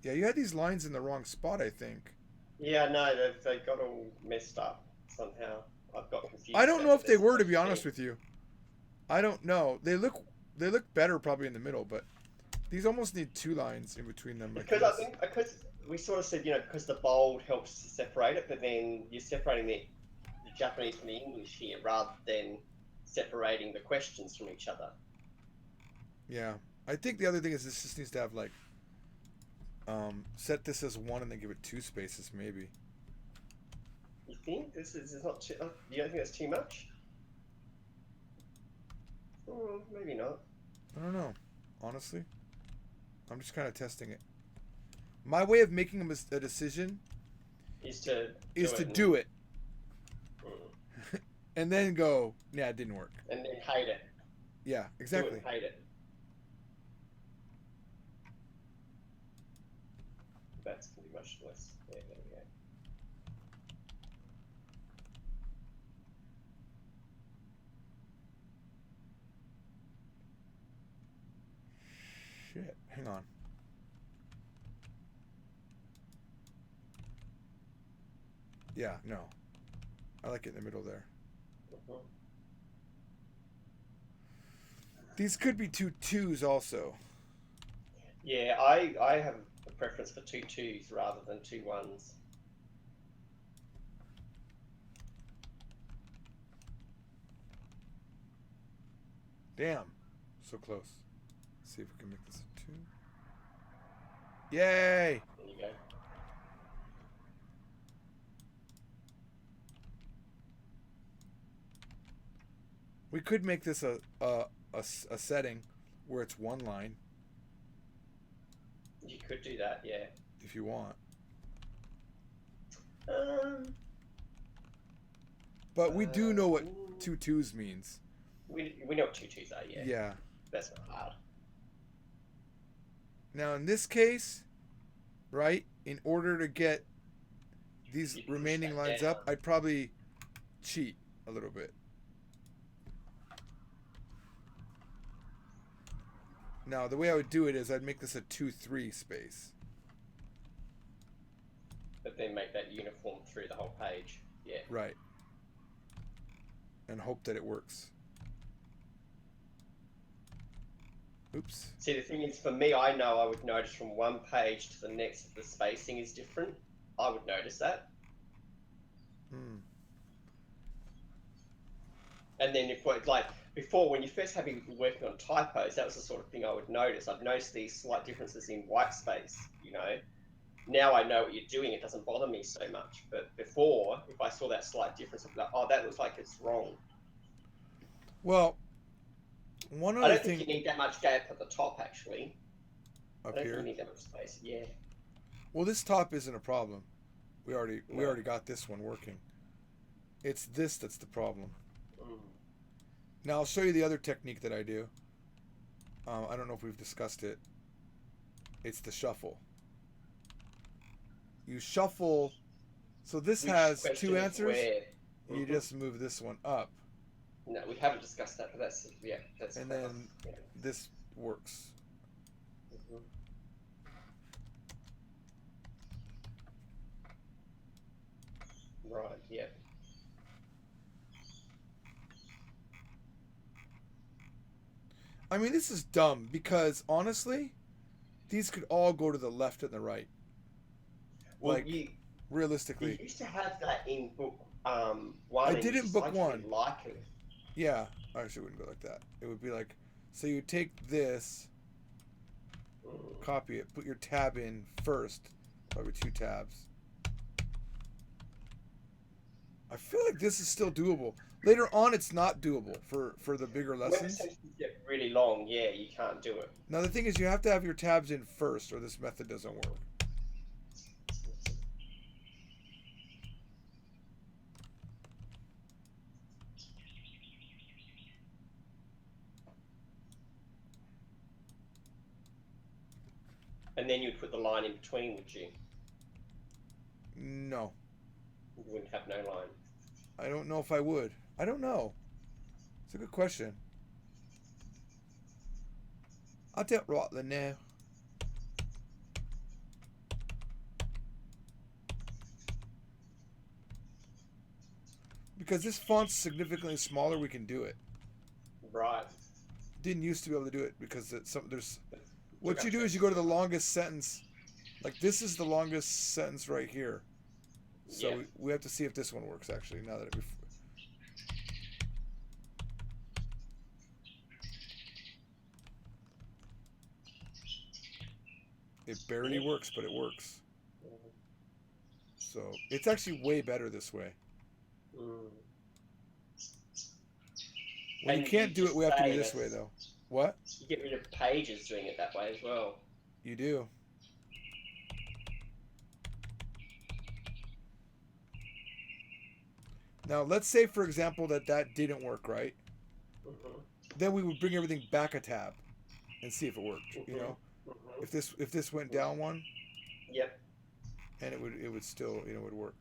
Yeah, you had these lines in the wrong spot, I think.
Yeah, no, they got all messed up somehow. I've got confused.
I don't know if they were, to be honest with you. I don't know. They look better probably in the middle, but these almost need two lines in between them.
Because I think we sort of said, because the bold helps to separate it, but then you're separating the Japanese from the English here rather than separating the questions from each other.
Yeah, I think the other thing is this just needs to have like set this as 1 and then give it 2 spaces maybe.
You think this is not too? You don't think that's too much? Maybe not.
I don't know, honestly. I'm just kind of testing it. My way of making a decision
is to
do it. And then go, yeah, it didn't work.
And then hate it.
Yeah, exactly.
Do it and hate it. That's going to be much less. Yeah, there we go.
Shit, hang on. Yeah, no. I like it in the middle there. These could be 2 2s also.
Yeah, I have a preference for 2 2s rather than 2 1s.
Damn. So close. Let's see if we can make this a 2. Yay!
There you go.
We could make this a setting where it's 1 line.
You could do that, yeah.
If you want. But we do know what 2 2s means.
We know what 2 2s are, yeah.
Yeah.
That's not hard.
Now in this case, right, in order to get these remaining lines up, I'd probably cheat a little bit. Now, the way I would do it is I'd make this a 2 3 space.
But then make that uniform through the whole page. Yeah.
Right. And hope that it works. Oops.
See, the thing is, for me, I know I would notice from one page to the next if the spacing is different. I would notice that. And then if, like, before, when you first had me working on typos, that was the sort of thing I would notice. I'd notice these slight differences in white space, Now I know what you're doing, it doesn't bother me so much. But before, if I saw that slight difference, I'd be like, oh, that looks like it's wrong.
Well, one other
I don't
thing...
think you need that much gap at the top, actually.
Up
I don't
here?
think you need that much space, yeah.
Well, this top isn't a problem. We already got this one working. It's this that's the problem. Now I'll show you the other technique that I do. I don't know if we've discussed it. It's the shuffle. You shuffle. So this has 2 answers. you just move this one up,
No, we haven't discussed that, but that's
and
clever.
then
Yeah.
this works.
Mhm. Right. Yeah.
I mean, this is dumb because honestly, these could all go to the left and the right.
Well,
Like
you
realistically,
used to have that in book one.
I
And
did
you
it in
just,
book
I just didn't
one.
like it.
Yeah, I actually wouldn't go like that. It would be like, so you take this,
Mm.
copy it, put your tab in first, probably 2 tabs. I feel like this is still doable. Later on, it's not doable for the bigger
When
lessons.
sentences get really long, yeah, you can't do it.
Now the thing is, you have to have your tabs in first, or this method doesn't work.
And then you'd put the line in between, would you?
No,
You wouldn't have no line.
I don't know if I would. I don't know. It's a good question. I don't rightly know. Because this font's significantly smaller, we can do it.
Right.
Didn't used to be able to do it because there's. What you do is you go to the longest sentence. Like this is the longest sentence right here. So
Yeah.
we have to see if this one works actually. Now that it barely works, but it works. So it's actually way better this way.
Mm.
When
And
you can't
you
do it,
just
we have to do
say
this way
that's-
though. What?
You get rid of pages doing it that way as well.
You do. Now let's say, for example, that didn't work, right?
Mhm.
Then we would bring everything back a tab and see if it worked. You know,
Mhm.
if this went down one,
Yep.
and it would still it would work.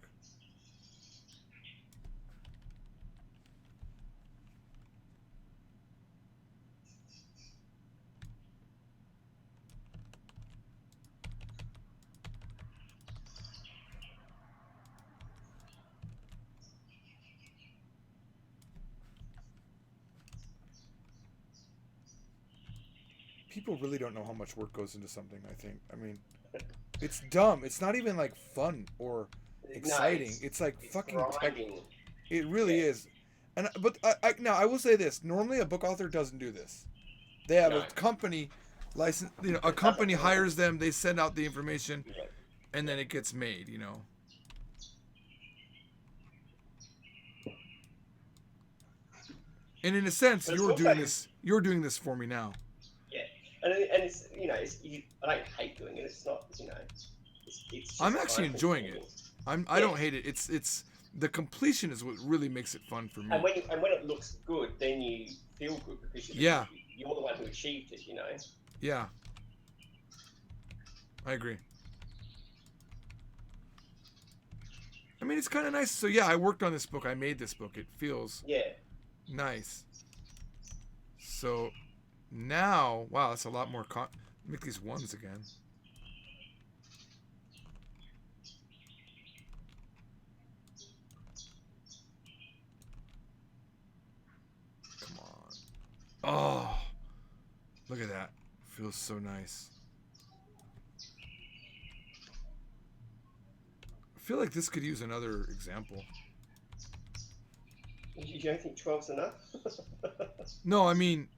People really don't know how much work goes into something. I think. I mean, it's dumb. It's not even like fun or exciting.
No,
it's like
it's
fucking.
grinding.
It really
Yeah.
is. And but now I will say this. Normally, a book author doesn't do this. They have
No.
a company license. You know, a company hires them. They send out the information,
Yeah.
and then it gets made. You know. And in a sense,
But it's
you're
also-
doing this. You're doing this for me now.
Yeah. And it's I don't hate doing it. It's not it's just
I'm actually
time
enjoying
consuming.
I don't hate it. It's the completion is what really makes it fun for me.
And when it looks good, then you feel good because
Yeah.
you're the one who achieved it.
Yeah. I agree. I mean, it's kind of nice. So yeah, I worked on this book. I made this book. It feels
Yeah.
nice. So now, wow, that's a lot more. Make these ones again. Come on. Oh, look at that. Feels so nice. I feel like this could use another example.
You don't think 12's enough?
No, I mean,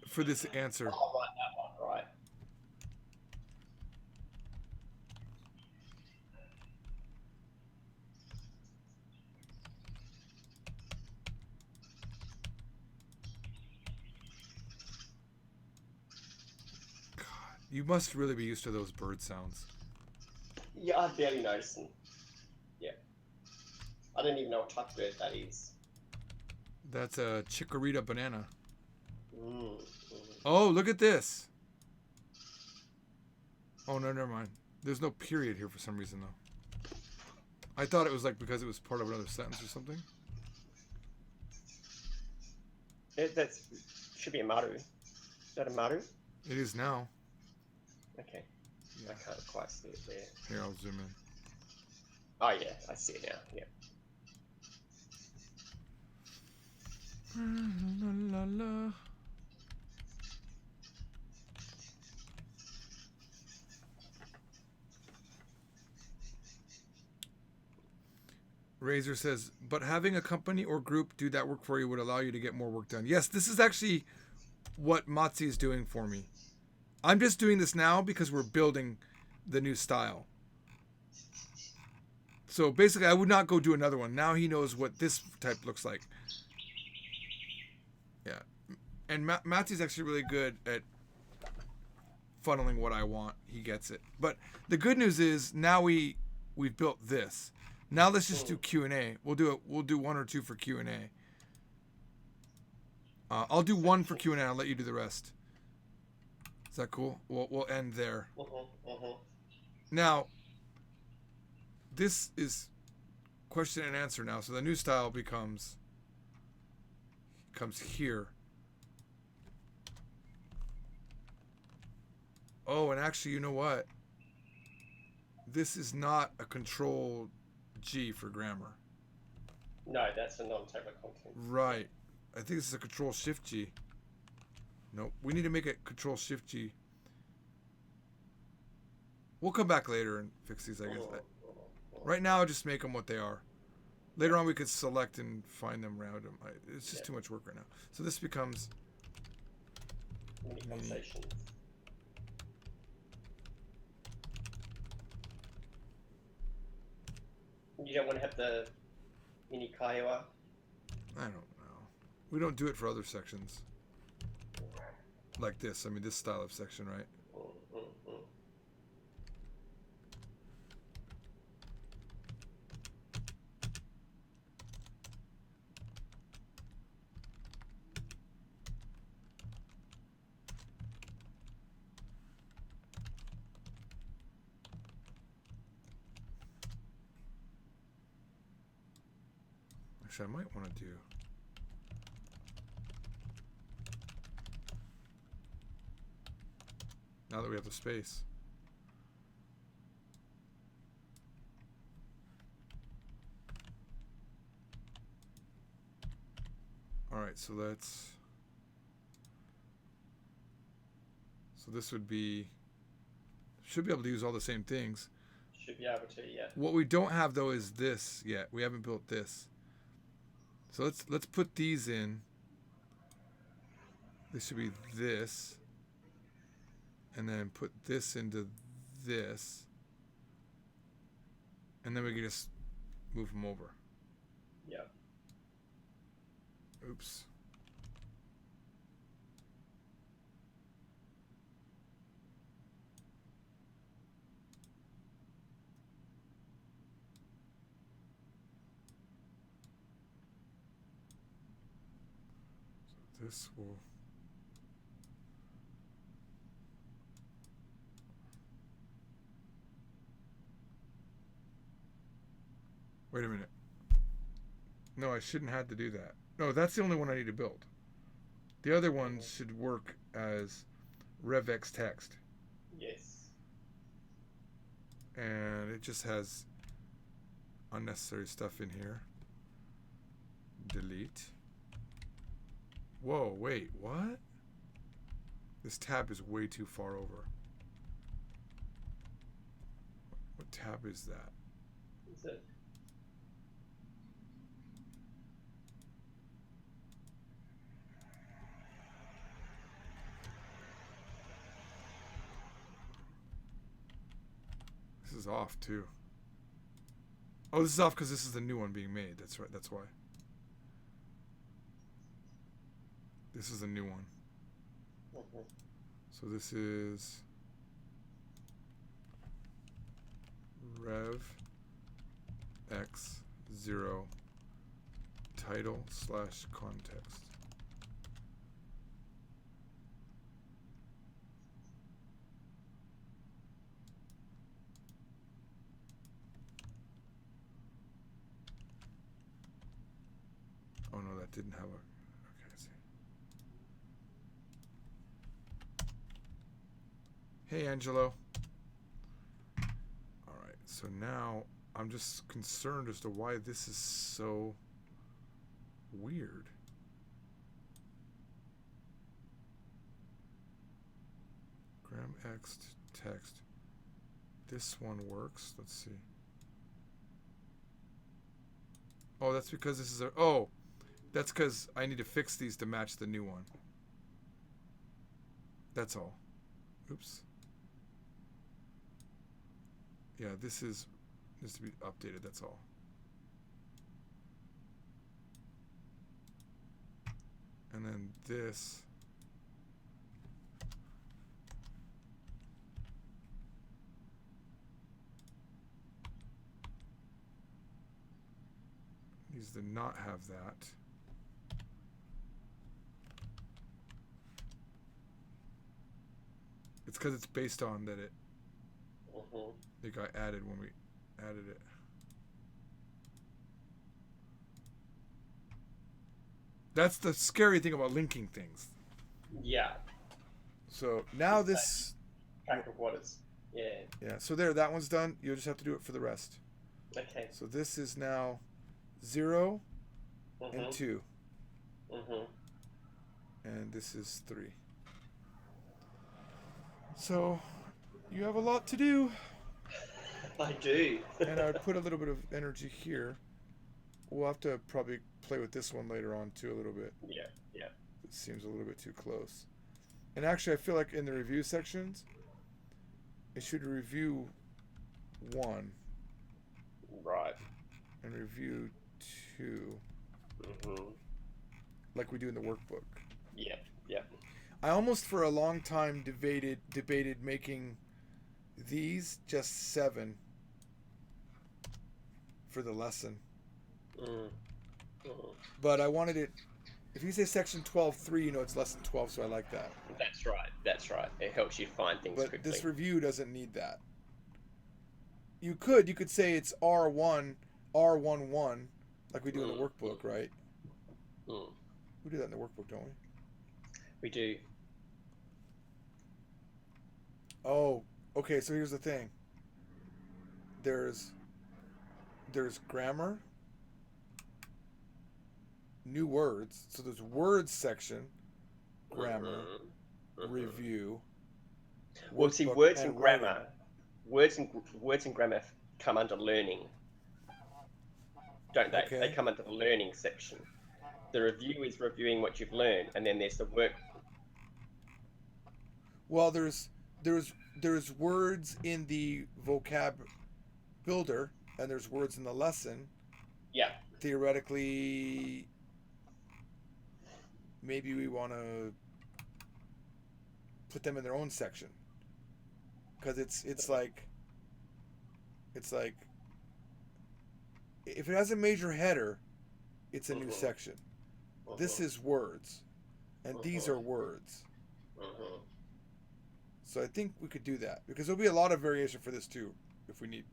for this answer.
Oh, right, that one, right.
God, you must really be used to those bird sounds.
Yeah, I barely noticed them. Yeah. I don't even know what type of bird that is.
That's a chikorita banana.
Mm.
Oh, look at this. Oh, no, never mind. There's no period here for some reason, though. I thought it was like because it was part of another sentence or something.
That should be a maru. Is that a maru?
It is now.
Okay. I can't quite see it there.
Here, I'll zoom in.
Oh yeah, I see it now. Yeah.
La, la, la. Razor says, but having a company or group do that work for you would allow you to get more work done. Yes, this is actually what Matsi is doing for me. I'm just doing this now because we're building the new style. So basically, I would not go do another one. Now he knows what this type looks like. Yeah. And Matsi's actually really good at funneling what I want. He gets it. But the good news is now we've built this. Now let's just do Q&A. We'll do one or two for Q&A. I'll do one for Q&A. I'll let you do the rest. Is that cool? We'll end there. Now, this is question and answer now. So the new style comes here. Oh, and actually, you know what? This is not a control G for grammar.
No, that's a non-table content.
Right. I think this is a control shift G. Nope. We need to make it control shift G. We'll come back later and fix these, I guess. Right now, I'll just make them what they are. Later on, we could select and find them random. It's just too much work right now. So this becomes
Mini conversations. You don't want to have the mini Kiowa?
I don't know. We don't do it for other sections. Like this. I mean, this style of section, right? Actually, I might want to do... Now that we have the space. Alright, so let's... So this would be... Should be able to use all the same things.
Should be able to, yeah.
What we don't have, though, is this yet. We haven't built this. So let's put these in. This should be this. And then put this into this. And then we can just move them over.
Yeah.
Oops. So this will... Wait a minute. No, I shouldn't have to do that. No, that's the only one I need to build. The other ones should work as regex text.
Yes.
And it just has unnecessary stuff in here. Delete. Whoa, wait, what? This tab is way too far over. What tab is that?
Is it?
This is off too. Oh, this is off because this is the new one being made. That's right. That's why. This is the new one. So this is rev x0 title / context. Oh no, that didn't have a... Okay, I see. Hey, Angelo. All right, so now I'm just concerned as to why this is so weird. Gram X text. This one works. Let's see. Oh, that's because this is a... Oh, that's because I need to fix these to match the new one. That's all. Oops. Yeah, this needs to be updated, that's all. And then this... needs to not have that. It's because it's based on that it got added when we added it. That's the scary thing about linking things.
Yeah.
So now this...
Track of what is... Yeah.
Yeah, so there, that one's done. You'll just have to do it for the rest.
Okay.
So this is now 0 and 2. And this is 3. So you have a lot to do.
I do.
And I would put a little bit of energy here. We'll have to probably play with this one later on too a little bit.
Yeah, yeah.
It seems a little bit too close. And actually I feel like in the review sections, it should review 1.
Right.
And review 2. Like we do in the workbook.
Yeah, yeah.
I almost for a long time debated making these just 7 for the lesson. But I wanted it, if you say section 12.3, you know it's lesson 12, so I like that.
That's right, that's right. It helps you find things
But
quickly.
this review doesn't need that. You could say it's R1, R11, like we do in the workbook, right? We do that in the workbook, don't we?
We do.
Oh, okay, so here's the thing. There's grammar, new words. So there's words section, grammar, review.
Well, see,
workbook,
words and
writing.
grammar, words and grammar come under learning, don't they?
Okay.
They come under the learning section. The review is reviewing what you've learned, and then there's the work.
Well, there's words in the vocab builder, and there's words in the lesson.
Yeah.
Theoretically, maybe we want to put them in their own section, because it's like if it has a major header, it's a new section. This is words, and these are words. So I think we could do that, because there'll be a lot of variation for this too, if we need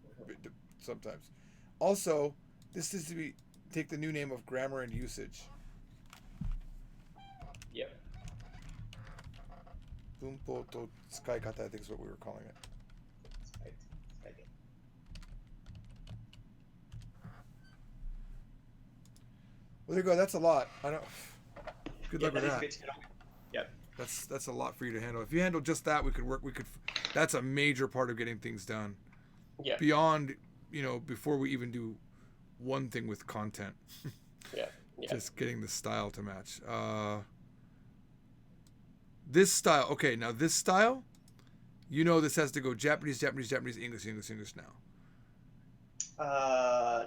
sometimes. Also, this is to take the new name of grammar and usage.
Yep.
Bunpo to tsukaikata, I think is what we were calling it. Well, there you go. That's a lot. I don't. Good luck with that.
Yep.
That's a lot for you to handle. If you handle just that, we could work. That's a major part of getting things done.
Yeah.
Beyond, before we even do one thing with content.
Yeah. Yeah.
Just getting the style to match. This style. Okay, now this style. This has to go Japanese, Japanese, Japanese, English, English, English now.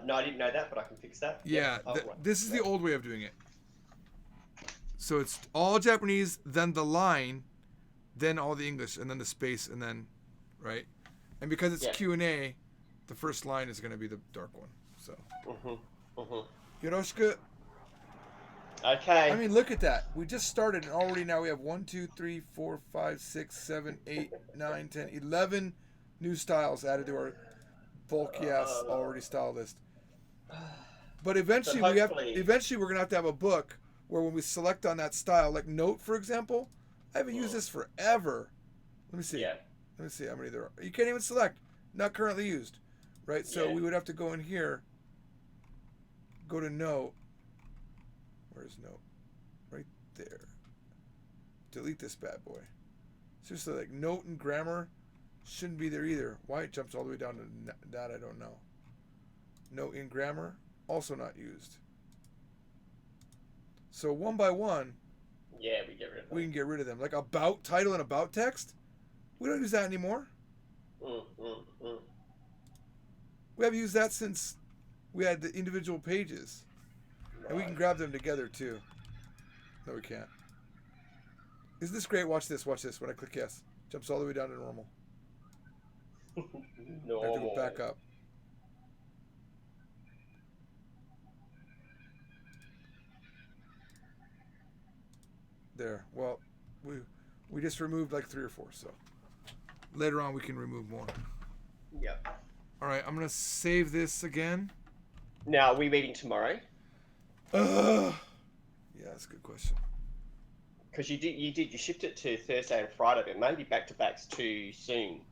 No, I didn't know that, but I can fix that.
Yeah, this is the old way of doing it. So it's all Japanese, then the line, then all the English, and then the space, and then, right? And because it's Q&A, the first line is going to be the dark one. So. Yoroshiku.
Okay.
I mean, look at that. We just started, and already now we have 1, 2, 3, 4, 5, 6, 7, 8, 9, 10, 11 new styles added to our bulky ass already style list. But eventually we're gonna have to have a book where when we select on that style, like Note for example, I haven't used this forever. Let me see.
Yeah.
Let me see how many there are. You can't even select. Not currently used. Right? So
Yeah.
we would have to go in here. Go to note. Where's note? Right there. Delete this bad boy. Seriously, like note and grammar shouldn't be there either. Why it jumps all the way down to that, I don't know. Note in grammar, also not used. So one by one,
Yeah, we get rid of them.
we can get rid of them. Like about title and about text, we don't use that anymore. We haven't used that since we had the individual pages. And we can grab them together too. No, we can't. Isn't this great? Watch this. Watch this. When I click yes, jumps all the way down to normal. I have to
Normal.
go back up. There. Well, we just removed like 3 or 4. So later on we can remove more.
Yep.
All right. I'm gonna save this again.
Now, are we meeting tomorrow?
Yeah, that's a good question.
Because you shift it to Thursday and Friday, but maybe back to back's too soon.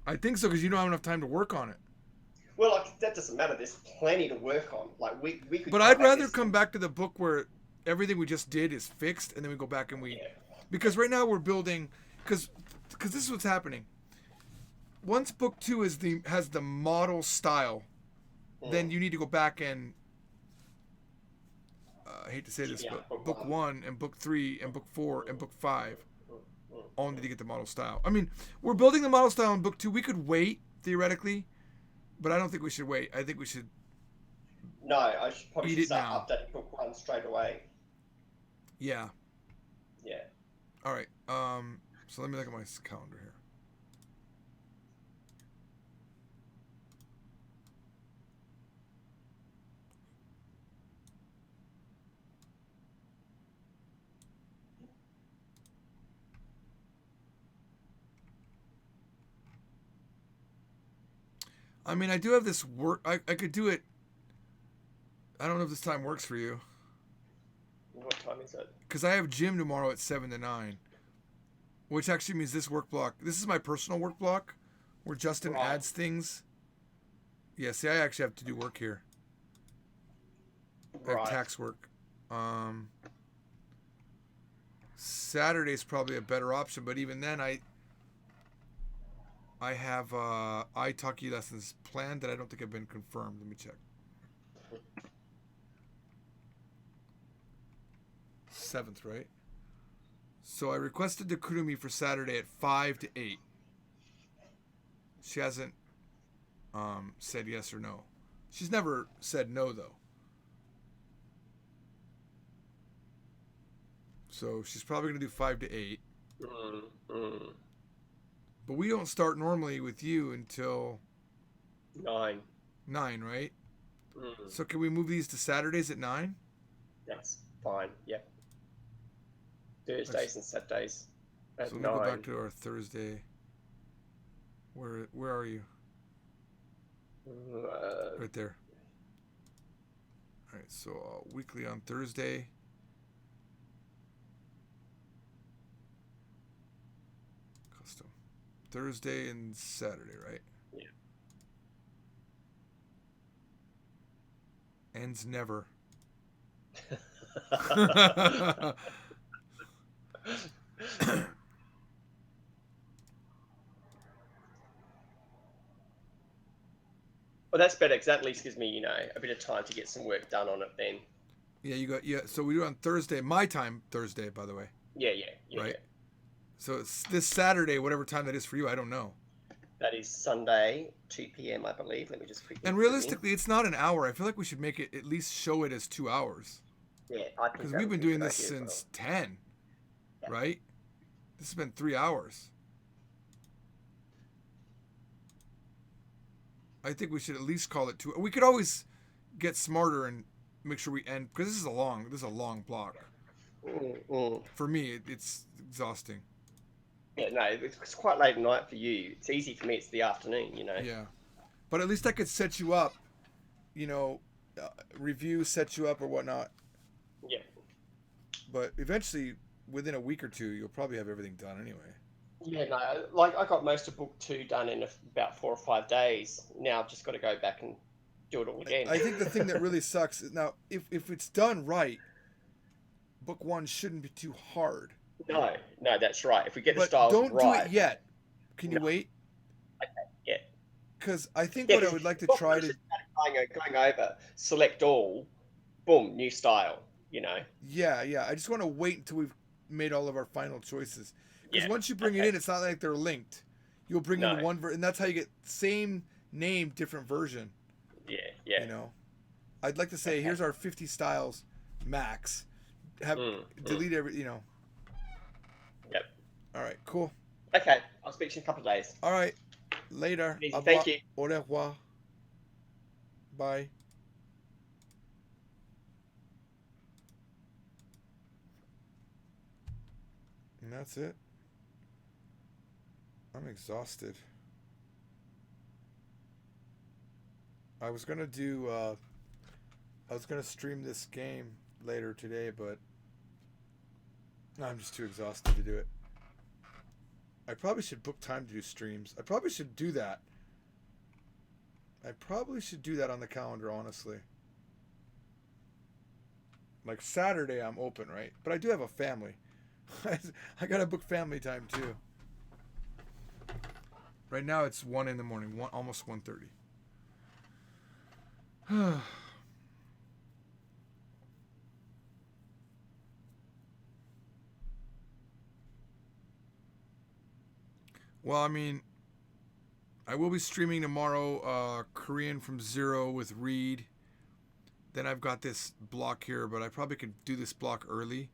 I think so because you don't have enough time to work on it.
Well, like that doesn't matter. There's plenty to work on. Like we could.
But I'd rather come back to the book where everything we just did is fixed, and then we go back and we,
Yeah.
because right now we're building, because this is what's happening. Once book 2 has the model style, then you need to go back and I hate to say this,
Yeah,
but book 1 and book 3 and book 4 and book 5 all need to get the model style. I mean, we're building the model style in book 2. We could wait theoretically, but I don't think we should wait. I think we should.
No, I should probably
Eat
should
it
start
now.
updating book 1 straight away.
Yeah.
Yeah.
All right. So let me look at my calendar here. I mean, I do have this work. I could do it. I don't know if this time works for you.
What time is it?
Because I have gym tomorrow at 7 to 9. Which actually means this work block. This is my personal work block where Justin
Right.
adds things. Yeah, see, I actually have to do work here. I have
Right.
tax work. Saturday's probably a better option, but even then, I have italki lessons planned that I don't think have been confirmed. Let me check. 7th, right? So I requested the Kurumi for Saturday at 5 to 8. She hasn't said yes or no. She's never said no, though. So she's probably going to do 5 to 8. But we don't start normally with you until
9.
9, right? So can we move these to Saturdays at 9?
That's fine. Yep. Thursdays and Saturdays at
So let me
9.
go back to our Thursday. Where are you? Right there. All right, so weekly on Thursday. Custom. Thursday and Saturday, right?
Yeah.
Ends never.
Well, that's better because that at least gives me, a bit of time to get some work done on it then.
Yeah. So we do it on Thursday, my time Thursday, by the way.
Yeah.
Right. So it's this Saturday, whatever time that is for you, I don't know.
That is Sunday, 2 p.m., I believe. Let me just quickly.
And
put it in.
realistically, it's not an hour. I feel like we should make it at least show it as 2 hours.
Yeah, I think
Because
that
we've
would
been
be a
doing
good
this
idea as
since 10,
Yeah.
right? This has been 3 hours. I think we should at least call it 2. We could always get smarter and make sure we end, because this is a long block.
well.
For me, it's exhausting.
Yeah, no, it's quite late at night for you. It's easy for me. It's the afternoon,
Yeah. But at least I could set you up, review, set you up or whatnot.
Yeah.
But eventually, within a week or two, you'll probably have everything done anyway.
Yeah, no, like I got most of book 2 done in about 4 or 5 days. Now I've just got to go back and do it all again.
I think the thing that really sucks is now if it's done right, book 1 shouldn't be too hard.
No, no, that's right. If we get the
But
styles
don't do it
right,
yet. Can
no,
you wait?
yeah,
Because I think
yeah,
what I
because
would like to
book
try
one's
to
just going over, select all, boom, new style. You know,
yeah, I just want to wait until we've made all of our final choices. Because
yeah,
once you bring it
okay,
in, it's not like they're linked. You'll bring in
no,
one and that's how you get same name, different version.
yeah,
You
yeah,
know, I'd like to say
okay,
here's our 50 styles max. Have delete every.
yep,
All right, cool.
okay. I'll speak to you in a couple of days.
All right, later.
Easy.
Au
Thank
revoir.
you.
Au revoir. Bye. And that's it. I'm exhausted. I was gonna do. I was gonna stream this game later today, but I'm just too exhausted to do it. I probably should book time to do streams. I probably should do that. I probably should do that on the calendar, honestly. Like Saturday, I'm open, right? But I do have a family. I gotta book family time too. Right now it's 1 in the morning, almost 1:30. Well, I mean, I will be streaming tomorrow Korean from Zero with Reed. Then I've got this block here, but I probably could do this block early.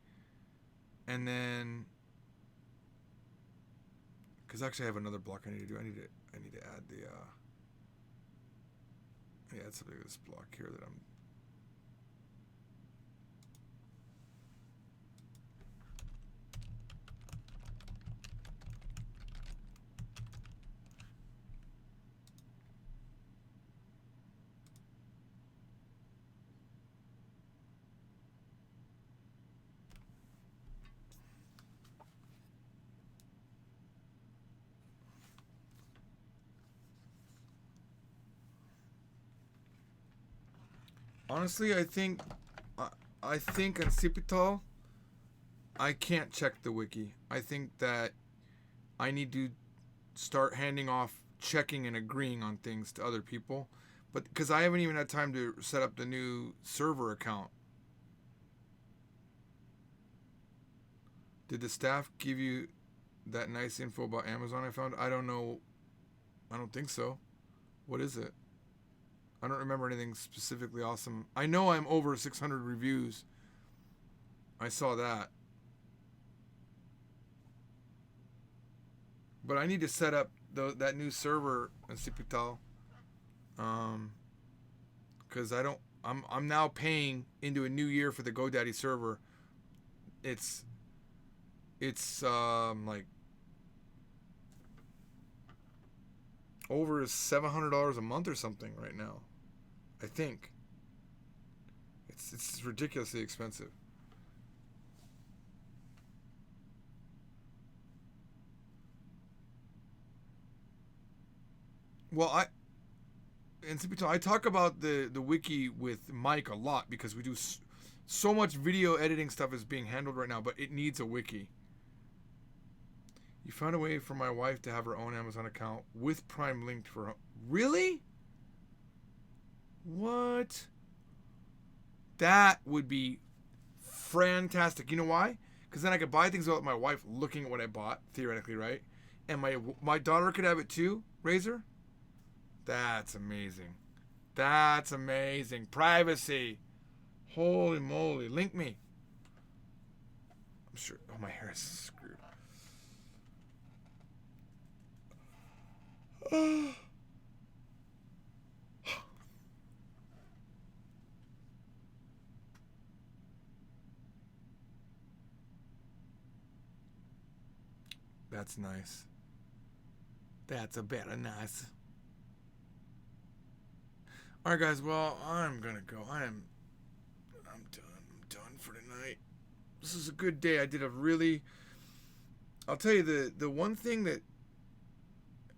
And then, because actually I have another block I need to do. I need to add the. Yeah, it's something this block here that I'm. Honestly, I think on Cipital, I can't check the wiki. I think that I need to start handing off checking and agreeing on things to other people, but because I haven't even had time to set up the new server account. Did the staff give you that nice info about Amazon I found? I don't know. I don't think so. What is it? I don't remember anything specifically awesome. I know I'm over 600 reviews. I saw that. But I need to set up that new server in Cipital. Because I'm now paying into a new year for the GoDaddy server. It's like over $700 a month or something right now. I think it's ridiculously expensive. Well, I talk about the wiki with Mike a lot because we do so much video editing stuff is being handled right now, but it needs a wiki. You found a way for my wife to have her own Amazon account with Prime linked for her. Really? What? That would be fantastic. You know why? Because then I could buy things without my wife looking at what I bought, theoretically, right? And my daughter could have it too, Razor? That's amazing. That's amazing. Privacy. Holy moly. Link me. I'm sure. Oh, my hair is screwed. That's nice. That's a better nice. All right, guys. Well, I'm gonna go. I'm done. I'm done for tonight. This is a good day. I did a really I'll tell you the one thing that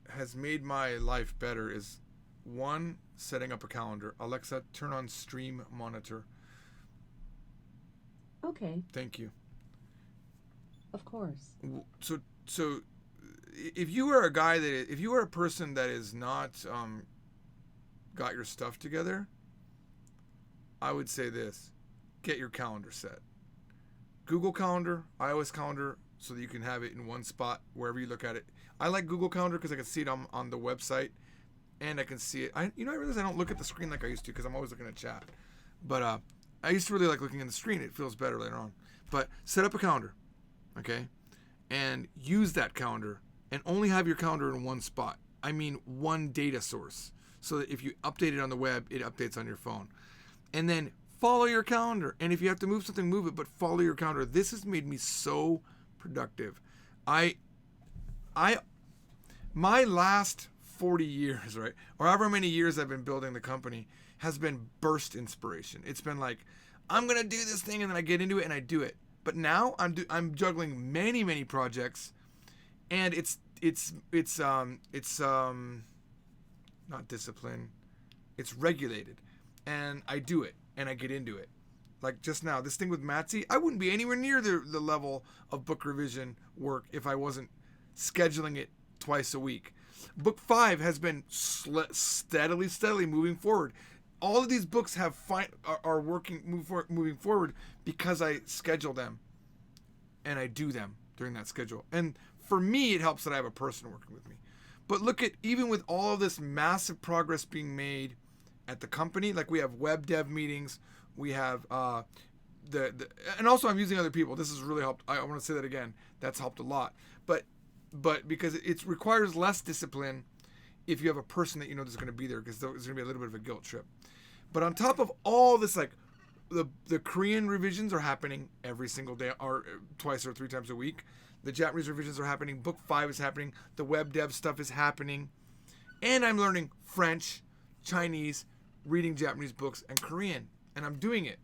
has made my life better is one, setting up a calendar. Alexa, turn on stream monitor.
Okay,
Thank you.
of course.
So if you are a guy that if you are a person that is not got your stuff together, I would say this: get your calendar set. Google Calendar, iOS Calendar, so that you can have it in one spot wherever you look at it. I like Google Calendar because I can see it on the website, and I can see it. I realize I don't look at the screen like I used to because I'm always looking at chat. But I used to really like looking at the screen. It feels better later on. But set up a calendar, okay, and use that calendar, and only have your calendar in one spot. I mean, one data source, so that if you update it on the web, it updates on your phone, and then follow your calendar. And if you have to move something, move it, but follow your calendar. This has made me so productive. My last 40 years, right, or however many years I've been building the company, has been burst inspiration. It's been like, I'm gonna do this thing, and then I get into it and I do it. But now I'm juggling many projects, and it's not discipline, it's regulated, and I do it and I get into it. Like just now, this thing with Matsy, I wouldn't be anywhere near the level of book revision work if I wasn't scheduling it twice a week. Book 5 has been steadily moving forward. All of these books are moving forward because I schedule them and I do them during that schedule. And for me, it helps that I have a person working with me. But look at, even with all of this massive progress being made at the company, like we have web dev meetings, we have and also I'm using other people. This has really helped. I want to say that again. That's helped a lot. But because it requires less discipline if you have a person that you know that's going to be there, because there's going to be a little bit of a guilt trip. But on top of all this, like the Korean revisions are happening every single day, or twice or three times a week. The Japanese revisions are happening. Book 5 is happening. The web dev stuff is happening. And I'm learning French, Chinese, reading Japanese books, and Korean. And I'm doing it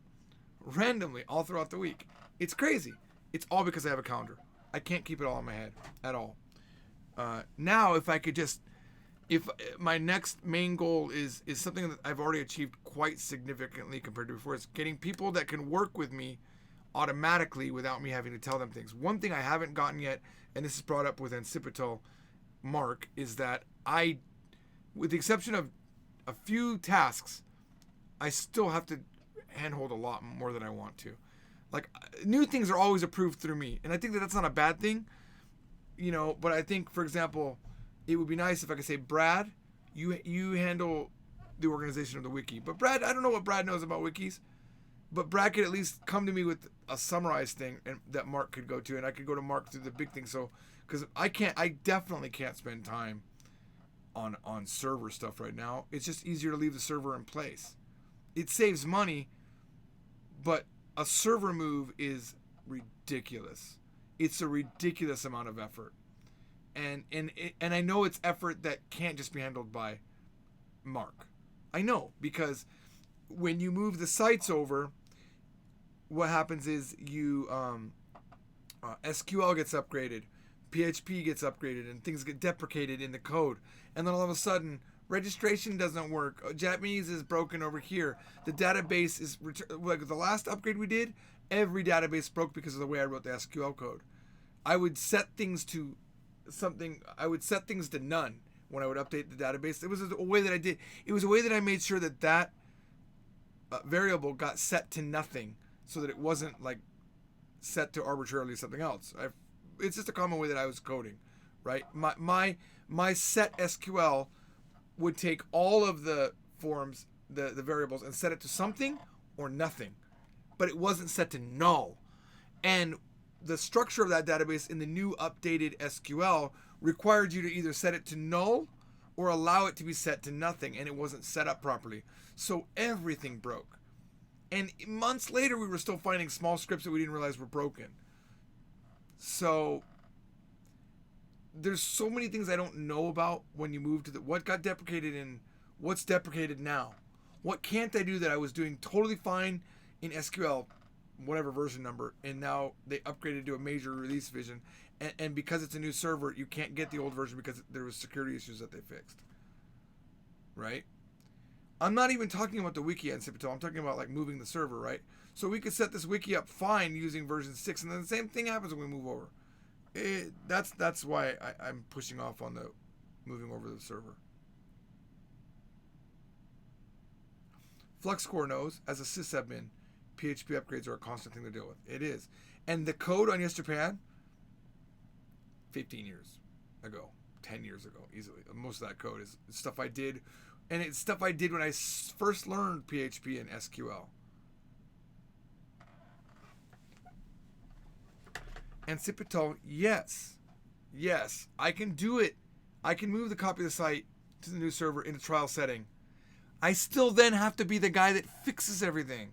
randomly all throughout the week. It's crazy. It's all because I have a calendar. I can't keep it all in my head at all. Now, if my next main goal is something that I've already achieved quite significantly compared to before, it's getting people that can work with me automatically without me having to tell them things. One thing I haven't gotten yet, and this is brought up with Ancipital Mark, is that I, with the exception of a few tasks, I still have to handhold a lot more than I want to. Like, new things are always approved through me, and I think that that's not a bad thing, but I think, for example, it would be nice if I could say, Brad, you handle the organization of the wiki. But Brad, I don't know what Brad knows about wikis, but Brad could at least come to me with a summarized thing and that Mark could go to, and I could go to Mark through the big thing. So, because I definitely can't spend time on server stuff right now. It's just easier to leave the server in place. It saves money, but a server move is ridiculous. It's a ridiculous amount of effort. And I know it's effort that can't just be handled by Mark. I know, because when you move the sites over, what happens is SQL gets upgraded, PHP gets upgraded, and things get deprecated in the code. And then all of a sudden, registration doesn't work. Japanese is broken over here. The database is like the last upgrade we did. Every database broke because of the way I wrote the SQL code. I would set things to none when I would update the database. It was a way that I did. It was a way that I made sure that variable got set to nothing, so that it wasn't like set to arbitrarily something else. It's just a common way that I was coding, right? My set SQL would take all of the forms, the variables, and set it to something or nothing, but it wasn't set to null. And the structure of that database in the new updated SQL required you to either set it to null or allow it to be set to nothing, and it wasn't set up properly. So everything broke. And months later, we were still finding small scripts that we didn't realize were broken. So there's so many things I don't know about when you move to what got deprecated and what's deprecated now. What can't I do that I was doing totally fine in SQL, whatever version number, and now they upgraded to a major release vision, and because it's a new server, you can't get the old version because there was security issues that they fixed. Right? I'm not even talking about the wiki at Sipito. I'm talking about like moving the server, right? So we could set this wiki up fine using version 6, and then the same thing happens when we move over. That's why I'm pushing off on the moving over the server. FluxCore knows, as a sysadmin, PHP upgrades are a constant thing to deal with. It is. And the code on Yes Japan, 15 years ago, 10 years ago, easily. Most of that code is stuff I did, and it's stuff I did when I first learned PHP and SQL. And Sipito, yes, I can do it. I can move the copy of the site to the new server in a trial setting. I still then have to be the guy that fixes everything.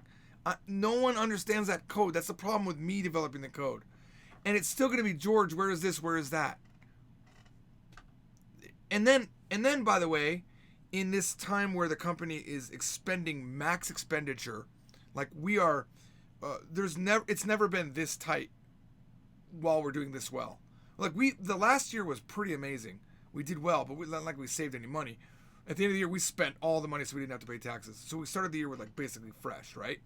No one understands that code. That's the problem with me developing the code. And it's still going to be, George, where is this? Where is that? And then, by the way, in this time where the company is expending max expenditure, like we are, it's never been this tight while we're doing this well. Like the last year was pretty amazing. We did well, but not like we saved any money. At the end of the year, we spent all the money so we didn't have to pay taxes. So we started the year with like basically fresh, right?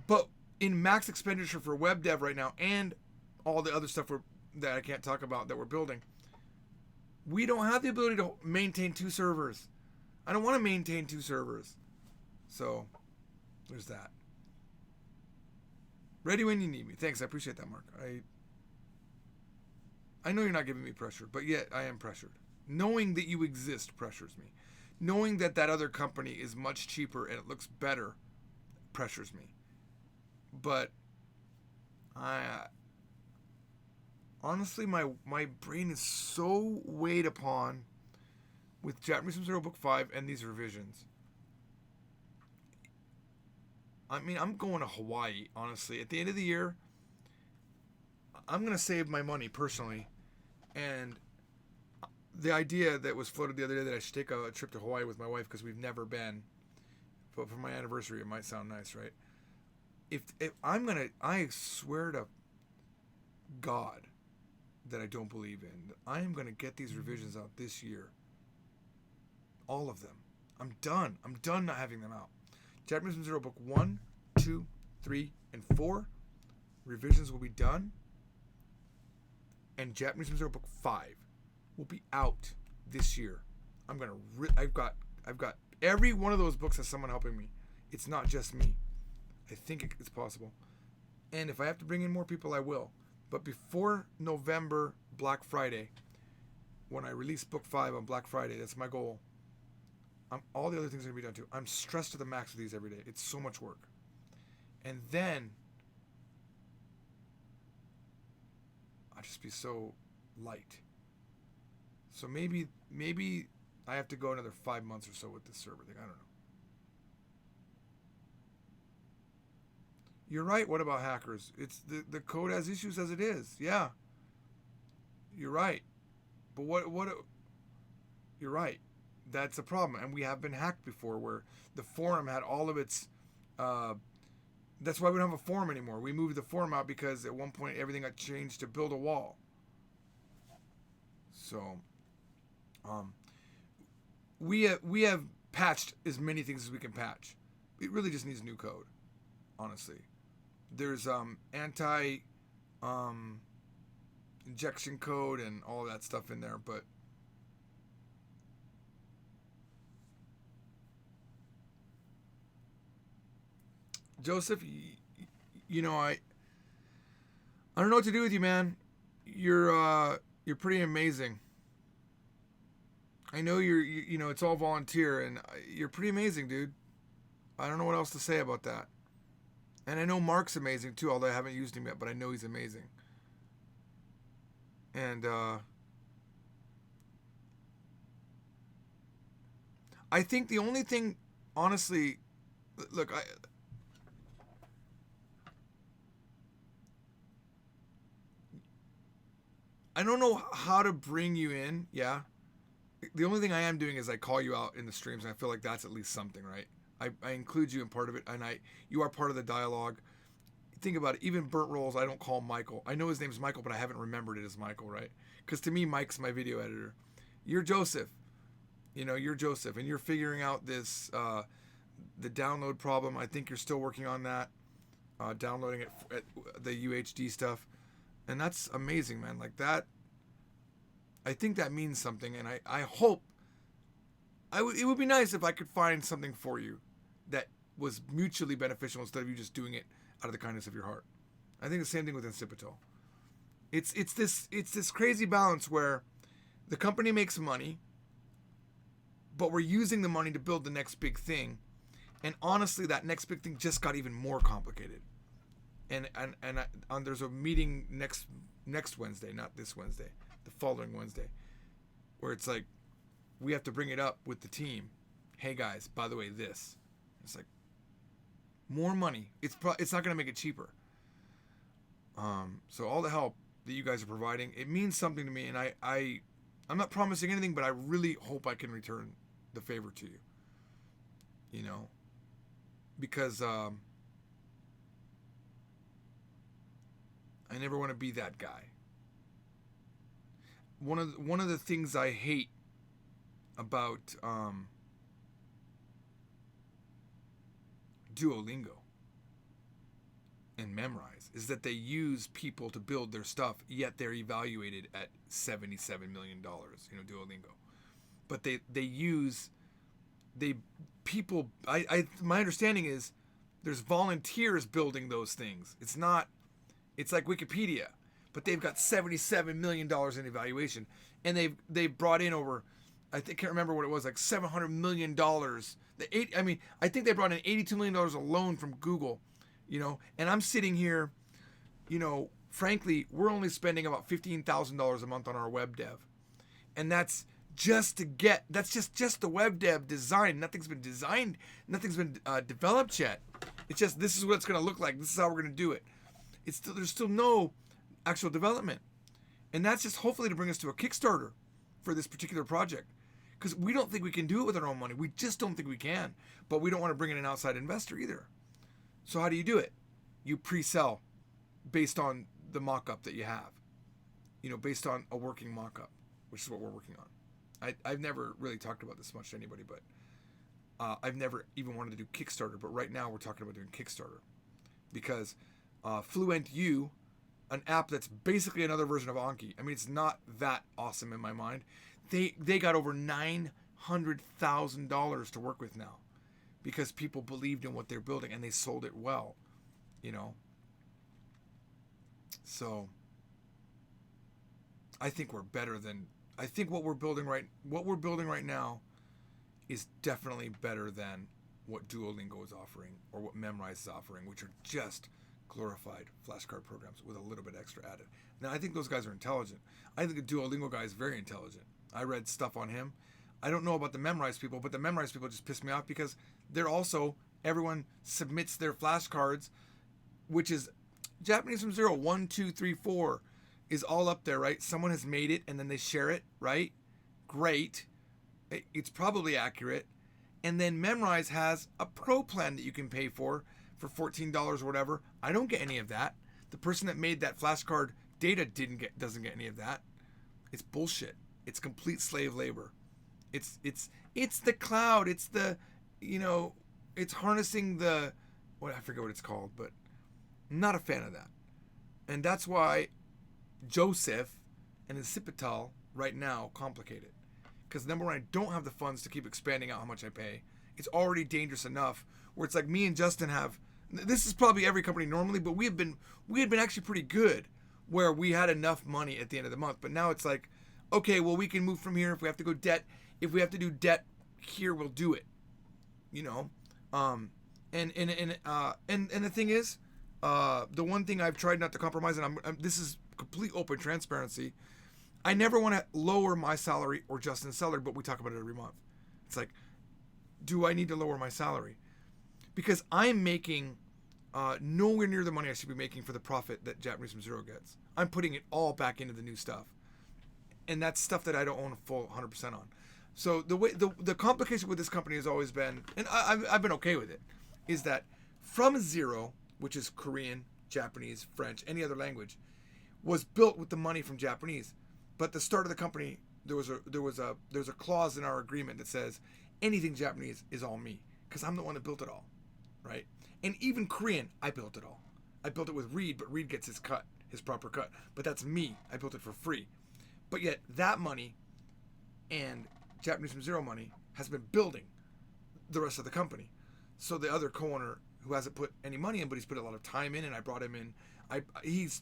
But in max expenditure for web dev right now and all the other stuff that I can't talk about that we're building, we don't have the ability to maintain 2 servers. I don't want to maintain 2 servers. So there's that. Ready when you need me. Thanks, I appreciate that, Mark. I know you're not giving me pressure, but yet I am pressured. Knowing that you exist pressures me. Knowing that other company is much cheaper and it looks better pressures me. But honestly, my brain is so weighed upon with Japanese from Zero Book 5 and these revisions. I mean, I'm going to Hawaii, honestly. At the end of the year, I'm going to save my money personally. And the idea that was floated the other day that I should take a trip to Hawaii with my wife because we've never been. But for my anniversary, it might sound nice, right? If I swear to God that I don't believe in, I am going to get these revisions out this year. All of them. I'm done. I'm done not having them out. Japanese from Zero Book 1, 2, 3, and 4. Revisions will be done. And Japanese from Zero Book 5 will be out this year. I've got every one of those books has someone helping me. It's not just me. I think it's possible. And if I have to bring in more people, I will. But before November Black Friday, when I release book 5 on Black Friday, that's my goal. All the other things are going to be done too. I'm stressed to the max with these every day. It's so much work. And then I'll just be so light. So maybe I have to go another 5 months or so with this server thing. I don't know. You're right. What about hackers? It's the code has issues as it is. Yeah. You're right. But what you're right. That's a problem. And we have been hacked before where the forum had all of its that's why we don't have a forum anymore. We moved the forum out because at one point everything got changed to build a wall. So we have patched as many things as we can patch. It really just needs new code, honestly. There's anti injection code and all that stuff in there, but Joseph, you know, I don't know what to do with you, man. You're pretty amazing. I know you know, it's all volunteer, and you're pretty amazing, dude. I don't know what else to say about that. And I know Mark's amazing too, although I haven't used him yet, but I know he's amazing. And I think the only thing, honestly, look, I don't know how to bring you in, yeah. The only thing I am doing is I call you out in the streams, and I feel like that's at least something, right? I include you in part of it, and you are part of the dialogue. think about it. Even Burnt Rolls, I don't call Michael. I know his name's Michael, but I haven't remembered it as Michael, right? Because to me, Mike's my video editor. You're Joseph. You're Joseph, and you're figuring out this the download problem. I think you're still working on that, downloading it at the UHD stuff, and that's amazing, man. Like that, I think that means something, and I hope it would be nice if I could find something for you that was mutually beneficial instead of you just doing it out of the kindness of your heart. I think the same thing with Incipitol. It's this crazy balance where the company makes money, but we're using the money to build the next big thing. And honestly, that next big thing just got even more complicated. And there's a meeting next Wednesday, not this Wednesday, the following Wednesday, where it's like we have to bring it up with the team. Hey guys, by the way, this. It's like more money. It's not going to make it cheaper. So all the help that you guys are providing, it means something to me, and I'm not promising anything, but I really hope I can return the favor to you. Because I never want to be that guy. One of the things I hate about Duolingo and Memrise is that they use people to build their stuff, yet they're evaluated at $77 million, Duolingo. But my understanding is there's volunteers building those things. It's like Wikipedia, but they've got $77 million in evaluation, and they've brought in over, I can't remember what it was, like $700 million. I think they brought in $82 million alone from Google, and I'm sitting here, frankly, we're only spending about $15,000 a month on our web dev. And that's just the web dev design. Nothing's been designed. Nothing's been developed yet. It's just, this is what it's going to look like. This is how we're going to do it. There's still no actual development. And that's just hopefully to bring us to a Kickstarter for this particular project. Because we don't think we can do it with our own money. We just don't think we can. But we don't want to bring in an outside investor either. So how do you do it? You pre-sell based on the mock-up that you have. Based on a working mock-up, which is what we're working on. I've never really talked about this much to anybody, but I've never even wanted to do Kickstarter. But right now we're talking about doing Kickstarter. Because Fluent U, an app that's basically another version of Anki. I mean, it's not that awesome in my mind. They got over $900,000 to work with now because people believed in what they're building and they sold it well, So I think we're better than, I think what we're building right now is definitely better than what Duolingo is offering or what Memrise is offering, which are just glorified flashcard programs with a little bit extra added. Now, I think those guys are intelligent. I think the Duolingo guy is very intelligent. I read stuff on him. I don't know about the Memrise people, but the Memrise people just piss me off because they're also, everyone submits their flashcards, which is Japanese from 0, 1, 2, 3, 4 is all up there, right? Someone has made it and then they share it, right? Great. It's probably accurate. And then Memrise has a pro plan that you can pay for $14 or whatever. I don't get any of that. The person that made that flashcard data doesn't get any of that. It's bullshit. It's complete slave labor. It's the cloud. It's the, it's harnessing I forget what it's called, but I'm not a fan of that. And that's why Joseph and Incipitol right now complicate it. Because number one, I don't have the funds to keep expanding out how much I pay. It's already dangerous enough where it's like me and Justin have, this is probably every company normally, but we had been actually pretty good where we had enough money at the end of the month. But now it's like, okay, well, we can move from here. If we have to go debt, if we have to do debt here, we'll do it. And the thing is, the one thing I've tried not to compromise, and this is complete open transparency. I never want to lower my salary or Justin's salary, but we talk about it every month. It's like, do I need to lower my salary? Because I'm making nowhere near the money I should be making for the profit that Japanese from Zero gets. I'm putting it all back into the new stuff. And that's stuff that I don't own a full 100% on. So the complication with this company has always been, and I've been okay with it, is that from Zero, which is Korean Japanese, French, any other language, was built with the money from Japanese. But at the start of the company, there was a clause in our agreement that says anything Japanese is all me, because I'm the one that built it all, right? And even Korean, I built it all. I built it with Reed, but Reed gets his cut, his proper cut. But that's me. I built it for free. But yet that money and Japanese from Zero money has been building the rest of the company. So the other co-owner who hasn't put any money in, but he's put a lot of time in, and I brought him in. He's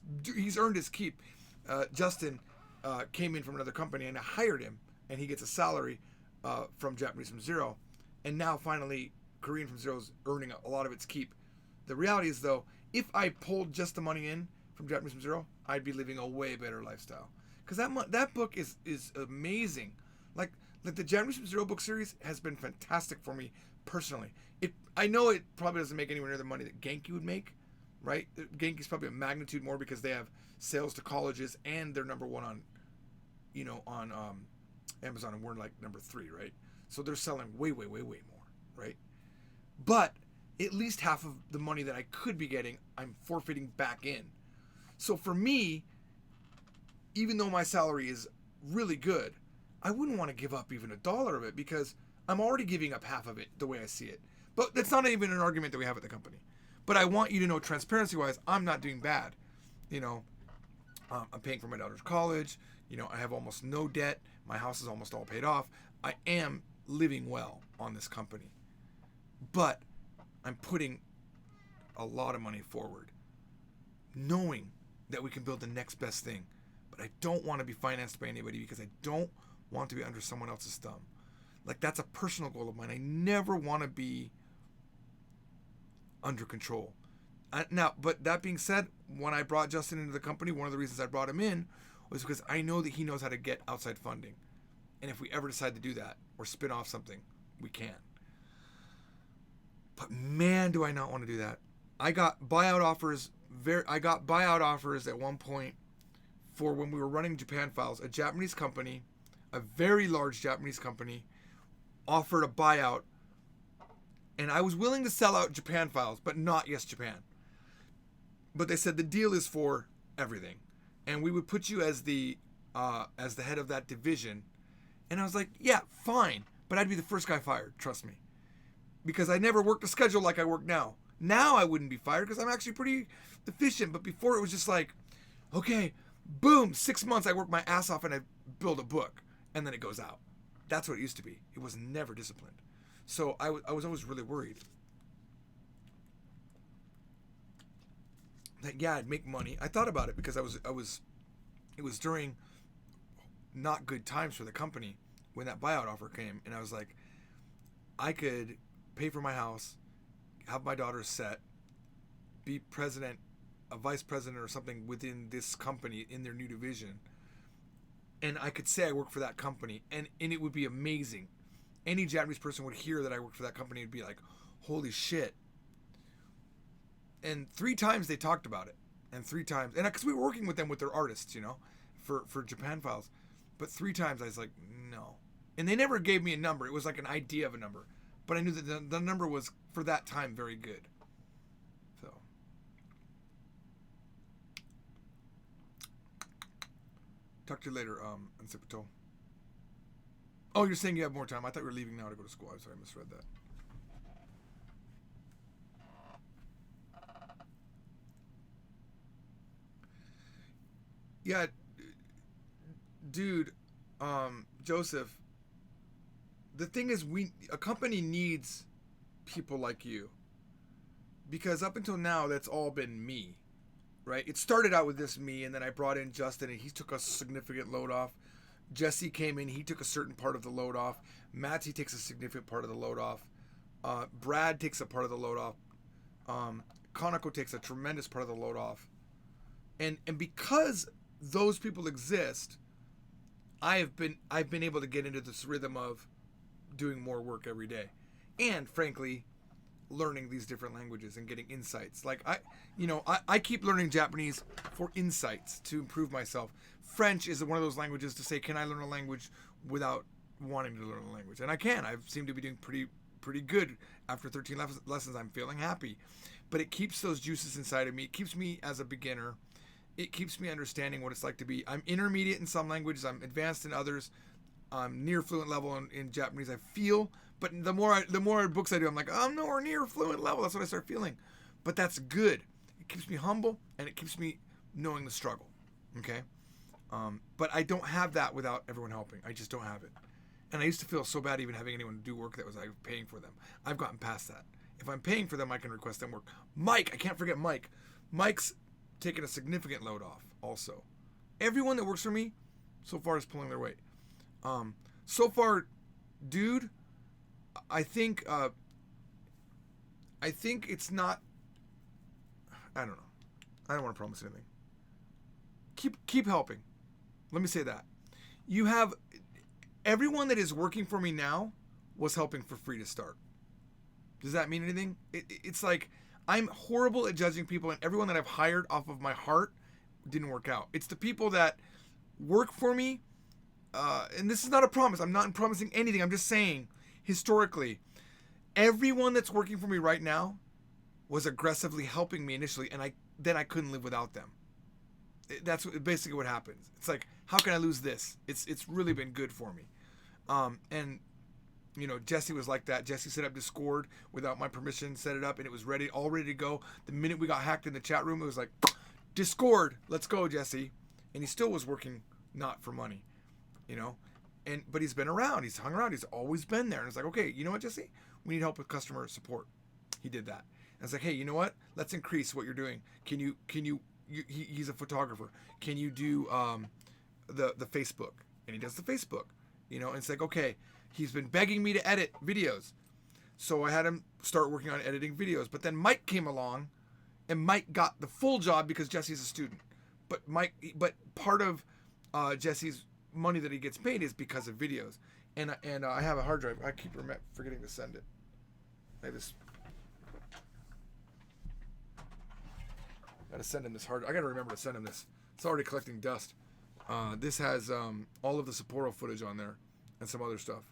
earned his keep. Justin came in from another company, and I hired him, and he gets a salary from Japanese from Zero, and now finally Korean from Zero is earning a lot of its keep. The reality is, though, if I pulled just the money in from Japanese from Zero, I'd be living a way better lifestyle. Because that book is amazing. Like the Japanese from Zero book series has been fantastic for me personally. I know it probably doesn't make anywhere near the money that Genki would make, right? Genki's probably a magnitude more because they have sales to colleges and they're number one on Amazon, and we're like number 3, right? So they're selling way more, right? But at least half of the money that I could be getting, I'm forfeiting back in. So for me, even though my salary is really good, I wouldn't want to give up even $1 of it because I'm already giving up half of it the way I see it. But that's not even an argument that we have at the company. But I want you to know, transparency-wise, I'm not doing bad. I'm paying for my daughter's college. I have almost no debt. My house is almost all paid off. I am living well on this company. But I'm putting a lot of money forward, knowing that we can build the next best thing. But I don't want to be financed by anybody because I don't want to be under someone else's thumb. Like, that's a personal goal of mine. I never want to be under control. But that being said, when I brought Justin into the company, one of the reasons I brought him in was because I know that he knows how to get outside funding. And if we ever decide to do that or spin off something, we can. But man, do I not want to do that. I got buyout offers at one point for when we were running Japan Files. A Japanese company, a very large Japanese company, offered a buyout. And I was willing to sell out Japan Files, but not Yes Japan. But they said the deal is for everything, and we would put you as the head of that division. And I was like, yeah, fine, but I'd be the first guy fired. Trust me, because I never worked a schedule like I work now. Now I wouldn't be fired because I'm actually pretty efficient. But before it was just like, okay, boom, 6 months I work my ass off and I build a book, and then it goes out. That's what it used to be. It was never disciplined. So I was always really worried that, yeah, I'd make money. I thought about it because it was during not good times for the company when that buyout offer came, and I was like, I could pay for my house, have my daughter set, be president, a vice president or something within this company in their new division, and I could say I work for that company, and it would be amazing. Any Japanese person would hear that I worked for that company and be like, holy shit. And 3 times they talked about it. And 3 times, and because we were working with them with their artists, for Japan Files. But 3 times I was like, no. And they never gave me a number. It was like an idea of a number. But I knew that the number was, for that time, very good. So. Talk to you later, Ansipito. Oh, you're saying you have more time. I thought you were leaving now to go to school. I'm sorry, I misread that. Yeah, dude, Joseph, the thing is, a company needs people like you. Because up until now, that's all been me, right? It started out with this me, and then I brought in Justin, and he took a significant load off. Jesse came in, he took a certain part of the load off. Matty takes a significant part of the load off. Brad takes a part of the load off. Konako takes a tremendous part of the load off. And because those people exist, I've been able to get into this rhythm of doing more work every day. And frankly, learning these different languages and getting insights. Like I keep learning Japanese for insights to improve myself. French is one of those languages to say, can I learn a language without wanting to learn a language? And I can. I seem to be doing pretty good after 13 lessons. I'm feeling happy. but it keeps those juices inside of me. It keeps me as a beginner. It keeps me understanding what it's like to be. I'm intermediate in some languages. I'm advanced in others. I'm near fluent level in Japanese. I feel, but the more books I do, I'm like, I'm nowhere near fluent level. That's what I start feeling. But that's good. It keeps me humble, and it keeps me knowing the struggle. Okay? But I don't have that without everyone helping. I just don't have it. And I used to feel so bad even having anyone do work that was like paying for them. I've gotten past that. If I'm paying for them, I can request them work. Mike, I can't forget Mike. Mike's taken a significant load off also. Everyone that works for me so far is pulling their weight. So far, dude, I think it's not, I don't know. I don't want to promise anything. Keep helping. Let me say that. You have everyone that is working for me now was helping for free to start. Does that mean anything? It's like I'm horrible at judging people, and everyone that I've hired off of my heart didn't work out. It's the people that work for me, and this is not a promise. I'm not promising anything. I'm just saying, historically, everyone that's working for me right now was aggressively helping me initially, and then I couldn't live without them. That's basically what happens. It's like, how can I lose this? It's really been good for me. And you know, Jesse was like that. Jesse set up Discord without my permission, set it up, and it was all ready to go. The minute we got hacked in the chat room, it was like, Discord, let's go, Jesse. And he still was working not for money, you know. But he's been around. He's hung around. He's always been there. And it's like, okay, you know what, Jesse? We need help with customer support. He did that. And it's like, hey, you know what? Let's increase what you're doing. He's a photographer. Can you do the Facebook? And he does the Facebook, you know. And it's like, okay, he's been begging me to edit videos, so I had him start working on editing videos. But then Mike came along, and Mike got the full job because Jesse's a student. But part of Jesse's money that he gets paid is because of videos. And I have a hard drive. I keep forgetting to send it. I gotta send him this hard. I gotta remember to send him this. It's already collecting dust. This has all of the Sapporo footage on there and some other stuff.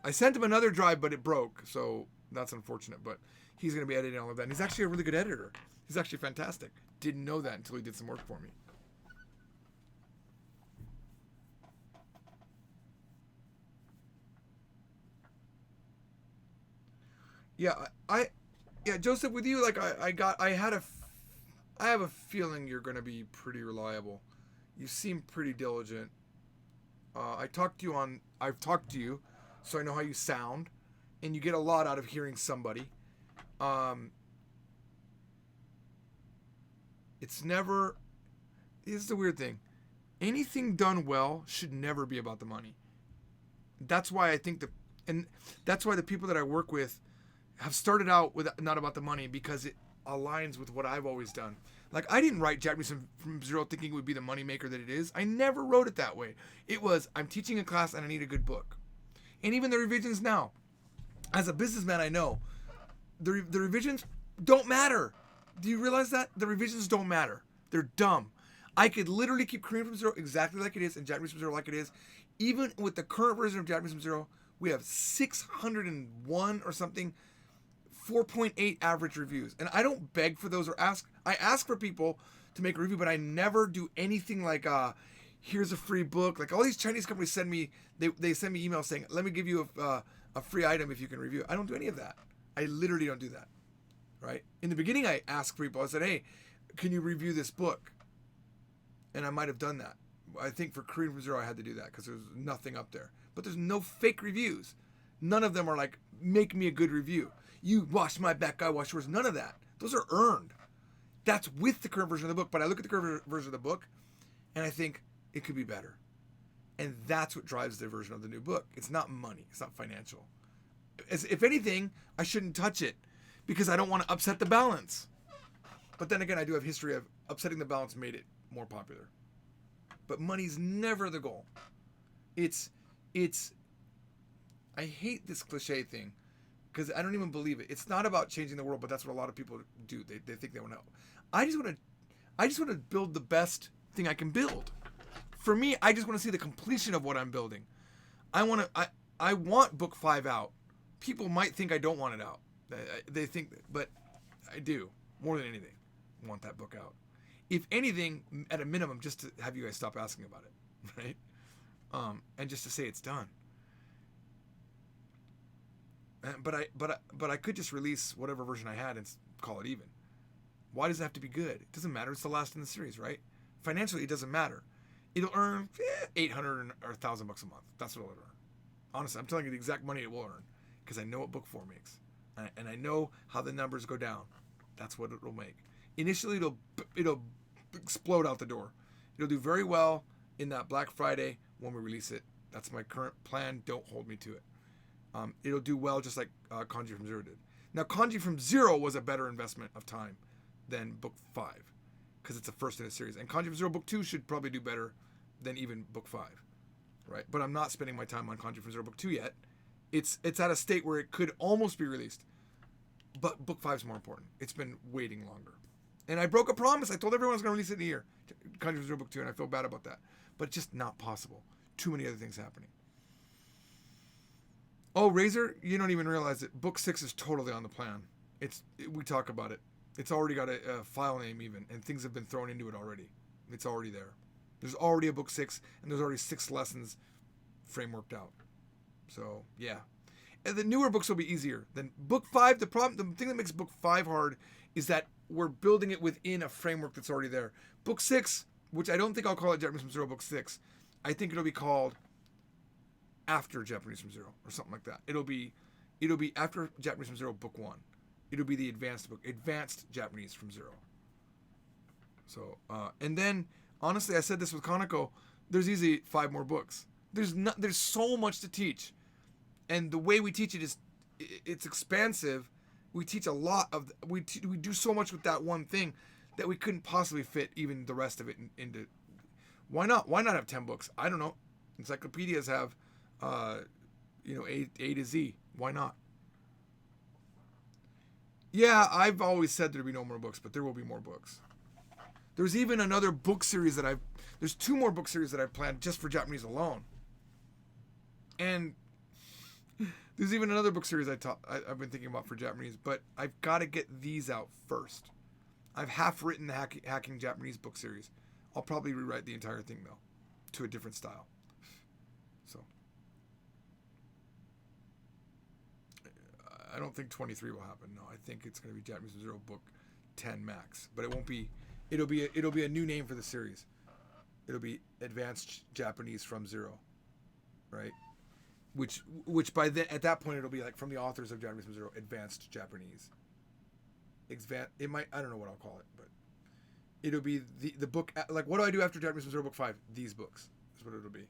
I sent him another drive, but it broke, so that's unfortunate. But he's gonna be editing all of that. And he's actually a really good editor. He's actually fantastic. Didn't know that until he did some work for me. Yeah, Joseph, with you, like I have a feeling you're gonna be pretty reliable. You seem pretty diligent. I've talked to you, so I know how you sound, and you get a lot out of hearing somebody. It's never. This is the weird thing. Anything done well should never be about the money. That's why I think that's why the people that I work with have started out with not about the money, because it aligns with what I've always done. Like, I didn't write Japanese from Zero thinking it would be the moneymaker that it is. I never wrote it that way. It was, I'm teaching a class and I need a good book. And even the revisions now, as a businessman, I know the revisions don't matter. Do you realize that? The revisions don't matter. They're dumb. I could literally keep Korean from Zero exactly like it is and Japanese from Zero like it is. Even with the current version of Japanese from Zero, we have 601 or something 4.8 average reviews. And I don't beg for those or ask. I ask for people to make a review, but I never do anything like, here's a free book. Like all these Chinese companies send me, they send me emails saying, let me give you a free item if you can review. I don't do any of that. I literally don't do that. Right? In the beginning, I asked people, I said, hey, can you review this book? And I might have done that. I think for Korean from Zero, I had to do that because there's nothing up there. But there's no fake reviews. None of them are like, make me a good review. You wash my back, I wash yours. None of that. Those are earned. That's with the current version of the book. But I look at the current version of the book, and I think it could be better. And that's what drives the version of the new book. It's not money. It's not financial. If anything, I shouldn't touch it because I don't want to upset the balance. But then again, I do have history of upsetting the balance made it more popular. But money's never the goal. It's I hate this cliche thing because I don't even believe it. It's not about changing the world, but that's what a lot of people do. They think they want to help. I just want to build the best thing I can build. For me, I just want to see the completion of what I'm building. I want book 5 out. People might think I don't want it out. They think, but I do. more than anything. I want that book out. If anything, at a minimum, just to have you guys stop asking about it, right? And just to say it's done. But I could just release whatever version I had and call it even. Why does it have to be good? It doesn't matter. It's the last in the series, right? Financially, it doesn't matter. It'll earn $800 or $1,000 a month. That's what it'll earn. Honestly, I'm telling you the exact money it will earn because I know what book 4 makes, and I know how the numbers go down. That's what it'll make. Initially, it'll explode out the door. It'll do very well in that Black Friday when we release it. That's my current plan. Don't hold me to it. It'll do well just like Kanji from Zero did. Now, Kanji from Zero was a better investment of time than book 5 because it's the first in a series. And Kanji from Zero book 2 should probably do better than even book 5, right? But I'm not spending my time on Kanji from Zero book 2 yet. It's at a state where it could almost be released. But book 5 is more important. It's been waiting longer. And I broke a promise. I told everyone I was going to release it in a year. Kanji from Zero book 2, and I feel bad about that. But it's just not possible. Too many other things happening. Oh, Razor, you don't even realize it. Book 6 is totally on the plan. We talk about it. It's already got a file name even, and things have been thrown into it already. It's already there. There's already a book 6, and there's already 6 lessons frameworked out. So, yeah. And the newer books will be easier than book 5. The thing that makes book 5 hard is that we're building it within a framework that's already there. Book 6, which I don't think I'll call it Japanese from Zero book 6. I think it'll be called after Japanese from Zero or something like that. It'll be after Japanese from Zero book 1. It'll be the advanced book, advanced Japanese from Zero. So, and then honestly, I said this with Kaneko, there's easily 5 more books. There's so much to teach. And the way we teach it is it's expansive. We teach a lot of we do so much with that one thing that we couldn't possibly fit even the rest of it into. Why not have 10 books? I don't know. Encyclopedias have A to Z. Why not? Yeah, I've always said there'd be no more books, but there will be more books. There's even another book series there's 2 more book series that I've planned just for Japanese alone. And there's even another book series I've been thinking about for Japanese, but I've got to get these out first. I've half written the Hacking Japanese book series. I'll probably rewrite the entire thing though, to a different style. So I don't think 23 will happen. No, I think it's going to be Japanese from Zero book 10 max, but it won't be. It'll be a new name for the series. It'll be Advanced Japanese from Zero, right? Which by then at that point it'll be like from the authors of Japanese from Zero, Advanced Japanese. It might, I don't know what I'll call it, but it'll be the book. Like, what do I do after Japanese from Zero book 5? These books is what it'll be.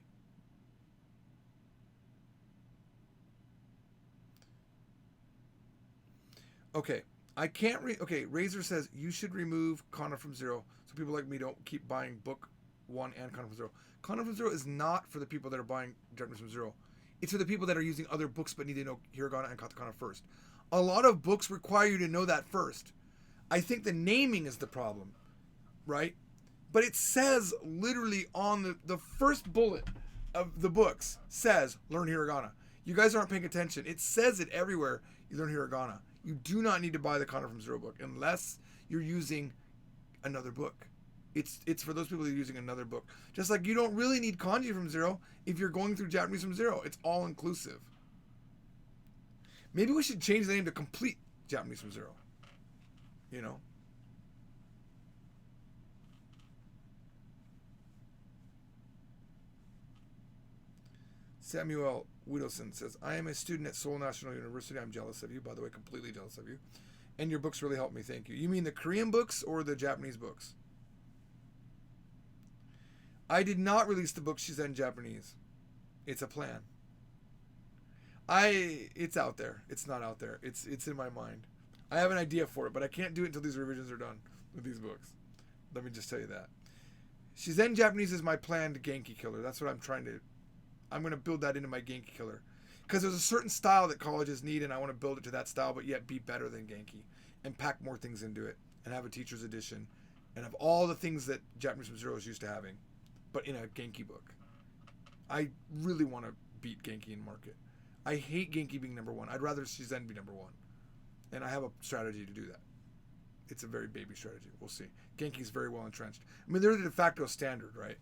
Okay, I can't okay, Razor says you should remove Kana from Zero so people like me don't keep buying book 1 and Kana from Zero. Kana from Zero is not for the people that are buying Japanese from Zero. It's for the people that are using other books but need to know hiragana and katakana first. A lot of books require you to know that first. I think the naming is the problem, right? But it says literally on the first bullet of the books says learn hiragana. You guys aren't paying attention. It says it everywhere. You learn hiragana. You do not need to buy the Kana from Zero book unless you're using another book. It's for those people that are using another book. Just like you don't really need Kanji from Zero if you're going through Japanese from Zero. It's all inclusive. Maybe we should change the name to Complete Japanese from Zero. You know? Samuel Widdowson says, I am a student at Seoul National University. I'm jealous of you. By the way, completely jealous of you. And your books really helped me. Thank you. You mean the Korean books or the Japanese books? I did not release the book Shizen in Japanese. It's a plan. It's out there. It's not out there. It's in my mind. I have an idea for it, but I can't do it until these revisions are done with these books. Let me just tell you that. Shizen Japanese is my planned Genki killer. That's what I'm going to build that into my Genki killer. Because there's a certain style that colleges need, and I want to build it to that style, but yet be better than Genki. And pack more things into it. And have a teacher's edition. And have all the things that Japanese from Zero is used to having. But in a Genki book. I really want to beat Genki in market. I hate Genki being number 1. I'd rather Shizen be number 1. And I have a strategy to do that. it's a very baby strategy. We'll see. Genki's very well entrenched. I mean, they're the de facto standard, right?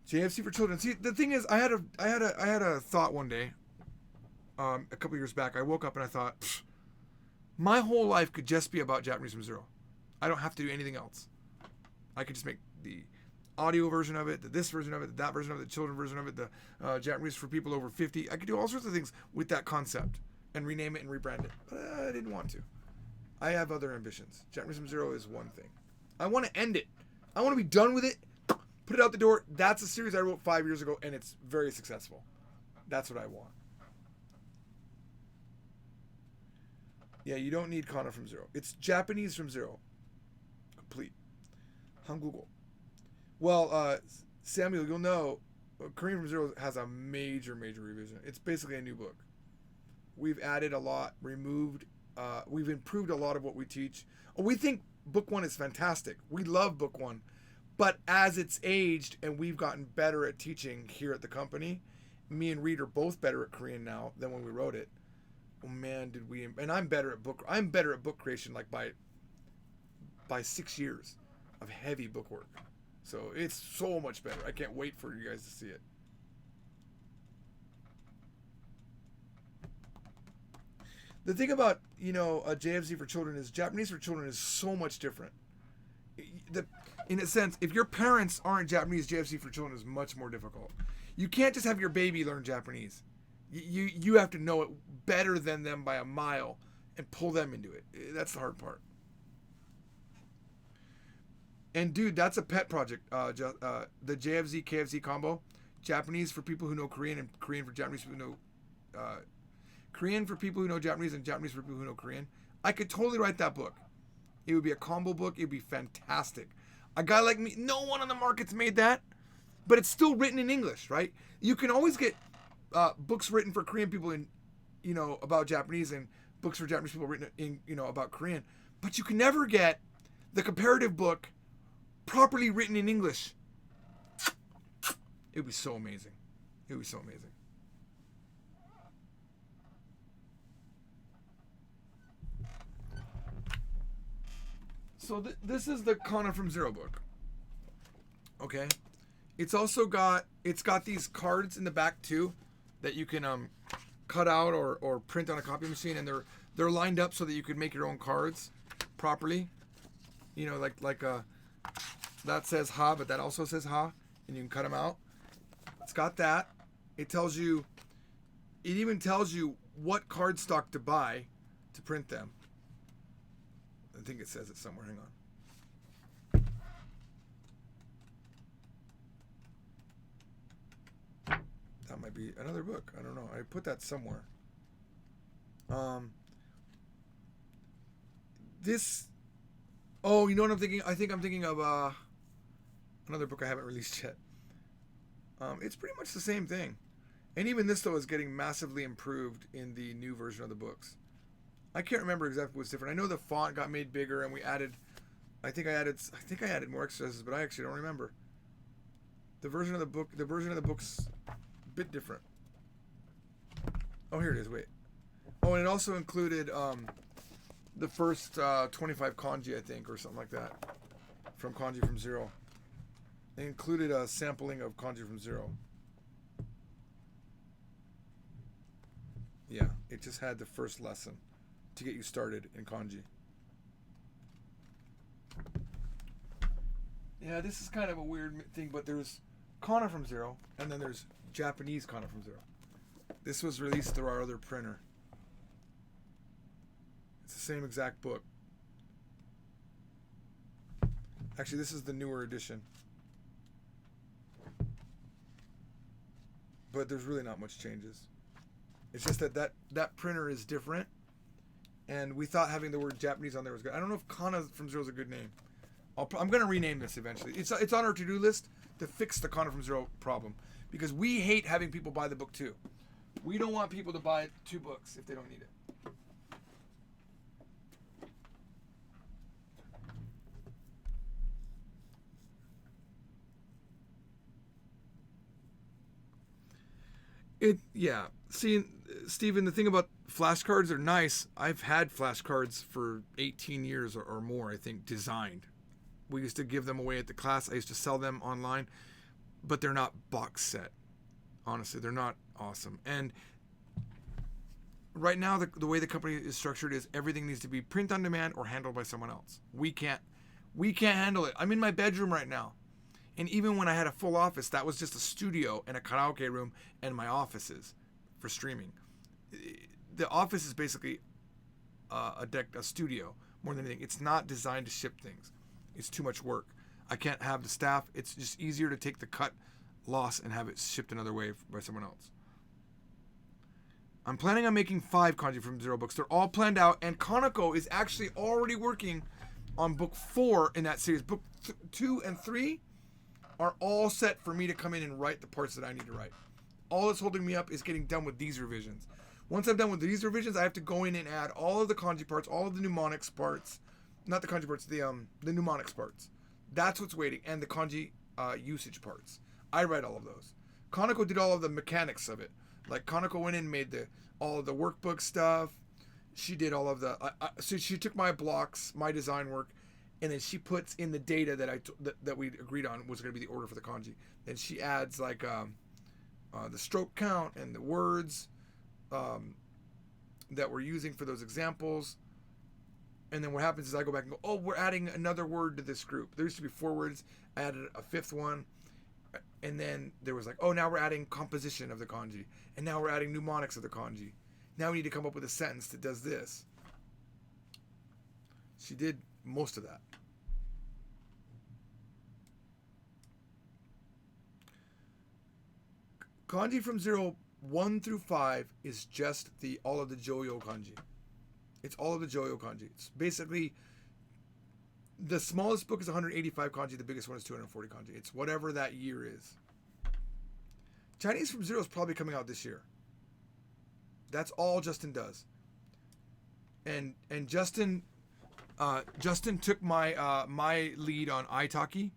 JFC for children. See, the thing is, I had a thought one day, a couple years back. I woke up and I thought, my whole life could just be about Japanese from zero. I don't have to do anything else. I could just make the audio version of it, this version of it, that version of it, the children version of it, the Japanese for people over 50. I could do all sorts of things with that concept and rename it and rebrand it. But I didn't want to. I have other ambitions. Japanese from zero is one thing. I want to end it. I want to be done with it. Put it out the door. That's a series I wrote 5 years ago, and it's very successful. That's what I want. Yeah, you don't need Kana from zero. It's Japanese from zero. Complete. Hangul. Well, Samuel, you'll know Korean from zero has a major revision. It's basically a new book. We've added a lot, removed, we've improved a lot of what we teach. We think book one is fantastic. We love book one. But as it's aged and we've gotten better at teaching here at the company, me and Reed are both better at Korean now than when we wrote it. Oh man, did we? And I'm better at book creation, like by 6 years of heavy book work. So it's so much better. I can't wait for you guys to see it. The thing about, a JFZ for children is Japanese for children is so much different. In a sense, if your parents aren't Japanese, JFC for children is much more difficult. You can't just have your baby learn Japanese. You have to know it better than them by a mile and pull them into it. That's the hard part. And dude, that's a pet project. The JFZ KFZ combo, Japanese for people who know Korean and Korean for Japanese people who know Korean for people who know Japanese and Japanese for people who know Korean. I could totally write that book. It would be a combo book. It would be fantastic. A guy like me, no one on the market's made that, but it's still written in English, right? You can always get books written for Korean people in, about Japanese, and books for Japanese people written in, about Korean, but you can never get the comparative book properly written in English. It would be so amazing. It would be so amazing. So this is the Kana from Zero book. Okay, it's got these cards in the back too, that you can cut out or print on a copy machine, and they're lined up so that you can make your own cards properly. Like that says ha, but that also says ha, and you can cut them out. It's got that. It even tells you what cardstock to buy to print them. I think it says it somewhere. Hang on. That might be another book. I don't know. I put that somewhere. This. Oh, you know what I'm thinking? I think I'm thinking of another book I haven't released yet. It's pretty much the same thing. And even this, though, is getting massively improved in the new version of the books. I can't remember exactly what's different. I know the font got made bigger, and I think I added more exercises, but I actually don't remember. The version of the book's a bit different. Oh, here it is. Wait. Oh, and it also included the first 25 kanji, I think, or something like that, from Kanji from Zero. They included a sampling of Kanji from Zero. Yeah, it just had the first lesson to get you started in kanji. Yeah, this is kind of a weird thing, but there's Kana from Zero, and then there's Japanese Kana from Zero. This was released through our other printer. It's the same exact book. Actually, this is the newer edition. But there's really not much changes. It's just that printer is different. And we thought having the word Japanese on there was good. I don't know if Kana from Zero is a good name. I'm going to rename this eventually. It's on our to-do list to fix the Kana from Zero problem. Because we hate having people buy the book too. We don't want people to buy 2 books if they don't need it. Yeah. See, Stephen, the thing about flashcards are nice. I've had flashcards for 18 years or more, I think, designed. We used to give them away at the class. I used to sell them online, but they're not box set. Honestly, they're not awesome. And right now, the way the company is structured is everything needs to be print on demand or handled by someone else. We can't handle it. I'm in my bedroom right now. And even when I had a full office, that was just a studio and a karaoke room and my offices for streaming. The office is basically a studio more than anything. It's not designed to ship things. It's too much work. I can't have the staff. It's just easier to take the cut loss and have it shipped another way by someone else. I'm planning on making 5 Kanji from Zero books. They're all planned out, and Kaneko is actually already working on book 4 in that series. Book 2 and 3 are all set for me to come in and write the parts that I need to write. All that's holding me up is getting done with these revisions. Once I'm done with these revisions, I have to go in and add all of the kanji parts, all of the mnemonics parts, not the kanji parts, the mnemonics parts. That's what's waiting, and the kanji usage parts. I write all of those. Kaneko did all of the mechanics of it. Like Kaneko went in and made all of the workbook stuff. She did all of the. So she took my blocks, my design work, and then she puts in the data that we agreed on was going to be the order for the kanji. Then she adds like the stroke count and the words that we're using for those examples. And then what happens is I go back and go, oh, we're adding another word to this group. There used to be 4 words. I added a 5th one. And then there was like, oh, now we're adding composition of the kanji. And now we're adding mnemonics of the kanji. Now we need to come up with a sentence that does this. She did most of that. Kanji from 1 through 5 is just all of the Joyo kanji. It's all of the Joyo kanji. It's basically the smallest book is 185 kanji. The biggest one is 240 kanji. It's whatever that year is. Chinese from 0 is probably coming out this year. That's all Justin does. And Justin took my lead on Italki,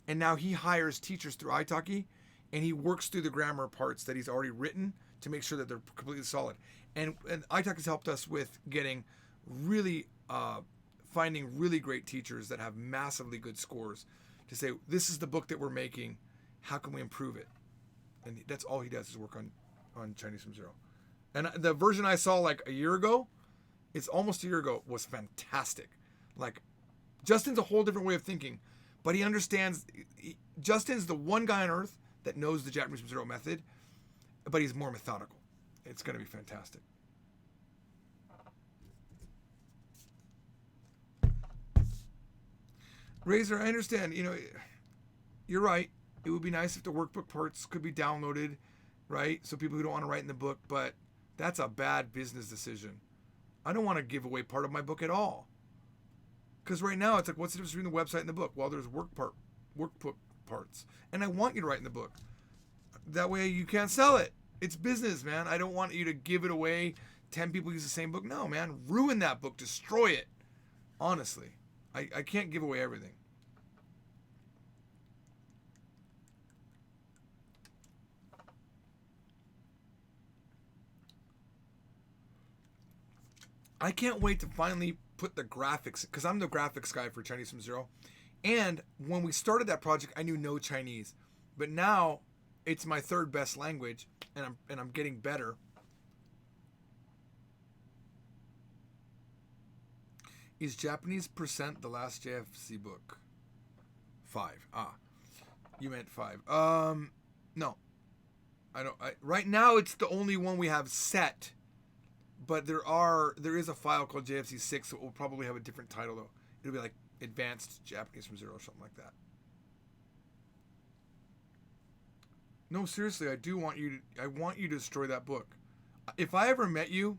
and now he hires teachers through Italki, and he works through the grammar parts that he's already written to make sure that they're completely solid. And Italki has helped us with getting really finding really great teachers that have massively good scores to say, this is the book that we're making. How can we improve it? And that's all he does is work on Chinese from 0. And the version I saw like a year ago, it's almost a year ago, was fantastic. Like, Justin's a whole different way of thinking, but he understands. Justin's the one guy on earth that knows the Japanese from 0 method, but he's more methodical. It's going to be fantastic. Razor, I understand. You're right. It would be nice if the workbook parts could be downloaded, right? So people who don't want to write in the book, but that's a bad business decision. I don't want to give away part of my book at all. Because right now it's like, what's the difference between the website and the book? Well, there's workbook parts. And I want you to write in the book. That way you can't sell it. It's business, man. I don't want you to give it away. 10 people use the same book. No, man. Ruin that book. Destroy it. Honestly. I can't give away everything. I can't wait to finally put the graphics, because I'm the graphics guy for Chinese from 0. And when we started that project, I knew no Chinese. But now it's my 3rd best language, and I'm getting better. Is Japanese percent the last JFC book? 5. You meant 5. No. Right now it's the only one we have set. But there is a file called JFC 6 that will probably have a different title though. It'll be like Advanced Japanese from 0 or something like that. No, seriously, I want you to destroy that book. If I ever met you,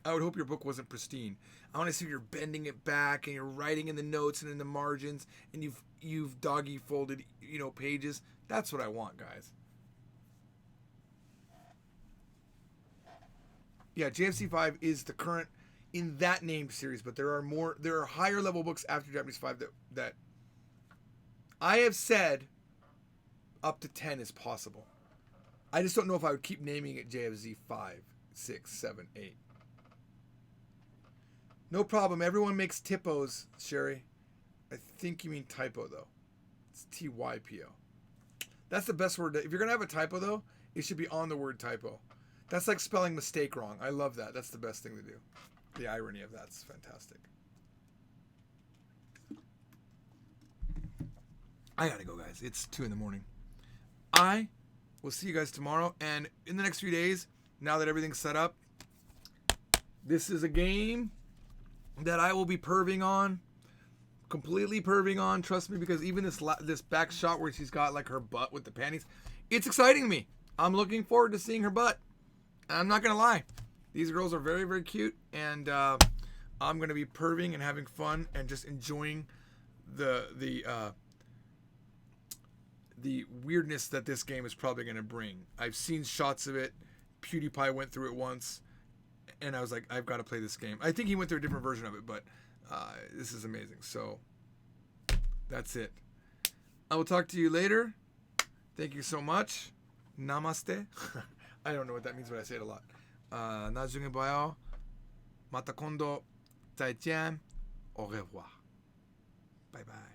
I would hope your book wasn't pristine. I want to see you're bending it back and you're writing in the notes and in the margins and you've doggy folded, pages. That's what I want, guys. Yeah, JFC 5 is the current in that named series, but there are higher level books after Japanese 5 that I have said up to 10 is possible. I just don't know if I would keep naming it JFZ 5, 6, 7, 8. No problem. Everyone makes typos, Sherry. I think you mean typo, though. It's TYPO. That's the best word. If you're going to have a typo, though, it should be on the word typo. That's like spelling mistake wrong. I love that. That's the best thing to do. The irony of that's fantastic. I gotta go, guys. It's 2 a.m. I will see you guys tomorrow. And in the next few days, now that everything's set up, this is a game that I will be perving on. Completely perving on. Trust me, because even this back shot where she's got like her butt with the panties, it's exciting to me. I'm looking forward to seeing her butt. I'm not going to lie. These girls are very, very cute. And I'm going to be perving and having fun and just enjoying the weirdness that this game is probably going to bring. I've seen shots of it. PewDiePie went through it once, and I was like, I've got to play this game. I think he went through a different version of it, but this is amazing. So that's it. I will talk to you later. Thank you so much. Namaste. I don't know what that means, but I say it a lot. 나중에 봐요. Mata kondo. 再见. Au revoir. Bye bye.